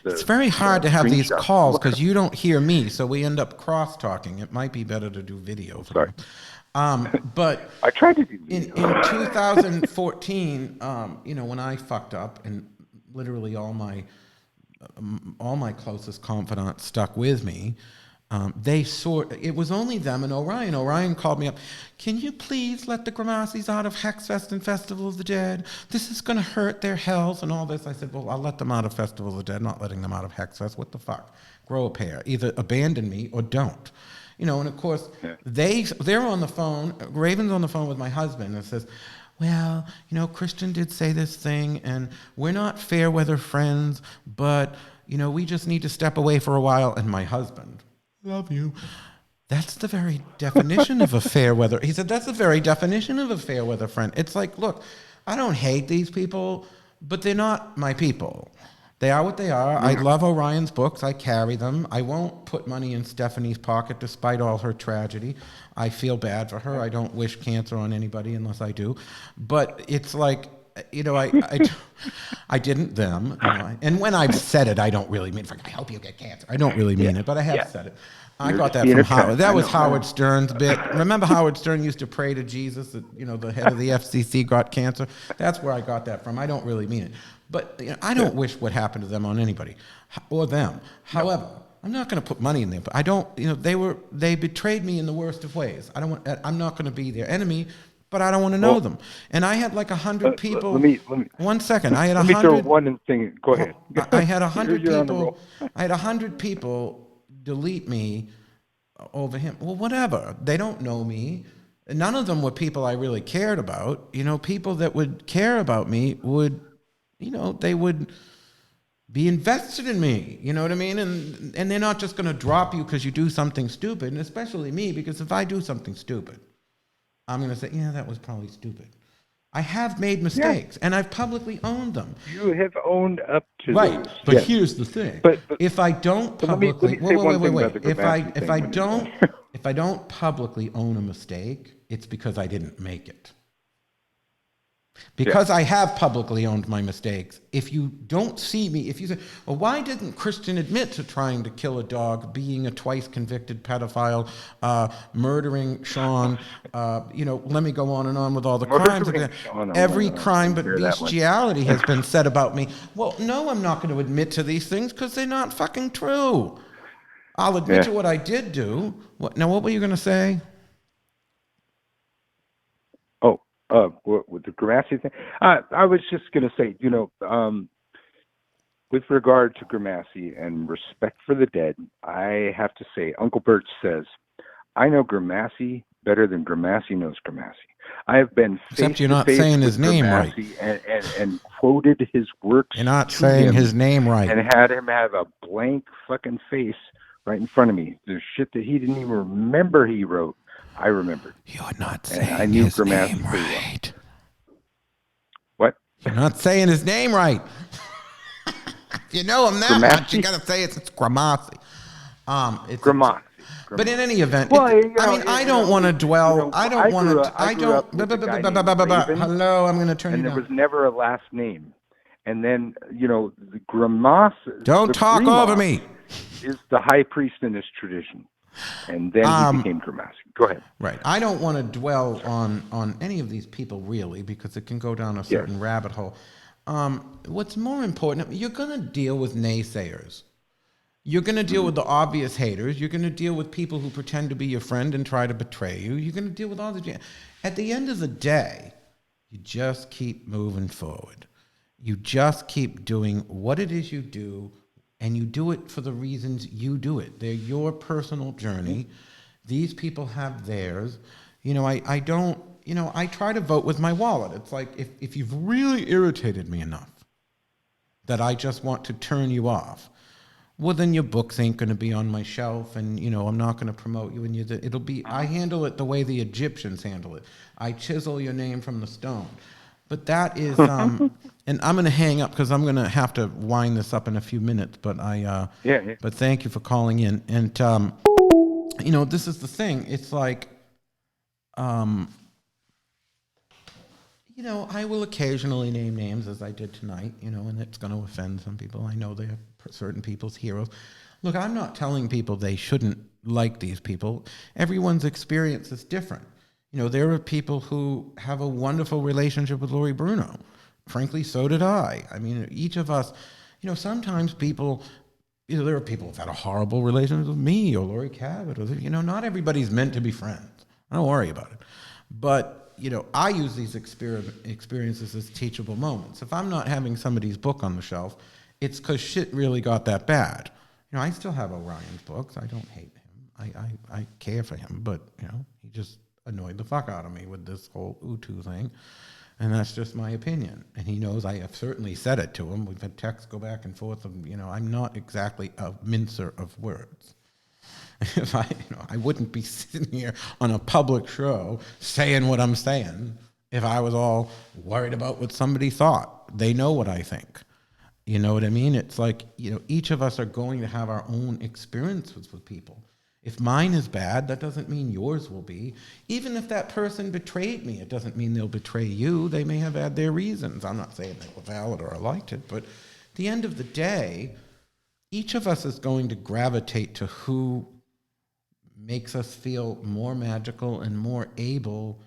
It's very hard to have these calls because you don't hear me, so we end up cross talking. It might be better to do video. Sorry. But I tried to do in 2014, when I fucked up and literally all my closest confidants stuck with me. It was only them and Orion. Orion called me up. Can you please let the Grimasses out of Hexfest and Festival of the Dead? This is going to hurt their health and all this. I said, well, I'll let them out of Festival of the Dead, not letting them out of Hexfest. What the fuck? Grow a pair. Either abandon me or don't. And of course, they're on the phone. Raven's on the phone with my husband and says, well, Christian did say this thing, and we're not fair weather friends, but, we just need to step away for a while. And my husband, love you. That's the very definition of a fair weather. He said, that's the very definition of a fair weather friend. It's like, look, I don't hate these people, but they're not my people. They are what they are. I love Orion's books. I carry them. I won't put money in Stephanie's pocket despite all her tragedy. I feel bad for her. I don't wish cancer on anybody unless I do. But it's like, I didn't them. And when I've said it, I don't really mean it. I hope you get cancer. I don't really mean it, but I have said it. I got that from Howard. That was Howard Stern's bit. Remember Howard Stern used to pray to Jesus that, the head of the FCC got cancer? That's where I got that from. I don't really mean it. But I don't wish what happened to them on anybody or them. However, I'm not going to put money in there. But I don't, they betrayed me in the worst of ways. I'm not going to be their enemy, but I don't want to know them. And I had like 100 people. Let me 1 second. I had 100. Let me throw one thing. Go ahead. I had 100 people. I had 100 people delete me over him. Well, whatever. They don't know me. None of them were people I really cared about. People that would care about me would, they would be invested in me. You know what I mean? And they're not just going to drop you because you do something stupid, and especially me, because if I do something stupid, I'm going to say, yeah, that was probably stupid. I have made mistakes, and I've publicly owned them. You have owned up to right, those. but here's the thing: but if I don't publicly, wait. If I don't publicly own a mistake, it's because I didn't make it. Because I have publicly owned my mistakes. If you don't see me, if you say, well, why didn't Christian admit to trying to kill a dog, being a twice convicted pedophile, murdering Sean, let me go on and on with all the crimes. Every crime but bestiality has been said about me. Well, no, I'm not going to admit to these things because they're not fucking true. I'll admit to what I did do. What were you going to say? With the Grimassi thing, I was just going to say, with regard to Grimassi and respect for the dead, I have to say, Uncle Bert says, I know Grimassi better than Grimassi knows Grimassi. I have been except you're not saying his name right, and quoted his works. You're not saying his name right, and had him have a blank fucking face right in front of me. There's shit that he didn't even remember he wrote. I remembered. You're not saying his name right. What? You're not saying his name right. If you know him that much, you got to say it's Grimassi. It's Grimassi. But in any event, I don't want to dwell. I don't want to. Hello, I'm going to turn you down. And there was never a last name. And then, the Grimassi. Don't talk over me. Is the high priest in this tradition. And then he became Grimassi. Go ahead. Right. I don't want to dwell on any of these people, really, because it can go down a certain rabbit hole. What's more important, you're going to deal with naysayers. You're going to deal with the obvious haters. You're going to deal with people who pretend to be your friend and try to betray you. You're going to deal with all the... At the end of the day, you just keep moving forward. You just keep doing what it is you do, and you do it for the reasons you do it. They're your personal journey. These people have theirs. I don't I try to vote with my wallet. It's like, if you've really irritated me enough that I just want to turn you off, well, then your books ain't going to be on my shelf, and, I'm not going to promote you, and it'll be, I handle it the way the Egyptians handle it. I chisel your name from the stone. But that is, and I'm going to hang up because I'm going to have to wind this up in a few minutes, but Yeah. but thank you for calling in. And, this is the thing. It's like, I will occasionally name names, as I did tonight, and it's going to offend some people. I know they're certain people's heroes. Look, I'm not telling people they shouldn't like these people. Everyone's experience is different. There are people who have a wonderful relationship with Lori Bruno. Frankly, so did I. I mean, each of us, sometimes people, there are people who've had a horrible relationship with me or Lori Cabot. Or, not everybody's meant to be friends. Don't worry about it. But, I use these experiences as teachable moments. If I'm not having somebody's book on the shelf, it's because shit really got that bad. I still have Orion's books. I don't hate him. I care for him, but, he just annoyed the fuck out of me with this whole Utu thing. And that's just my opinion. And he knows I have certainly said it to him. We've had texts go back and forth. And, I'm not exactly a mincer of words. If I wouldn't be sitting here on a public show saying what I'm saying if I was all worried about what somebody thought. They know what I think. You know what I mean? It's like, each of us are going to have our own experiences with people. If mine is bad, that doesn't mean yours will be. Even if that person betrayed me, it doesn't mean they'll betray you. They may have had their reasons. I'm not saying they were valid or I liked it, but at the end of the day, each of us is going to gravitate to who makes us feel more magical and more able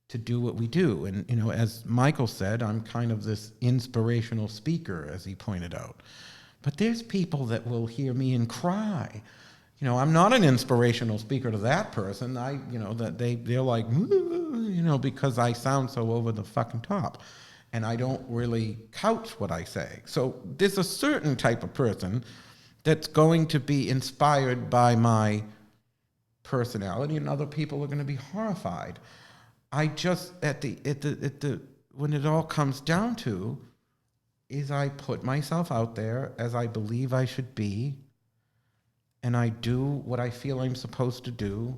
to do what we do. And, as Michael said, I'm kind of this inspirational speaker, as he pointed out. But there's people that will hear me and cry. I'm not an inspirational speaker to that person. That they're like, because I sound so over the fucking top. And I don't really couch what I say. So there's a certain type of person that's going to be inspired by my personality, and other people are going to be horrified. I just, when it all comes down to, is I put myself out there as I believe I should be, and I do what I feel I'm supposed to do.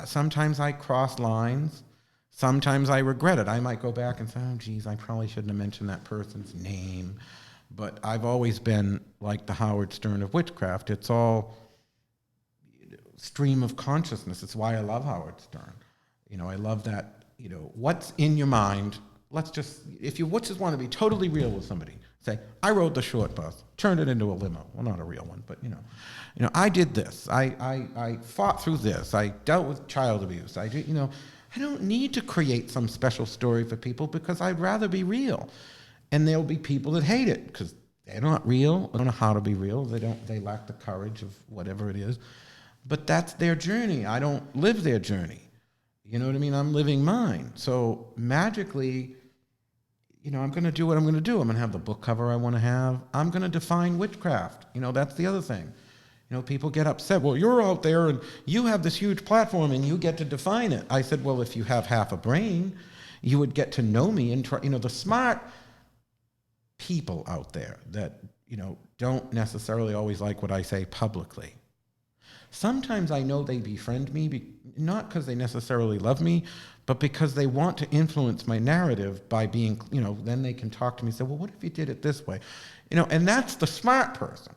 Sometimes I cross lines. Sometimes I regret it. I might go back and say, oh, geez, I probably shouldn't have mentioned that person's name. But I've always been like the Howard Stern of witchcraft. It's all stream of consciousness. It's why I love Howard Stern. I love that, what's in your mind. Let's just, if you just want to be totally real with somebody, say, I rode the short bus, turned it into a limo. Well, not a real one, but, I did this. I fought through this. I dealt with child abuse. I don't need to create some special story for people because I'd rather be real. And there'll be people that hate it because they're not real. They don't know how to be real. They lack the courage of whatever it is. But that's their journey. I don't live their journey. You know what I mean? I'm living mine. So magically, I'm going to do what I'm going to do. I'm going to have the book cover I want to have. I'm going to define witchcraft. That's the other thing. People get upset. Well, you're out there and you have this huge platform and you get to define it. I said, well, if you have half a brain, you would get to know me and try, the smart people out there that, don't necessarily always like what I say publicly. Sometimes I know they befriend me, not because they necessarily love me, but because they want to influence my narrative by being, then they can talk to me and say, well, what if you did it this way? And that's the smart person.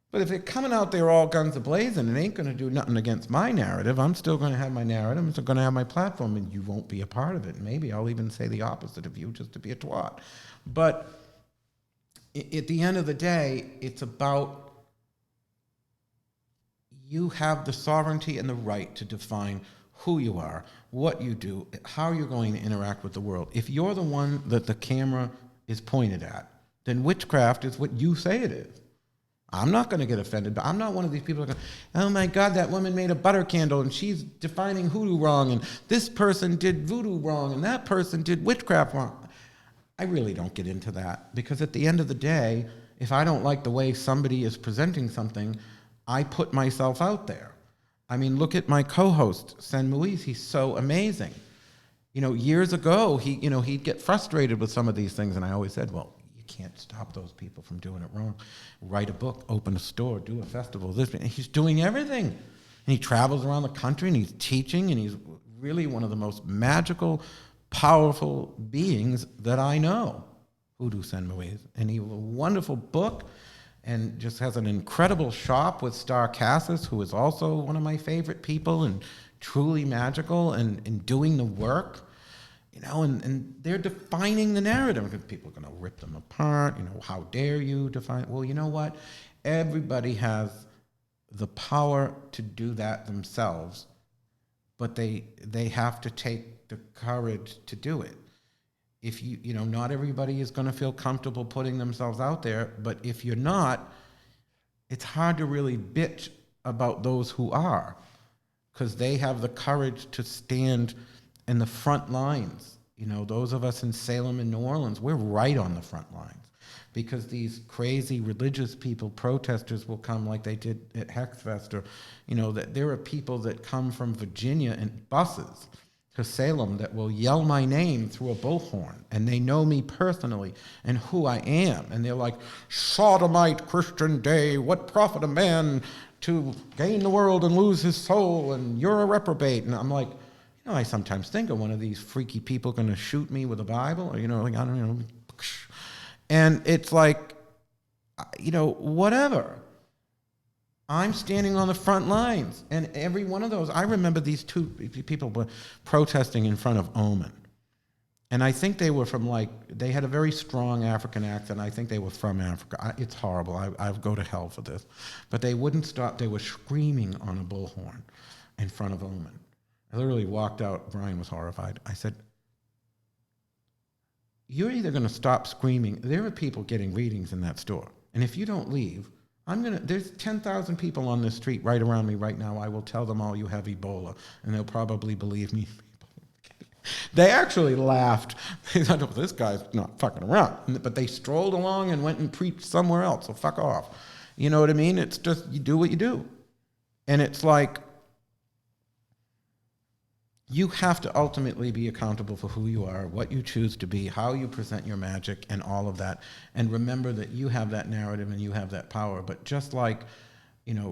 But if they're coming out there all guns a-blazing, it ain't going to do nothing against my narrative. I'm still going to have my narrative. I'm still going to have my platform, and you won't be a part of it. And maybe I'll even say the opposite of you just to be a twat. But at the end of the day, it's about you have the sovereignty and the right to define who you are, what you do, how you're going to interact with the world. If you're the one that the camera is pointed at, then witchcraft is what you say it is. I'm not going to get offended, but I'm not one of these people that go, oh my God, that woman made a butter candle and she's defining hoodoo wrong, and this person did voodoo wrong, and that person did witchcraft wrong. I really don't get into that, because at the end of the day, if I don't like the way somebody is presenting something, I put myself out there. I mean, look at my co-host, Sen Muiz. He's so amazing. Years ago, he'd get frustrated with some of these things, and I always said, well, you can't stop those people from doing it wrong. Write a book, open a store, do a festival. And he's doing everything. And he travels around the country, and he's teaching, and he's really one of the most magical, powerful beings that I know, Hoodoo San Luis. And he has a wonderful book, and just has an incredible shop with Star Cassis, who is also one of my favorite people, and truly magical, and doing the work. And they're defining the narrative, because people are going to rip them apart. How dare you define? Well, you know what? Everybody has the power to do that themselves, but they have to take the courage to do it. If not everybody is going to feel comfortable putting themselves out there, but if you're not, it's hard to really bitch about those who are, because they have the courage to stand in the front lines. Those of us in Salem and New Orleans, we're right on the front lines, because these crazy religious people, protesters, will come like they did at Hexfest, or, that there are people that come from Virginia in buses to Salem that will yell my name through a bullhorn, and they know me personally and who I am, and they're like, sodomite Christian day, what profit a man to gain the world and lose his soul, and you're a reprobate. And I'm like, I sometimes think of one of these freaky people going to shoot me with a Bible, or, I don't know. And it's like, whatever. I'm standing on the front lines. And every one of those, I remember these two people were protesting in front of Omen. And I think they were from they had a very strong African accent. I think they were from Africa. It's horrible. I'll go to hell for this. But they wouldn't stop. They were screaming on a bullhorn in front of Omen. I literally walked out. Brian was horrified. I said, you're either going to stop screaming. There are people getting readings in that store. And if you don't leave, there's 10,000 people on this street right around me right now. I will tell them all you have Ebola, and they'll probably believe me. They actually laughed. They thought, oh, this guy's not fucking around. But they strolled along and went and preached somewhere else, so fuck off. You know what I mean? It's just, you do what you do. And it's like, you have to ultimately be accountable for who you are, what you choose to be, how you present your magic, and all of that. And remember that you have that narrative and you have that power. But just like,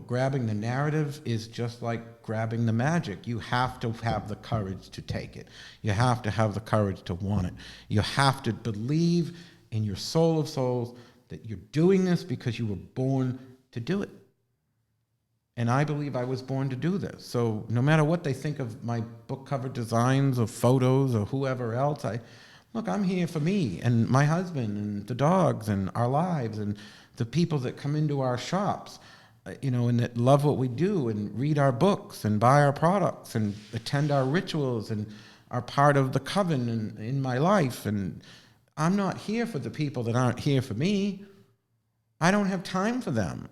grabbing the narrative is just like grabbing the magic. You have to have the courage to take it. You have to have the courage to want it. You have to believe in your soul of souls that you're doing this because you were born to do it. And I believe I was born to do this. So no matter what they think of my book cover designs or photos or whoever else, I'm here for me and my husband and the dogs and our lives and the people that come into our shops, and that love what we do and read our books and buy our products and attend our rituals and are part of the coven and in my life. And I'm not here for the people that aren't here for me. I don't have time for them,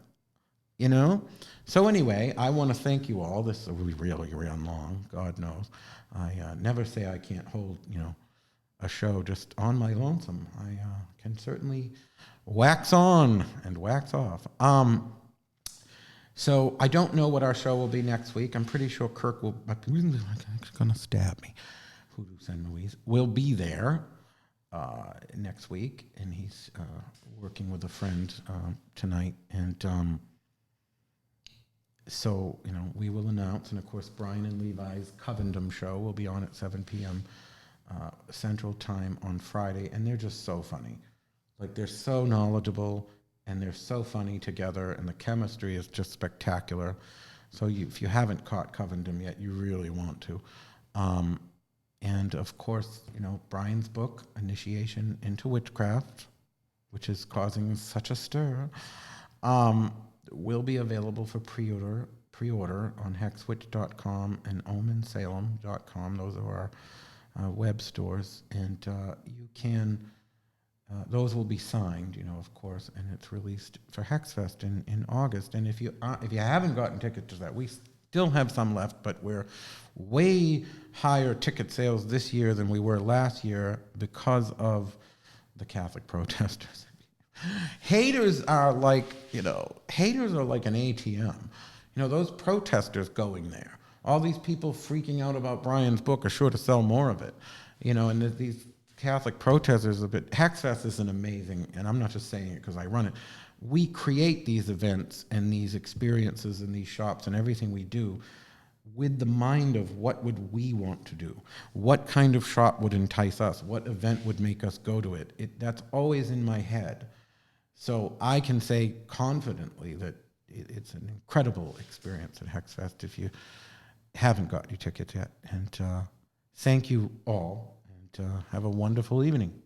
So anyway, I want to thank you all. This will be really, really long, God knows. I never say I can't hold, a show just on my lonesome. I can certainly wax on and wax off. So I don't know what our show will be next week. I'm pretty sure Kirk will, he's going to stab me. Hoodoo San Luis will be there next week, and he's working with a friend tonight. And so, we will announce, and of course, Brian and Levi's Covendom show will be on at 7 p.m. Central Time on Friday, and they're just so funny. They're so knowledgeable, and they're so funny together, and the chemistry is just spectacular. So if you haven't caught Covendom yet, you really want to. And of course, Brian's book, Initiation into Witchcraft, which is causing such a stir, will be available for pre-order on hexwitch.com and omensalem.com. Those are our web stores, and you can. Those will be signed, of course, and it's released for Hexfest in August. And if you haven't gotten tickets to that, we still have some left, but we're way higher ticket sales this year than we were last year because of the Catholic protesters. Haters are like an ATM. Those protesters going there, All these people freaking out about Brian's book are sure to sell more of it. You know, and there's these Catholic protesters a bit. Hexfest is an amazing, and I'm not just saying it because I run it. We create these events and these experiences and these shops and everything we do with the mind of what would we want to do? What kind of shop would entice us? What event would make us go to it? That's always in my head. So I can say confidently that it's an incredible experience at Hexfest if you haven't got your tickets yet. And thank you all, and have a wonderful evening.